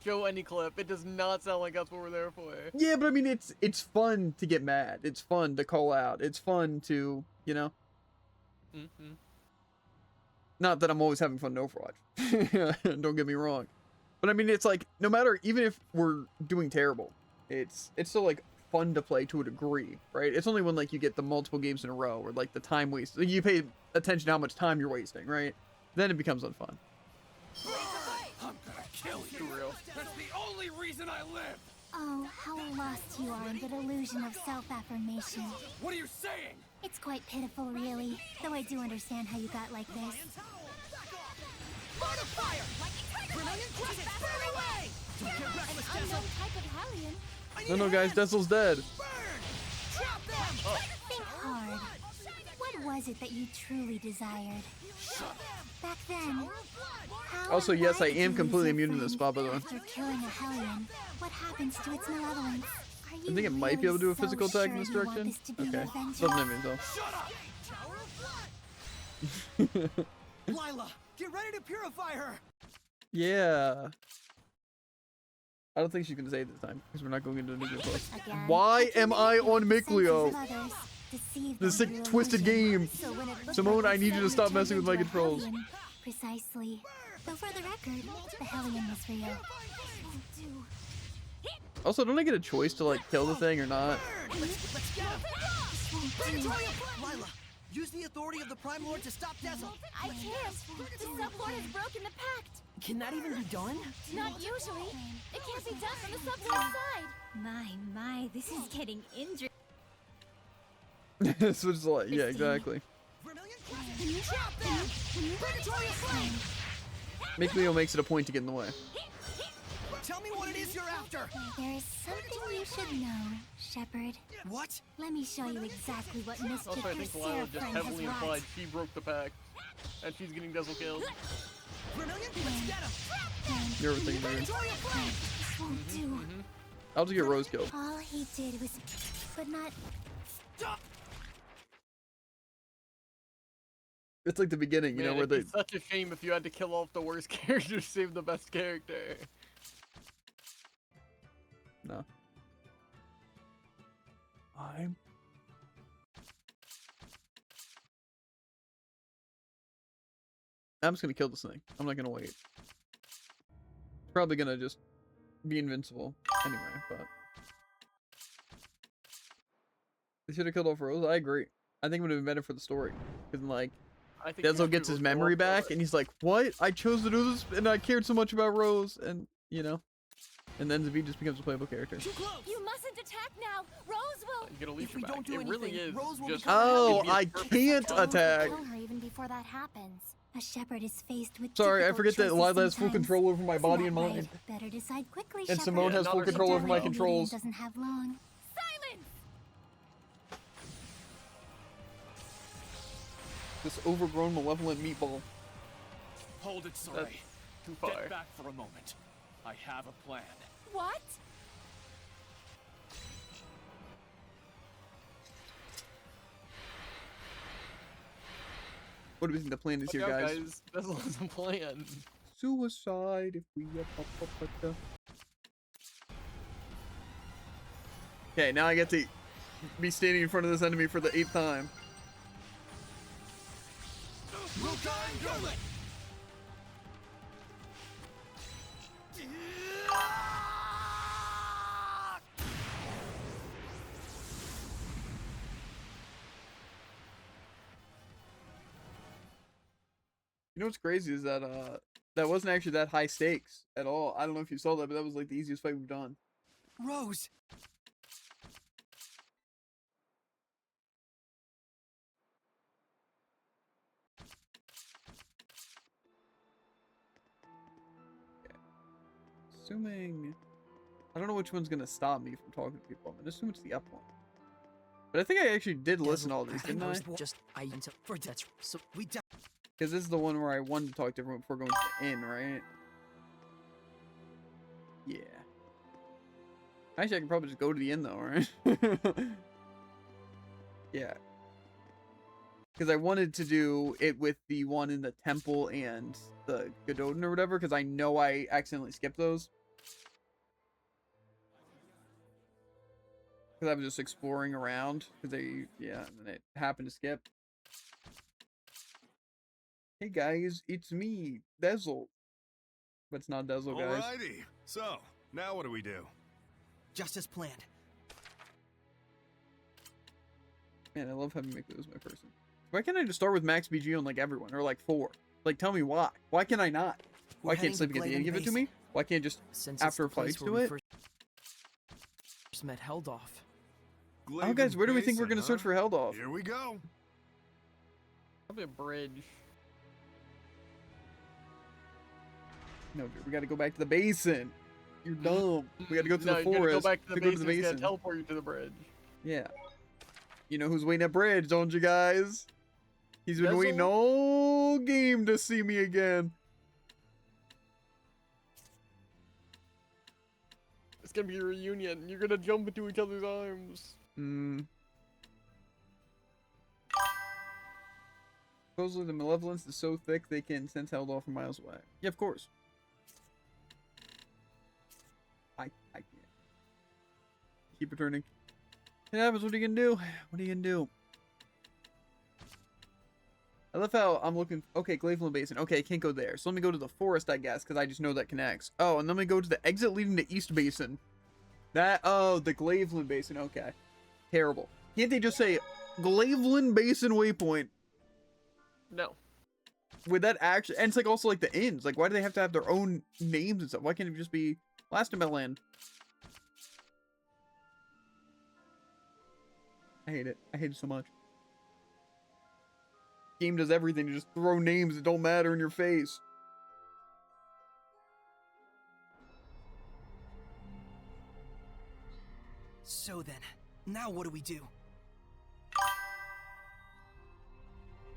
C: Show any clip. It does not sound like that's what we're there for.
A: Yeah, but I mean, it's fun to get mad. It's fun to call out. It's fun to, you know?
C: Mm-hmm.
A: Not that I'm always having fun in Overwatch. Don't get me wrong. But I mean, it's like, no matter, even if we're doing terrible, it's still, like, fun to play to a degree, right? It's only when, like, you get the multiple games in a row, or, like, the time waste, you pay attention to how much time you're wasting, right? Then it becomes unfun.
K: I'm gonna kill you.
C: Real.
K: That's the only reason I live.
F: Oh, how lost you are in the delusion of self-affirmation.
K: What are you saying?
F: It's quite pitiful, really, though I do understand how you got like this.
B: Burn of fire! Vermilion crush it! Burn away! Don't get reckless, Dazzle!
E: type of Hellion.
B: I need
A: No,
B: a
A: guys,
B: hand.
A: Dazzle's dead.
B: Burn! Drop them!
F: Think hard. What was it that you truly desired? Back then, how
A: Also,
F: and
A: yes,
F: why
A: I
F: did you
A: am
F: lose
A: completely
F: your
A: immune to this
F: friend?
A: spot, by the way.
F: After killing a Hellion, what happens to its malevolence? Are you
A: I think it might be able to do a
F: really
A: physical
F: so
A: attack in this
F: sure you want
A: direction.
F: this to be
A: Okay.
F: revenge?
A: Doesn't have himself.
B: Shut up! Lila, get ready to purify her!
A: Yeah. I don't think she can say it this time, because we're not going into a nuclear plus.
F: Again,
A: Why am I on
F: the senses
A: Mikleo?
F: of others, deceive
A: This
F: them
A: sick,
F: through
A: twisted
F: illusion.
A: game.
F: So when it looked
A: Simone,
F: like
A: I need you to
F: it
A: stop
F: turned
A: messing with my
F: into a
A: controls.
F: Hellion. Precisely. Though for the record, the Hellion was real.
A: Also, don't I get a choice to, like, kill the thing or not?
B: Let's get him! Purgatory of Lila, use the authority of the Prime Lord to stop Dazzle.
E: I can't. The Sublord has broken the pact.
H: Can that even be done?
E: Not usually. It can't be done from the Sublord's side. My, this is getting injured.
A: This was like, yeah, exactly.
B: Vermilion crush it! Drop them! Purgatory of Flame!
A: Mikleo makes it a point to get in the way.
B: Tell me what it is you're after!
F: There is something you should know, Shepard.
B: What?
F: Let me show you exactly what mischief
C: Also, I
F: your
C: think Lila just
F: Seraphim has
C: heavily
F: wrought.
C: implied she broke the pact, and she's getting Dazzle killed.
B: Vermilion, let's get him!
A: You're overthinking it.
B: Purgatory of Flame!
F: This won't do.
A: I'll just get Rose killed.
F: All he did was, but not.
B: Stop!
A: It's like the beginning, you
C: Man,
A: know, where
C: it'd
A: they...
C: be such a shame if you had to kill off the worst character to save the best character.
A: No. I'm just gonna kill this thing. I'm not gonna wait. Probably gonna just be invincible anyway, but... They should have killed off Rose. I agree. I think it would have been better for the story. Because, like,
C: I think
A: Dazzle gets his memory back, and he's like, what? I chose to do this, and I cared so much about Rose, and, you know. And then Zavid just becomes a playable character.
B: Too close!
E: You mustn't attack now. Rose will.
C: You get a leech
B: If we
C: back.
B: don't do
C: It really
B: anything,
C: is
B: Rose will
C: just.
B: become
A: Oh,
C: it'd be a
A: I
C: perfect
A: can't
C: time.
A: attack!
F: Kill her even before that happens. A shepherd is faced with.
A: Sorry, I
F: difficult
A: forget that
F: choices
A: Lila has full
F: sometimes.
A: control over my body and
F: Not right.
A: mind.
F: Better decide quickly,
A: And
F: shepherd.
A: Simone has
C: Yeah,
A: full
C: not
A: control over my
C: herself.
A: controls.
F: Doesn't have long.
E: Silence.
A: This overgrown, malevolent meatball.
J: Hold it, Saray.
C: That's too far.
J: Get back for a moment. I have a plan.
E: What?
A: What do we think the plan is
C: Look
A: here,
C: out,
A: guys?
C: That's a plan.
A: Suicide if we Okay, now I get to be standing in front of this enemy for the 8th time. You know what's crazy is that that wasn't actually that high stakes at all. I don't know if you saw that, but that was like the easiest fight we've done.
B: Rose!
A: Assuming... I don't know which one's gonna stop me from talking to people. I'm gonna assume it's the up one. But I think I actually did listen to all these, didn't I?
B: Just for that's so we
A: Because this is the one where I wanted to talk to everyone before going to the inn, right? Yeah. Actually, I can probably just go to the inn though, right? Yeah. Because I wanted to do it with the one in the temple and the Gododin or whatever, because I know I accidentally skipped those. Because I was just exploring around, because yeah, and then it happened to skip. Hey guys, it's me, Dezel. But it's not Dezel, guys.
K: Alrighty. So, now what do we do?
B: just as planned.
A: Man, I love having Miku as my person. Why can't I just start with max BG on like everyone, or like 4? Like, tell me why. Why can I not? Why can't Sleepy get the end give it to me? Why can't just after fights do it?
H: First met Heldoff.
A: Oh, guys, where do we think we're gonna search for Heldoff?
K: Here we go.
C: Probably a bridge.
A: No, dude, we gotta go back to the basin. You're dumb. We gotta go to
C: No,
A: the
C: you gotta
A: forest
C: go back to the basin.
A: go to the
C: It's
A: basin.
C: gonna teleport you to the bridge.
A: Yeah. You know who's waiting at bridge, don't you guys? He's been waiting
C: Dezel?
A: all game to see me again.
C: It's gonna be a reunion. You're gonna jump into each other's arms.
A: Supposedly the malevolence is so thick they can sense Heldoff from miles away. Yeah, of course. I can't. Keep returning. It happens. What are you gonna do? What are you gonna do? I love how I'm looking. Okay, Glaveland Basin. Okay, can't go there. So let me go to the forest, I guess, because I just know that connects. Oh, and then we go to the exit leading to East Basin. Oh, the Glaveland Basin. Okay. Terrible. Can't they just say Glaveland Basin waypoint?
C: No.
A: Would that actually... And it's like also like the inns. Like, why do they have to have their own names and stuff? Why can't it just be Lastimel Inn? I hate it. I hate it so much. Game does everything to just throw names that don't matter in your face.
B: So then, now what do we do?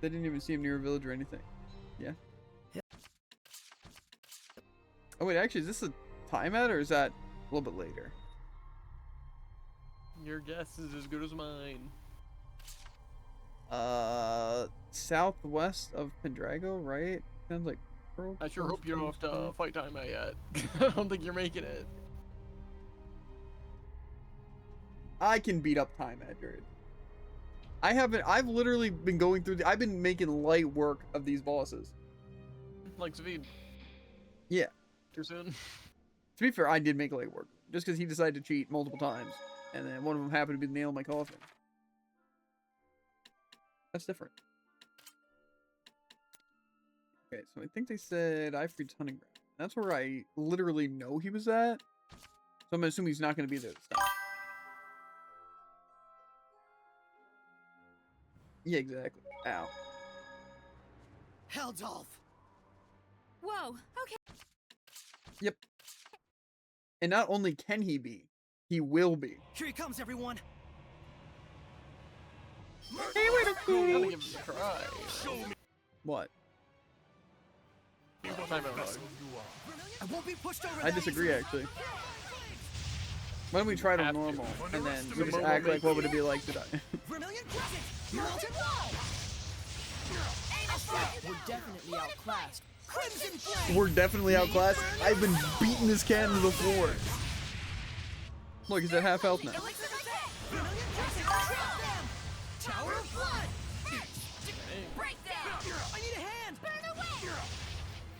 A: They didn't even see him near a village or anything. Yeah. Oh wait, actually, is this a time at or is that a little bit later?
C: Your guess is as good as mine.
A: Southwest of Pendrago, right? Sounds like.
C: I sure hope you don't have to fight time out yet. I don't think you're making it.
A: I can beat up time at dude. I've literally been going through I've been making light work of these bosses.
C: Like Zavid.
A: Yeah.
C: Too soon.
A: To be fair, I did make light work. Just because he decided to cheat multiple times. And then one of them happened to be the nail in my coffin. That's different. Okay, so I think they said Ifrit's hunting ground. That's where I literally know he was at. So I'm assuming he's not going to be there this time. Yeah, exactly. Ow.
B: Heldolf!
E: Whoa, okay.
A: Yep. And not only can he be, he will be.
B: Here he comes, everyone!
C: Gotta give it a try.
A: What?
C: Time out, dog.
B: I won't be pushed over
A: I
B: that
A: disagree,
B: easily.
A: actually. Why don't we try it on normal, and then we just act like what would it be like to die?
B: Vermilion Crescent! Molten Wall!
H: We're definitely outclassed.
B: Crimson Flame!
A: We're definitely outclassed. I've been beating this cat into the floor. Look, he's at half health now.
B: Vermilion Crescent! Trap them! Tower of Blood!
G: Breakdown!
B: I need a hand!
G: Burn away!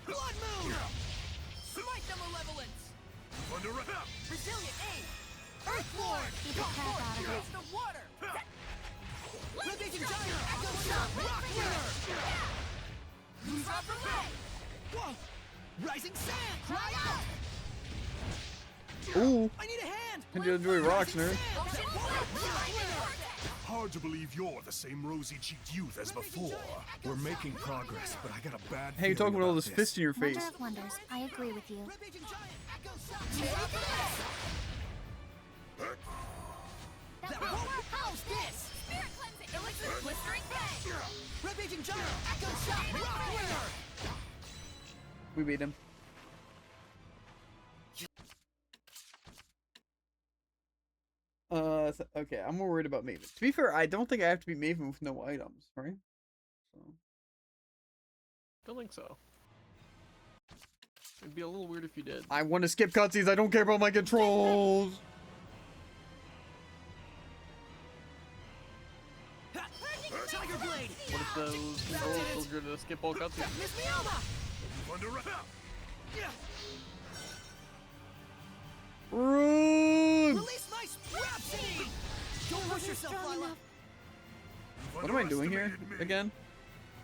B: Blood Moon!
I: Smite the malevolence!
K: Under wrap!
I: Resilient aid!
B: Earthborn!
F: Beat the crap out of it.
I: Against the water!
B: Rampaging Giant! Echo Shock! Rock Winner!
I: Lose out from way!
B: Whoa! Rising Sand! Cry out!
A: Ooh,
B: I need a hand!
A: and you enjoy rocks, nerd.
B: Rising Sand! Rock Winner!
K: Hard to believe you're the same rosy-cheeked youth as before. We're making progress, but I got a bad
A: Hey, you talking
K: feeling
A: about all this
K: this.
A: fist in your
F: Wonder
A: face?
F: of wonders. I agree with you.
B: Rampaging Giant! Echo Shock! That won't house this!
G: Spirit cleansing! Elixir blistering ray!
B: Rampaging Giant! Echo Shock! Rock Winner!
A: We beat him. Okay, I'm more worried about Maven. To be fair, I don't think I have to be Maven with no items, right? So.
C: Don't think so. It'd be a little weird if you did.
A: I want to skip cutscenes. I don't care about my controls.
B: Tiger Blade!
C: What if those controls told you to skip all cutscenes?
B: Miss Mioma!
K: Under wrap!
A: Run!
B: Release my Rhapsody! Don't push yourself, Lila!
A: What am I doing here
K: Underestimated me.
A: again?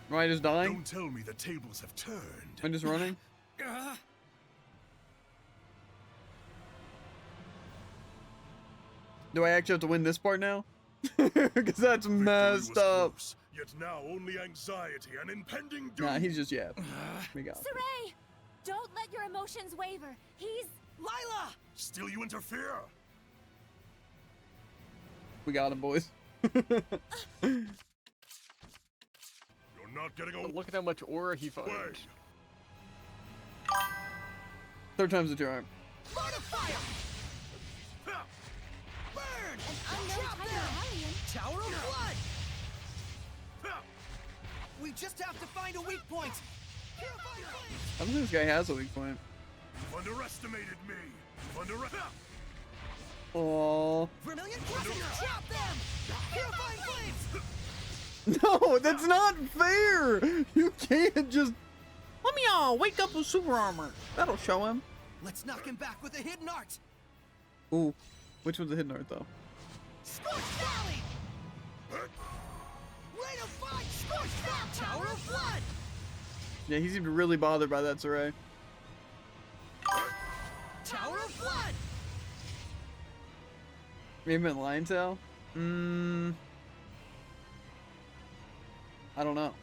A: Am I just dying?
K: Don't tell me the tables have turned.
A: I'm just running? Do I actually have to win this part now? Because that's
K: Victory
A: messed
K: was
A: up.
K: close, yet now only anxiety and impending doom.
A: Nah, he's just yapping. We got him.
E: Saray! Don't let your emotions waver. He's...
B: Lila!
K: Still you interfere?
A: We got him, boys.
K: You're not getting
C: But
K: away.
C: look at how much aura he finds.
A: Third time's the charm.
B: Lord of Fire!
K: Ha!
B: Burn!
E: unknown
B: Trap
E: Tiger
B: them!
E: Hellion.
B: Tower of Blood!
K: Ha!
B: We just have to find a weak point! Purifying Flame!
A: I don't think this guy has a weak point.
K: You've underestimated me. Ha!
A: Aww.
B: Vermilion Crescent! Trap them! Purifying Flames!
A: No, that's not fair! You can't just... Let me wake up with super armor. That'll show him.
B: Let's knock him back with a hidden art!
A: Ooh. Which one's the hidden art, though?
B: Scorched Valley! Rain of Fight! Scorched Valley! Tower of Blood!
A: Yeah, he seemed really bothered by that, Saray.
B: Tower of Blood!
A: Maybe in Lion Tail? I don't know.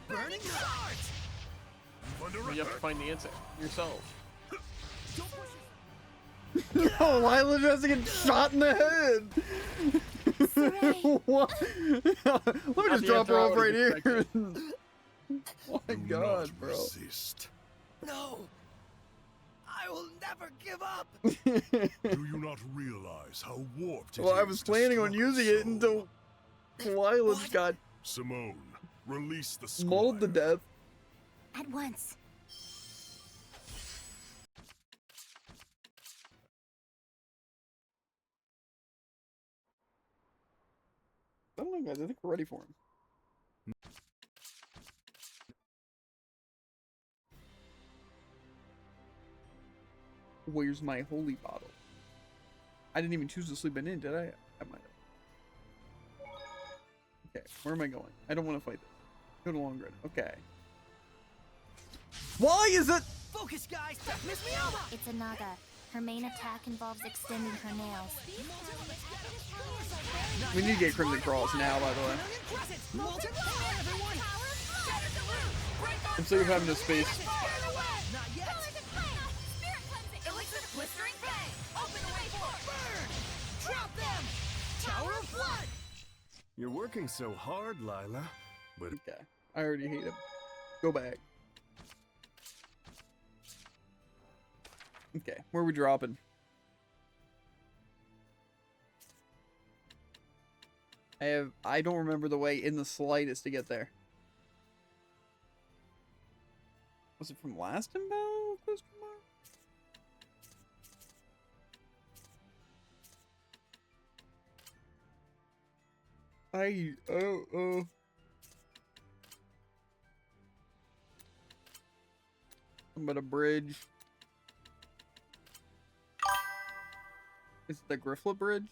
B: Burning Shards!
C: But you have to find the answer yourself.
B: Don't push yourself.
A: No, Lila's has to get shot in the head!
E: Saray.
A: What? Let me just drop her off right here. Oh my
K: Do
A: god,
K: not
A: bro.
K: resist.
B: No! I will never give up!
K: Do you not realize how warped it is?
A: Well, I was
K: to
A: planning on
K: struggle
A: using it
K: so?
A: until Lila's
B: What?
A: got
K: Simone, release the
A: mauled to
K: squire.
A: death.
F: At once.
A: I don't know, guys. I think we're ready for him. Where's my holy bottle? I didn't even choose to sleep in, did I? I might have. Okay, where am I going? I don't want to fight this. Go to Long Grid. Okay. Why is it?
B: Focus, guys! Miss Mioma!
F: It's a Naga. Her main attack involves extending her nails.
A: We need to get Crimson Cross now, by the way.
B: Vermilion Crescent! Molten Fire, everyone!
A: I'm sick of having this space.
B: Not yet!
G: Spirit cleansing! Elixir blistering ray! Open the way for
B: Burn! Trap them! Tower of Blood!
K: You're working so hard, Lila, but
A: Okay. I already hate him. Go back. Okay, where are we dropping? I don't remember the way in the slightest to get there. Was it from last inbound? Question mark? Something about a bridge. Is it the Griffla Bridge?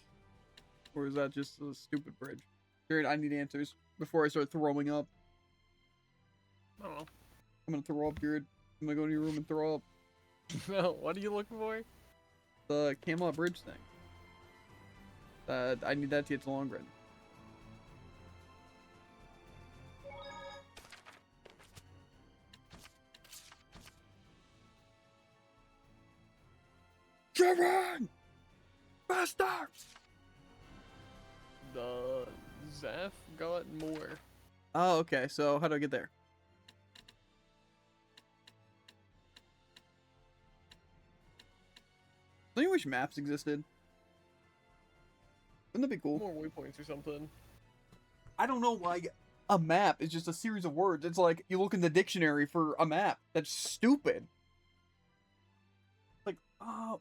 A: Or is that just a stupid bridge? Jared, I need answers before I start throwing up.
C: I don't know.
A: I'm gonna throw up, Jared. I'm gonna go to your room and throw up.
C: No, what are you looking for?
A: The Camelot Bridge thing. I need that to get to Longren. Sharon! Faster!
C: The Zeph got more.
A: Oh, okay. So how do I get there? Don't you wish maps existed? Wouldn't that be cool?
C: More waypoints or something.
A: I don't know why a map is just a series of words. It's like you look in the dictionary for a map. That's stupid. Like,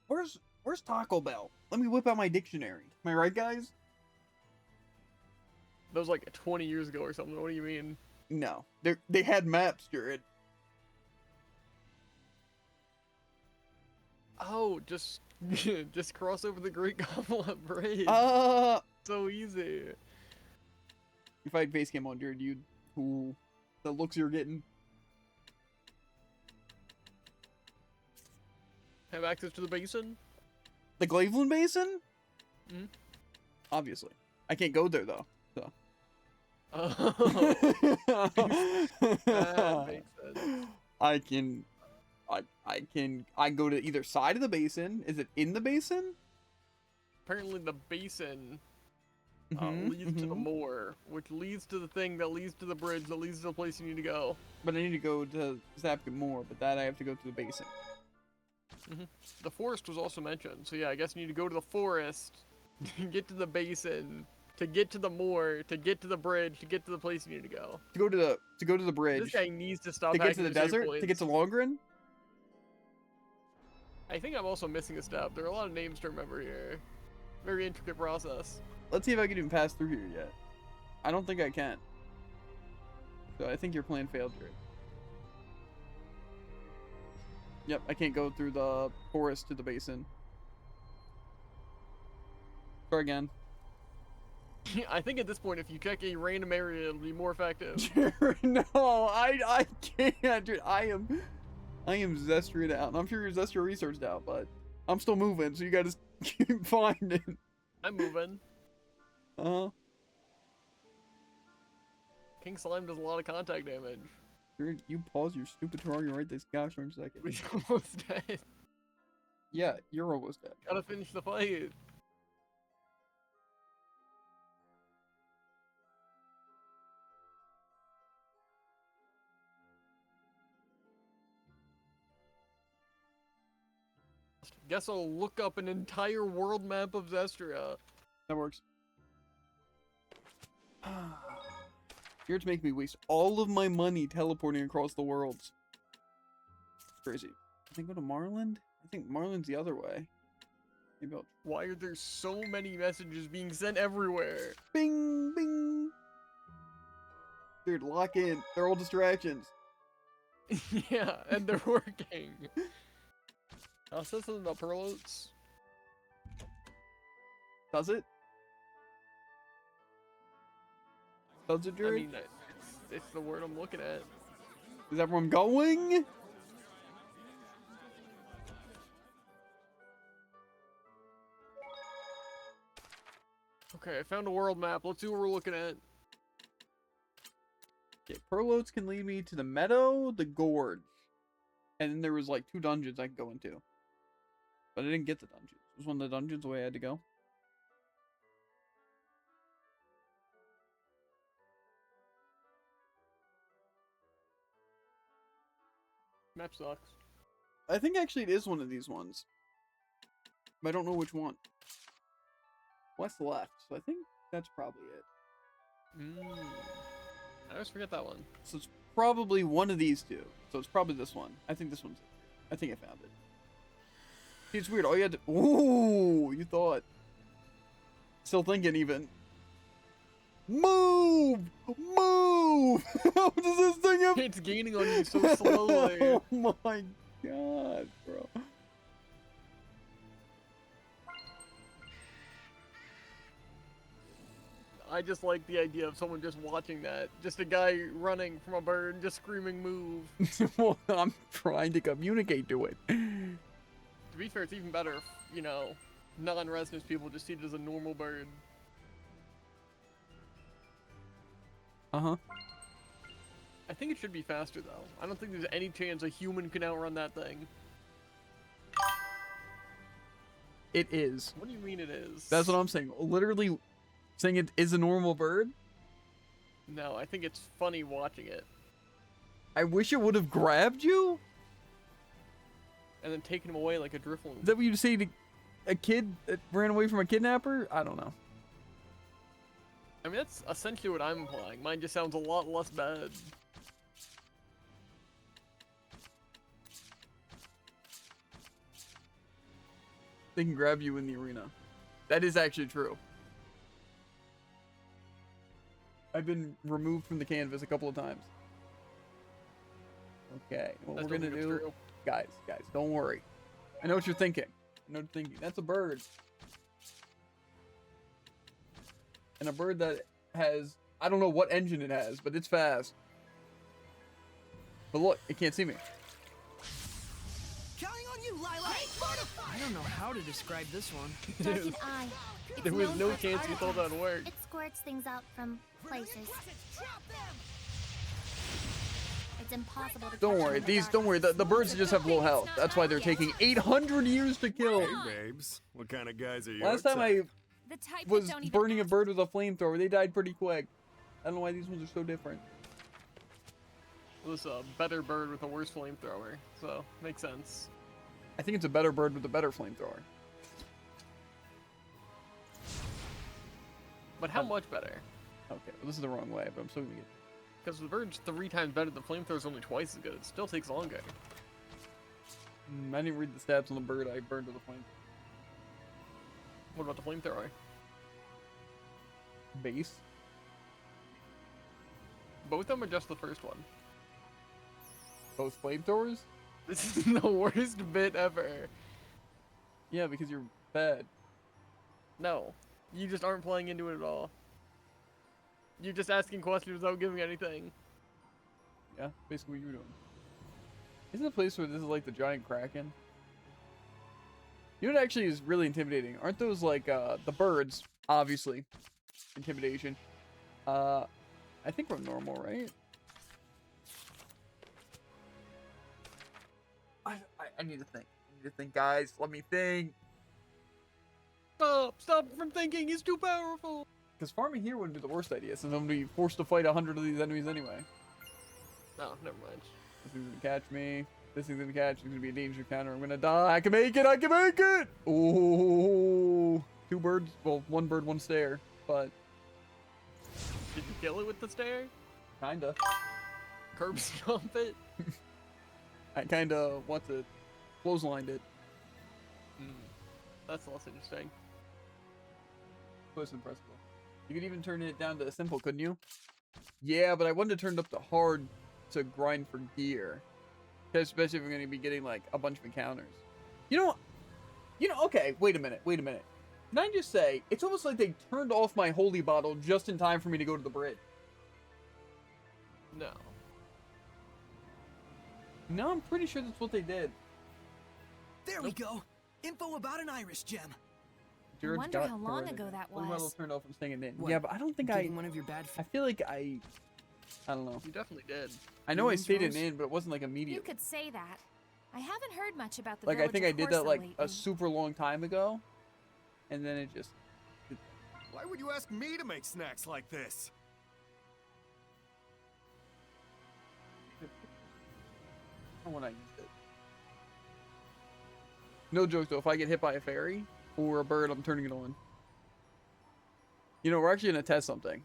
A: where's Taco Bell? Let me whip out my dictionary. Am I right, guys?
C: That was like 20 years ago or something. What do you mean?
A: No, they had maps, Jared.
C: Oh, just just cross over the Great Gauntlet Bridge. So easy.
A: If I had face cam on, Jared, you'd... Ooh, the looks you're getting.
C: Have access to the basin?
A: The Glaveland Basin?
C: Hmm?
A: Obviously. I can't go there, though, so...
C: Oh. That makes sense.
A: I go to either side of the basin. Is it in the basin?
C: Apparently the basin
A: Mhm,
C: leads to the
A: mhm.
C: moor, which leads to the thing that leads to the bridge that leads to the place you need to go.
A: But I need to go to Zapka more, but that I have to go to the basin.
C: The forest was also mentioned, so yeah, I guess you need to go to the forest, to get to the basin, to get to the moor, to get to the bridge, to get to the place you need to go.
A: To go to the bridge.
C: This guy needs to stop
A: To get to
C: hacking
A: the
C: save
A: desert? To get
C: points.
A: to Longren?
C: I think I'm also missing a step. There are a lot of names to remember here. Very intricate process.
A: Let's see if I can even pass through here yet. I don't think I can. So I think your plan failed, Jared. Yep, I can't go through the forest to the basin. Try again.
C: I think at this point, if you check a random area, it'll be more effective.
A: Jared, no, I can't, dude. I am Zestria out, and I'm sure you're Zestria researched out, but I'm still moving, so you gotta keep finding.
C: I'm moving. King Slime does a lot of contact damage.
A: Jared, you pause your stupid Terraria right this gosh darn second.
C: He's almost dead.
A: Yeah, you're almost dead.
C: Gotta finish the fight. Guess I'll look up an entire world map of Zestria.
A: That works. You're to make me waste all of my money teleporting across the worlds. Crazy. I think go to Marland? I think Marland's the other way. Maybe I'll...
C: Why are there so many messages being sent everywhere?
A: Bing! Bing! Dude, lock in. They're all distractions.
C: Yeah, and they're working. I'll say something about Perlotes.
A: Does it? Does it,
C: I
A: Jared?
C: mean, it's the word I'm looking at.
A: Is everyone going?
C: Okay, I found a world map. Let's see what we're looking at.
A: Okay, Perlotes can lead me to the meadow, the gorge. And then there was like 2 dungeons I could go into. But I didn't get the dungeons. Was one of the dungeons the way I had to go?
C: Map sucks.
A: I think actually it is one of these ones. But I don't know which one. West left, so I think that's probably it.
C: I always forget that one.
A: So it's probably one of these two. So it's probably this one. I think this one's it. I think I found it. See, it's weird. All you had to... Ooh, you thought. Still thinking even. Move! Move! How does this thing have...
C: It's gaining on you so slowly.
A: Oh my god, bro.
C: I just like the idea of someone just watching that. Just a guy running from a bird, just screaming move.
A: Well, I'm trying to communicate to it.
C: To be fair, it's even better if, you know, non-residents people just see it as a normal bird.
A: Uh-huh.
C: I think it should be faster, though. I don't think there's any chance a human can outrun that thing.
A: It is.
C: What do you mean it is?
A: That's what I'm saying. Literally saying it is a normal bird?
C: No, I think it's funny watching it.
A: I wish it would have grabbed you?
C: And then taken him away like a driftloon.
A: Is that what you'd say to a kid that ran away from a kidnapper? I don't know.
C: I mean, that's essentially what I'm implying. Mine just sounds a lot less bad.
A: They can grab you in the arena. That is actually true. I've been removed from the canvas a couple of times. Okay, what
C: That's
A: we're gonna do...
C: true.
A: Guys, don't worry. I know what you're thinking. I know what you're thinking. That's a bird. And a bird that has... I don't know what engine it has, but it's fast. But look, it can't see me.
B: Counting on you, Lila.
H: I don't know how to describe this one.
F: Darkened Eye. It's
C: There was
F: known
C: no
F: for its
C: chance you thought
F: artifacts.
C: that'd work.
F: It squirts things out from places. It's impossible to
A: Don't
F: catch
A: worry,
F: in the
A: don't worry. The birds just have low health. That's why they're taking 800 years to kill.
K: Babes, what kind of guys are you?
A: Last time I
G: The type
A: was
G: that don't even
A: burning a
G: ask.
A: bird with a flamethrower, they died pretty quick. I don't know why these ones are so different.
C: It was a better bird with a worse flamethrower, so makes sense.
A: I think it's a better bird with a better flamethrower.
C: But how much better?
A: Okay, well, this is the wrong way, but I'm still gonna get...
C: Because the bird's 3 times better, the flamethrower's only twice as good. It still takes longer.
A: I didn't read the stats on the bird I burned with a flamethrower.
C: What about the flamethrower?
A: Base?
C: Both of them are just the first one.
A: Both flamethrowers?
C: This is the worst bit ever.
A: Yeah, because you're bad.
C: No. You just aren't playing into it at all. You're just asking questions without giving anything.
A: Yeah, basically what you're doing. Isn't the place where this is like the giant kraken? You know what actually is really intimidating? Aren't those like the birds, obviously. Intimidation. I think we're normal, right? I need to think. I need to think, guys. Let me think.
C: Stop from thinking, he's too powerful!
A: Because farming here wouldn't be the worst idea, since I'm going to be forced to fight 100 of these enemies anyway.
C: No, never mind.
A: This thing's going to catch me. This thing's going to catch me. It's going to be a danger counter. I'm going to die. I can make it! I can make it! Ooh. 2 birds. Well, 1 bird, 1 stare. But...
C: Did you kill it with the stare?
A: Kinda.
C: Curb stomp it?
A: I kinda want to clotheslined it.
C: That's less interesting.
A: Close impressive. You could even turn it down to simple, couldn't you? Yeah, but I wanted to turn it up to hard to grind for gear. Especially if I'm going to be getting like a bunch of encounters. You know, okay, wait a minute. Can I just say, it's almost like they turned off my holy bottle just in time for me to go to the bridge.
C: No.
A: No, I'm pretty sure that's what they did.
B: There we go. Info about an iris gem.
A: Jared's
G: Wonder
A: got
G: how long
A: Corona.
G: ago that
A: Holy bottle
G: was.
A: turned off and staying in.
H: What,
A: Yeah, but I don't think
H: Getting one of your bad
A: I feel like I don't know.
C: You definitely did.
A: I know I
H: Human
A: stayed
H: throws?
A: in, but it wasn't like
G: You
A: immediate.
G: could say that. I haven't heard much about the
A: Like, I
G: village
A: think I
G: of
A: did that,
G: Corsa
A: like, a
G: lately.
A: super long time ago. And then it just...
K: Why would you ask me to make snacks like this?
A: when I used it. No joke though, if I get hit by a fairy or a bird, I'm turning it on. You know, we're actually gonna test something.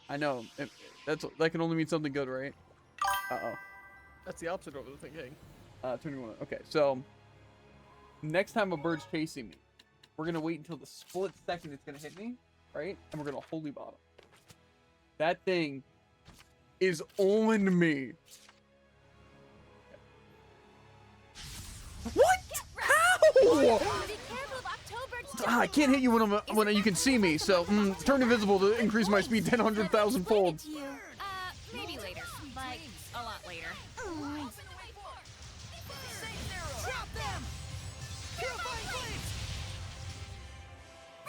A: I know. That can only mean something good, right? Uh-oh.
C: That's the opposite of what I was thinking.
A: Turning one on. Okay, so next time a bird's chasing me, we're gonna wait until the split second it's gonna hit me, right? And we're gonna holy bottom. That thing is on me. What? How? I can't hit you when you can see me, so turn invisible to increase my speed 100,000 fold.
G: Maybe later. Like, a lot later.
B: Drop them! Purifying blades!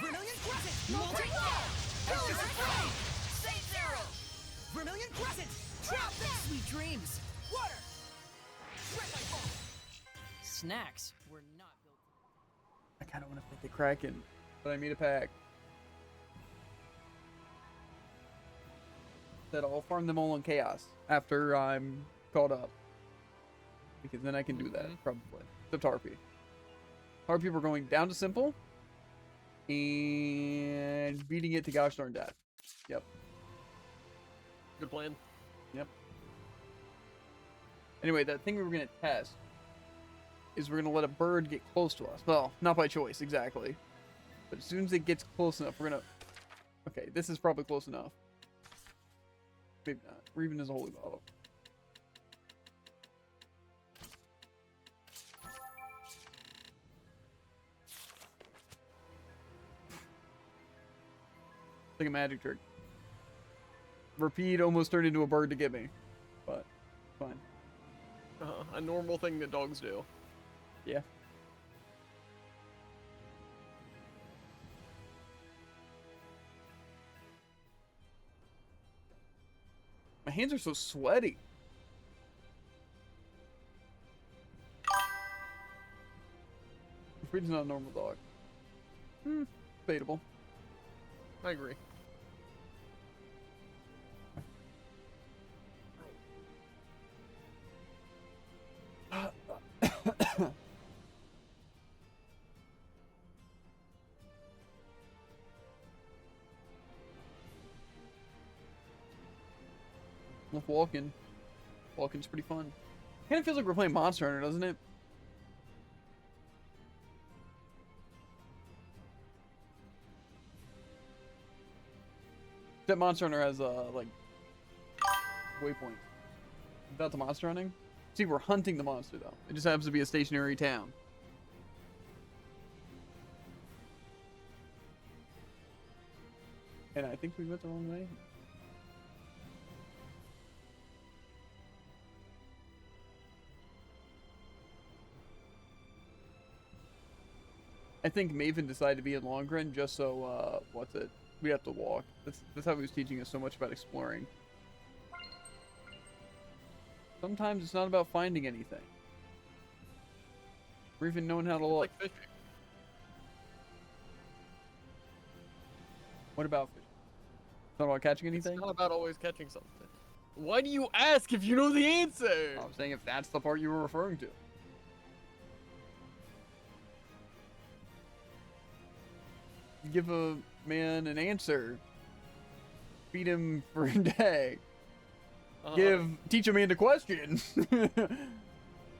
B: Vermilion Crescent! Molten Wall! Pillars of Flame! Saint Zero! Vermilion Crescent! Drop them! Sweet dreams! Water! Shred my fall!
H: Snacks were not built.
A: I kind of want to fight the Kraken, but I need a pack. That I'll farm them all in chaos after I'm caught up, because then I can do that probably. Except Harpy. Harpy, we're going down to simple and beating it to gosh darn death. Yep.
C: Good plan.
A: Yep. Anyway, that thing we were gonna test is we're gonna let a bird get close to us. Well, not by choice exactly, but as soon as it gets close enough, we're gonna. Okay, this is probably close enough. Maybe not. Or even as a holy bottle. It's like a magic trick. Repeat almost turned into a bird to get me, but fine.
C: A normal thing that dogs do.
A: Yeah. My hands are so sweaty. Freedom's not a normal dog. Debatable.
C: I agree.
A: Love walking. Walking's pretty fun. Kind of feels like we're playing Monster Hunter, doesn't it? That Monster Hunter has like waypoints. Without the monster hunting. See, we're hunting the monster though. It just happens to be a stationary town. And I think we went the wrong way. I think Maven decided to be in Longren just so, we have to walk. That's how he was teaching us so much about exploring. Sometimes it's not about finding anything. Or even knowing how to look.
C: Like fishing.
A: What about fishing? It's not about catching anything?
C: It's not about always catching something. Why do you ask if you know the answer?
A: I'm saying if that's the part you were referring to. You give a man an answer. Feed him for a day. Teach a man to question.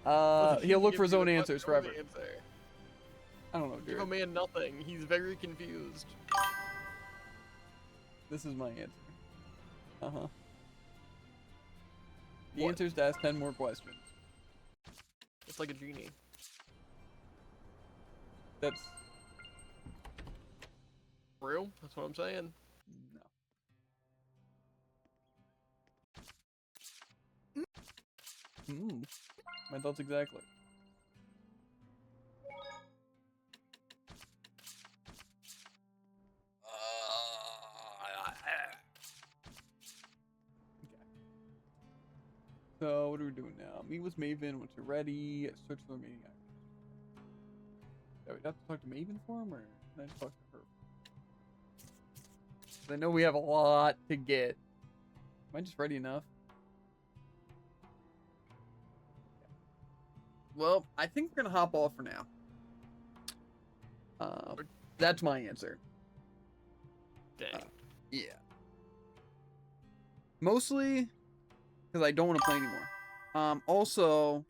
A: He'll look for his own answers forever. I don't know, dude.
C: Give a man nothing. He's very confused.
A: This is my answer. The answer is to ask 10 more questions.
C: It's like a genie.
A: That's
C: real? That's what I'm saying.
A: No. My thoughts exactly. So, what are we doing now? Meet with Maven once you're ready. Search for the remaining items. Do we have to talk to Maven for him, or can I just talk to her? 'Cause I know we have a lot to get. Am I just ready enough? Well, I think we're gonna hop off for now. That's my answer.
C: Dang.
A: Yeah. Mostly because I don't want to play anymore. Also,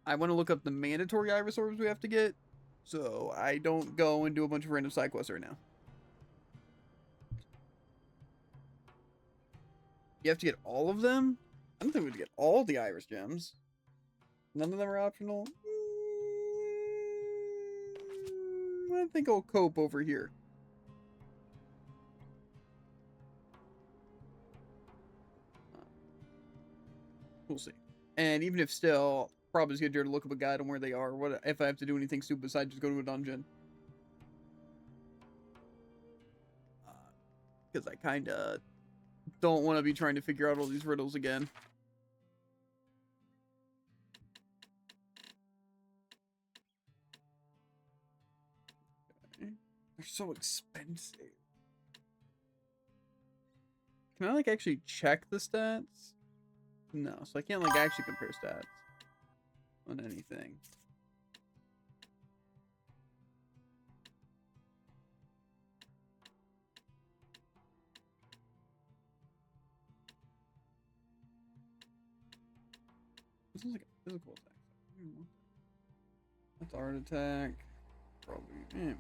A: I want to look up the mandatory Iris Orbs we have to get, so I don't go and do a bunch of random side quests right now. You have to get all of them? I don't think we have to get all the Iris Gems. None of them are optional. I think I'll cope over here. We'll see. And even if still, probably just get Jared to look up a guide on where they are. What if I have to do anything stupid besides just go to a dungeon? Because I kind of don't want to be trying to figure out all these riddles again. Okay. They're so expensive. Can I, like, actually check the stats? No, so I can't, like, actually compare stats on anything. This is like a physical attack. That's art attack. Probably. Maybe not.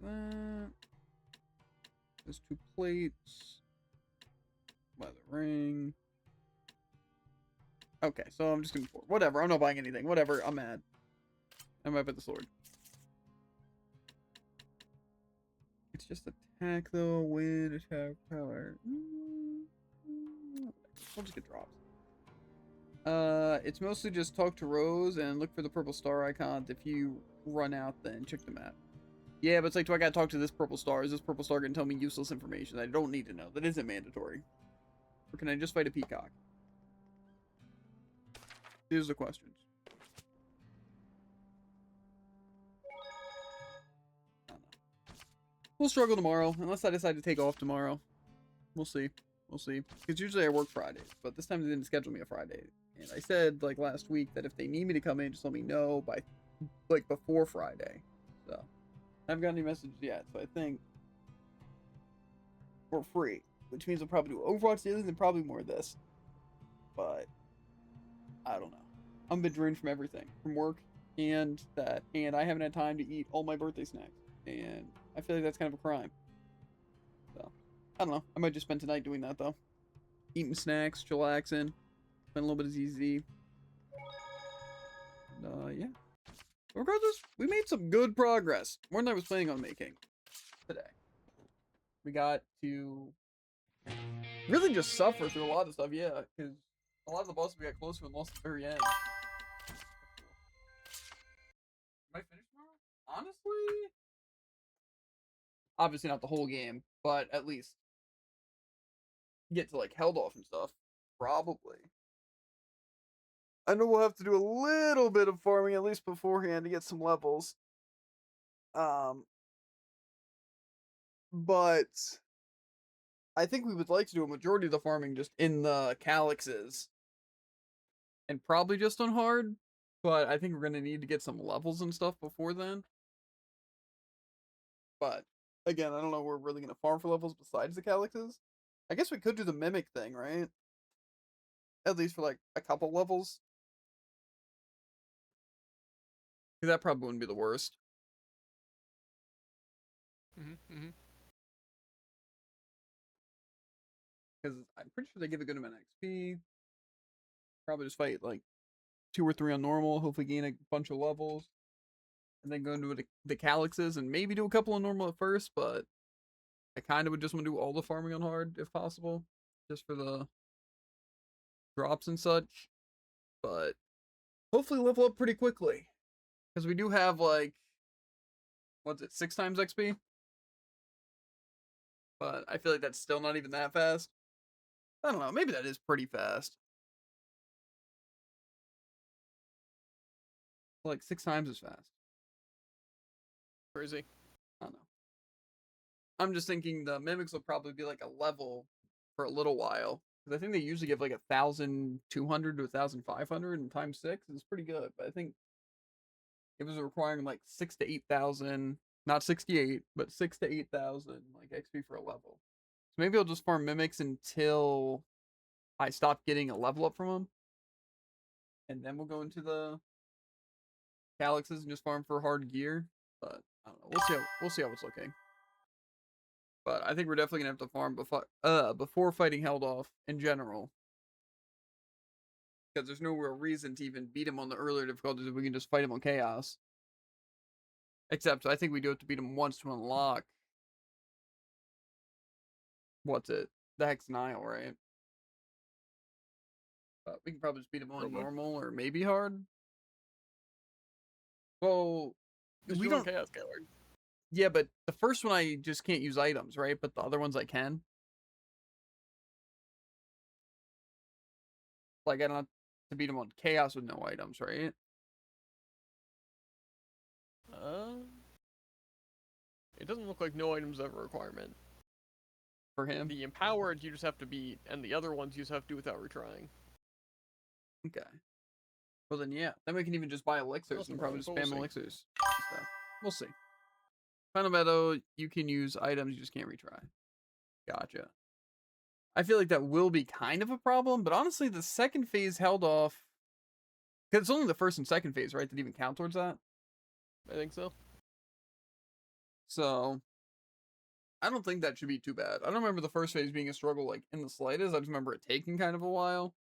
A: That. There's 2 plates. By the ring. Okay, so I'm just gonna. Whatever, I'm not buying anything. Whatever, I'm mad. I might buy the sword. It's just attack though, win, attack, power. We'll just get drops. It's mostly just talk to Rose and look for the purple star icons. If you run out, then check the map. Yeah, but it's like, do I gotta talk to this purple star? Is this purple star gonna tell me useless information that I don't need to know? That isn't mandatory. Or can I just fight a peacock? These are the questions. I don't know. We'll struggle tomorrow, unless I decide to take off tomorrow. We'll see. We'll see. Because usually I work Fridays, but this time they didn't schedule me a Friday. And I said, like, last week that if they need me to come in, just let me know by, like, before Friday. So, I haven't got any messages yet, so I think we're free. Which means I'll probably do Overwatch dailies and probably more of this. But, I don't know. I'm a bit drained from everything. From work, and that. And I haven't had time to eat all my birthday snacks. And I feel like that's kind of a crime. So, I don't know. I might just spend tonight doing that, though. Eating snacks, chillaxing, spend a little bit of ZZ. Yeah. Regardless, we made some good progress. More than I was planning on making today. We got to really just suffer through a lot of stuff, yeah, because a lot of the bosses we got close to and lost at the very end. Am I finished tomorrow? Honestly? Obviously not the whole game, but at least get to, like, held off and stuff. Probably. I know we'll have to do a little bit of farming at least beforehand to get some levels. But I think we would like to do a majority of the farming just in the calyxes. And probably just on hard. But I think we're going to need to get some levels and stuff before then. But, again, I don't know if we're really going to farm for levels besides the calyxes. I guess we could do the mimic thing, right? At least for, like, a couple levels. That probably wouldn't be the worst. Because I'm pretty sure they give a good amount of XP. Probably just fight, like, 2 or 3 on normal. Hopefully gain a bunch of levels. And then go into the calyxes and maybe do a couple on normal at first. But I kind of would just want to do all the farming on hard if possible. Just for the drops and such. But hopefully level up pretty quickly. Because we do have, like, what's it, 6 times XP? But I feel like that's still not even that fast. I don't know, maybe that is pretty fast. Like 6 times as fast.
C: Crazy.
A: I don't know. I'm just thinking the mimics will probably be like a level for a little while. Because I think they usually give like 1,200 to 1,500 and times 6 is pretty good. But I think it was requiring like 6 to 8,000, not 68, but 6 to 8,000 like XP for a level. So maybe I'll just farm mimics until I stop getting a level up from them. And then we'll go into the Calyxes and just farm for hard gear. But I don't know. We'll see how it's looking. But I think we're definitely gonna have to farm before fighting Held Off in general. Because there's no real reason to even beat him on the earlier difficulties if we can just fight him on Chaos. Except I think we do have to beat him once to unlock. What's it? The Hex Nile, right? But we can probably just beat him on normal or maybe hard. Well, we don't.
C: Chaos Coward.
A: Yeah, but the first one I just can't use items, right? But the other ones I can. Like I don't have to beat him on Chaos with no items, right?
C: It doesn't look like no items have a requirement.
A: For him?
C: The Empowered you just have to beat, and the other ones you just have to do without retrying.
A: Okay. Well then, yeah. Then we can even just buy elixirs and probably just spam elixirs. So, we'll see. Final Meadow, you can use items, you just can't retry. Gotcha. I feel like that will be kind of a problem, but honestly, the second phase Held Off. Because it's only the first and second phase, right, that even count towards that?
C: I think so.
A: So, I don't think that should be too bad. I don't remember the first phase being a struggle, like, in the slightest. I just remember it taking kind of a while.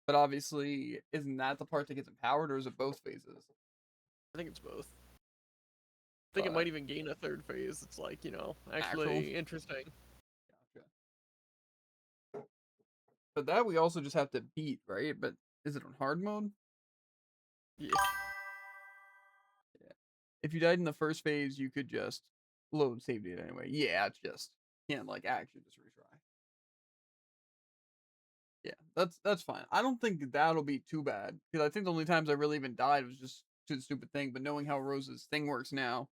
A: But obviously, isn't that the part that gets empowered, or is it both phases?
C: I think it's both. I think it might even gain a third phase. It's like, actually interesting.
A: Gotcha. But that we also just have to beat, right? But is it on hard mode?
C: Yeah.
A: If you died in the first phase, you could just load save data anyway. Yeah, it's just can't like actually just retry. Yeah, that's fine. I don't think that'll be too bad because I think the only times I really even died was just to the stupid thing. But knowing how Rose's thing works now,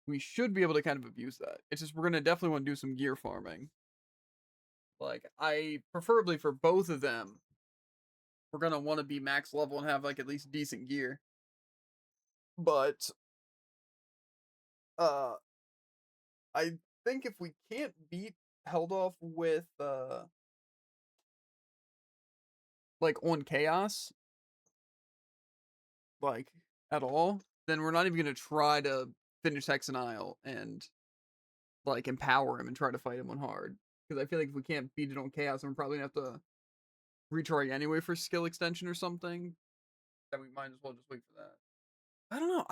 A: we should be able to kind of abuse that. It's just we're gonna definitely want to do some gear farming. Like I preferably for both of them, we're gonna want to be max level and have like at least decent gear. But I think if we can't beat Held Off with like on Chaos, like at all, then we're not even gonna try to finish Hexenile and like empower him and try to fight him on hard. Because I feel like if we can't beat it on Chaos, then we're probably gonna have to retry anyway for skill extension or something. Then we might as well just wait for that. I don't know.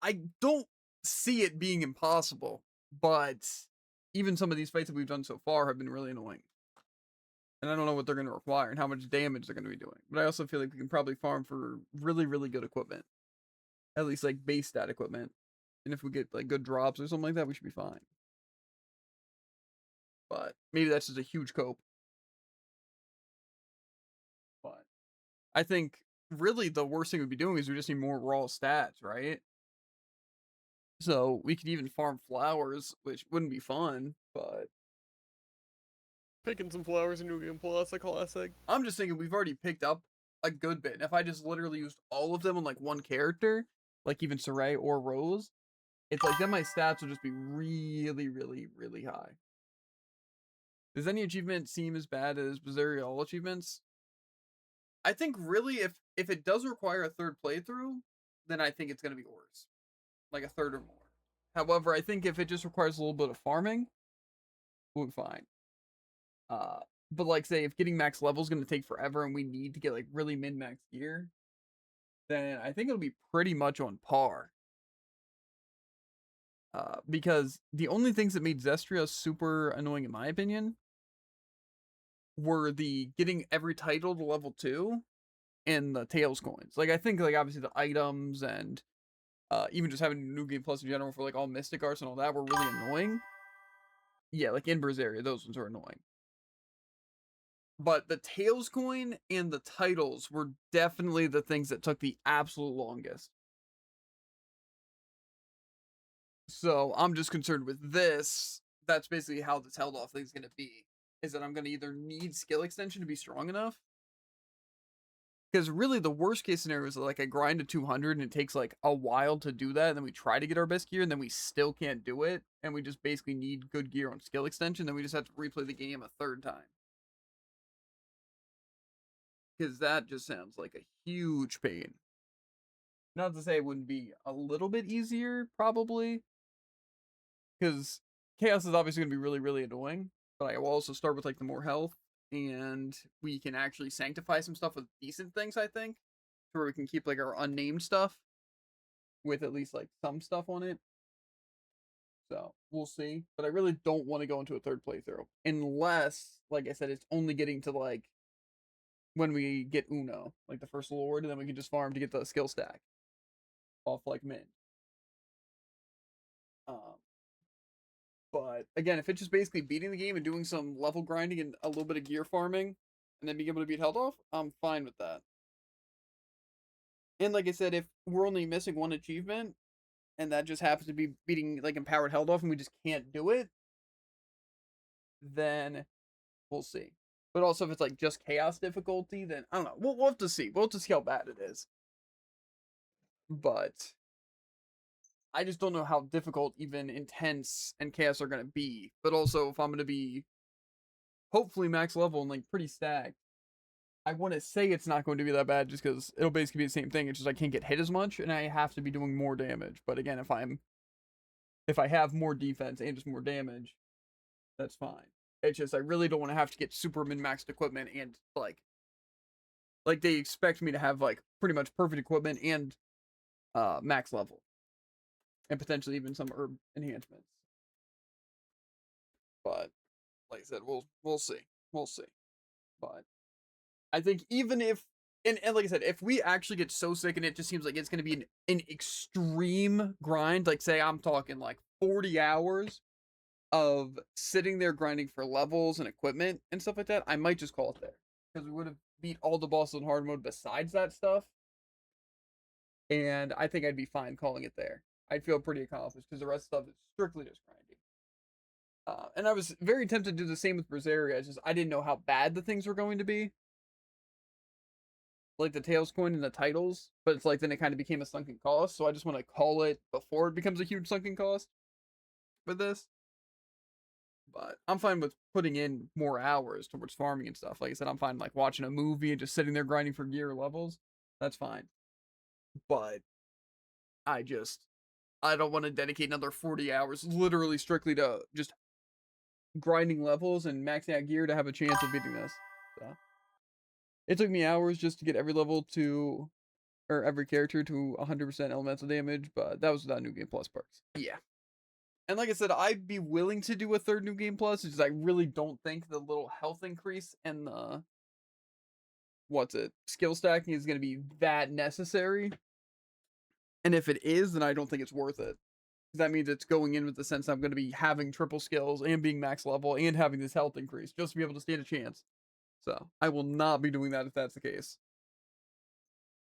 A: I don't see it being impossible, but even some of these fights that we've done so far have been really annoying. And I don't know what they're going to require and how much damage they're going to be doing. But I also feel like we can probably farm for really, really good equipment. At least like base stat equipment. And if we get like good drops or something like that, we should be fine. But maybe that's just a huge cope. But I think really the worst thing we'd be doing is we just need more raw stats, right? So we could even farm flowers, which wouldn't be fun, but
C: picking some flowers in New Game Plus, a classic.
A: I'm just thinking we've already picked up a good bit. And if I just literally used all of them on like one character, like even Saray or Rose, it's like then my stats will just be really, really, really high. Does any achievement seem as bad as Zestria all achievements? I think really if it does require a third playthrough, then I think it's gonna be worse. Like a third or more. However, I think if it just requires a little bit of farming, we'll be fine. But like say if getting max level is going to take forever and we need to get like really min-max gear, then I think it'll be pretty much on par. Because the only things that made Zestria super annoying in my opinion were the getting every title to level 2 and the Tails coins. Like I think like obviously the items and even just having New Game Plus in general for like all Mystic Arts and all that were really annoying. Yeah, like in Berseria, those ones are annoying. But the Tails coin and the titles were definitely the things that took the absolute longest. So I'm just concerned with this. That's basically how this held off thing's gonna be. Is that I'm gonna either need skill extension to be strong enough. Because really the worst case scenario is like I grind to 200 and it takes like a while to do that. And then we try to get our best gear and then we still can't do it. And we just basically need good gear on skill extension. Then we just have to replay the game a third time. Because that just sounds like a huge pain. Not to say it wouldn't be a little bit easier, probably. Because Chaos is obviously going to be really, really annoying. But I will also start with like the more health. And we can actually sanctify some stuff with decent things, I think. Where we can keep like our unnamed stuff. With at least like some stuff on it. So we'll see. But I really don't want to go into a third playthrough. Unless, like I said, it's only getting to like when we get Uno, like the first Lord, and then we can just farm to get the skill stack off like Min. But again, if it's just basically beating the game and doing some level grinding and a little bit of gear farming, and then being able to beat held off, I'm fine with that. And like I said, if we're only missing one achievement, and that just happens to be beating like empowered held off, and we just can't do it, then we'll see. But also, if it's like just chaos difficulty, then I don't know. We'll have to see. We'll have to see how bad it is. But I just don't know how difficult even intense and chaos are going to be. But also, if I'm going to be hopefully max level and like pretty stacked, I want to say it's not going to be that bad just because it'll basically be the same thing. It's just I can't get hit as much and I have to be doing more damage. But again, if I have more defense and just more damage, that's fine. It's just I really don't want to have to get super min-maxed equipment and like they expect me to have like pretty much perfect equipment and max level. And potentially even some herb enhancements. But like I said, we'll see. We'll see. But I think even if and like I said, if we actually get so sick and it just seems like it's gonna be an extreme grind, like say I'm talking like 40 hours of sitting there grinding for levels and equipment and stuff like that, I might just call it there. Because we would have beat all the bosses in hard mode besides that stuff. And I think I'd be fine calling it there. I'd feel pretty accomplished because the rest of stuff is strictly just grinding. And I was very tempted to do the same with Berseria. It's just I didn't know how bad the things were going to be. Like the Tails coin and the titles. But it's like then it kind of became a sunken cost. So I just want to call it before it becomes a huge sunken cost with this. But I'm fine with putting in more hours towards farming and stuff. Like I said, I'm fine like watching a movie and just sitting there grinding for gear levels. That's fine. But I don't want to dedicate another 40 hours literally strictly to just grinding levels and maxing out gear to have a chance of beating this. So it took me hours just to get every level to, or every character to 100% elemental damage, but that was without New Game Plus perks. Yeah. And like I said, I'd be willing to do a third New Game Plus, because I really don't think the little health increase and the, skill stacking is going to be that necessary. And if it is, then I don't think it's worth it. That means it's going in with the sense I'm going to be having triple skills and being max level and having this health increase just to be able to stand a chance. So I will not be doing that if that's the case.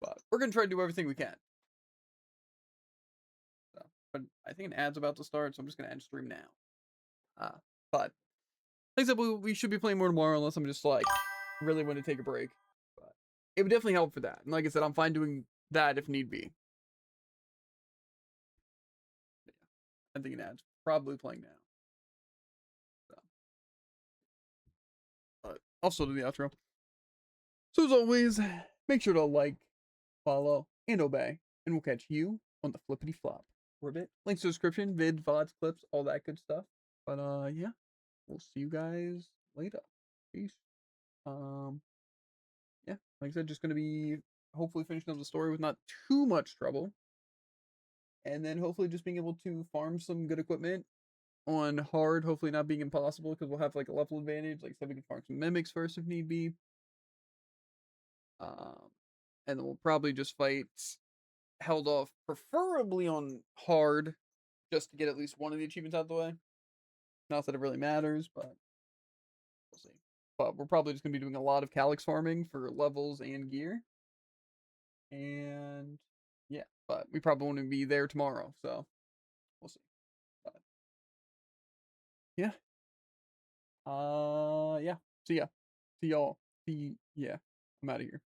A: But we're going to try to do everything we can. So, but I think an ad's about to start, so I'm just going to end stream now. But like I said, we should be playing more tomorrow unless I'm just like really want to take a break. But it would definitely help for that. And like I said, I'm fine doing that if need be. I think an ad's probably playing now. So. But I'll still do the outro. So as always, make sure to like, follow, and obey. And we'll catch you on the flippity flop. Ribbit. Links to the description, vid, VODs, clips, all that good stuff. But yeah. We'll see you guys later. Peace. Yeah, like I said, just gonna be hopefully finishing up the story with not too much trouble. And then hopefully just being able to farm some good equipment on hard, hopefully not being impossible, because we'll have like a level advantage. Like I said, we can farm some mimics first if need be. And then we'll probably just fight held off, preferably on hard, just to get at least one of the achievements out of the way. Not that it really matters, but we'll see. But we're probably just going to be doing a lot of calyx farming for levels and gear. And yeah, but we probably won't be there tomorrow, so we'll see. Yeah. Yeah. See ya. See y'all. Yeah. I'm out of here.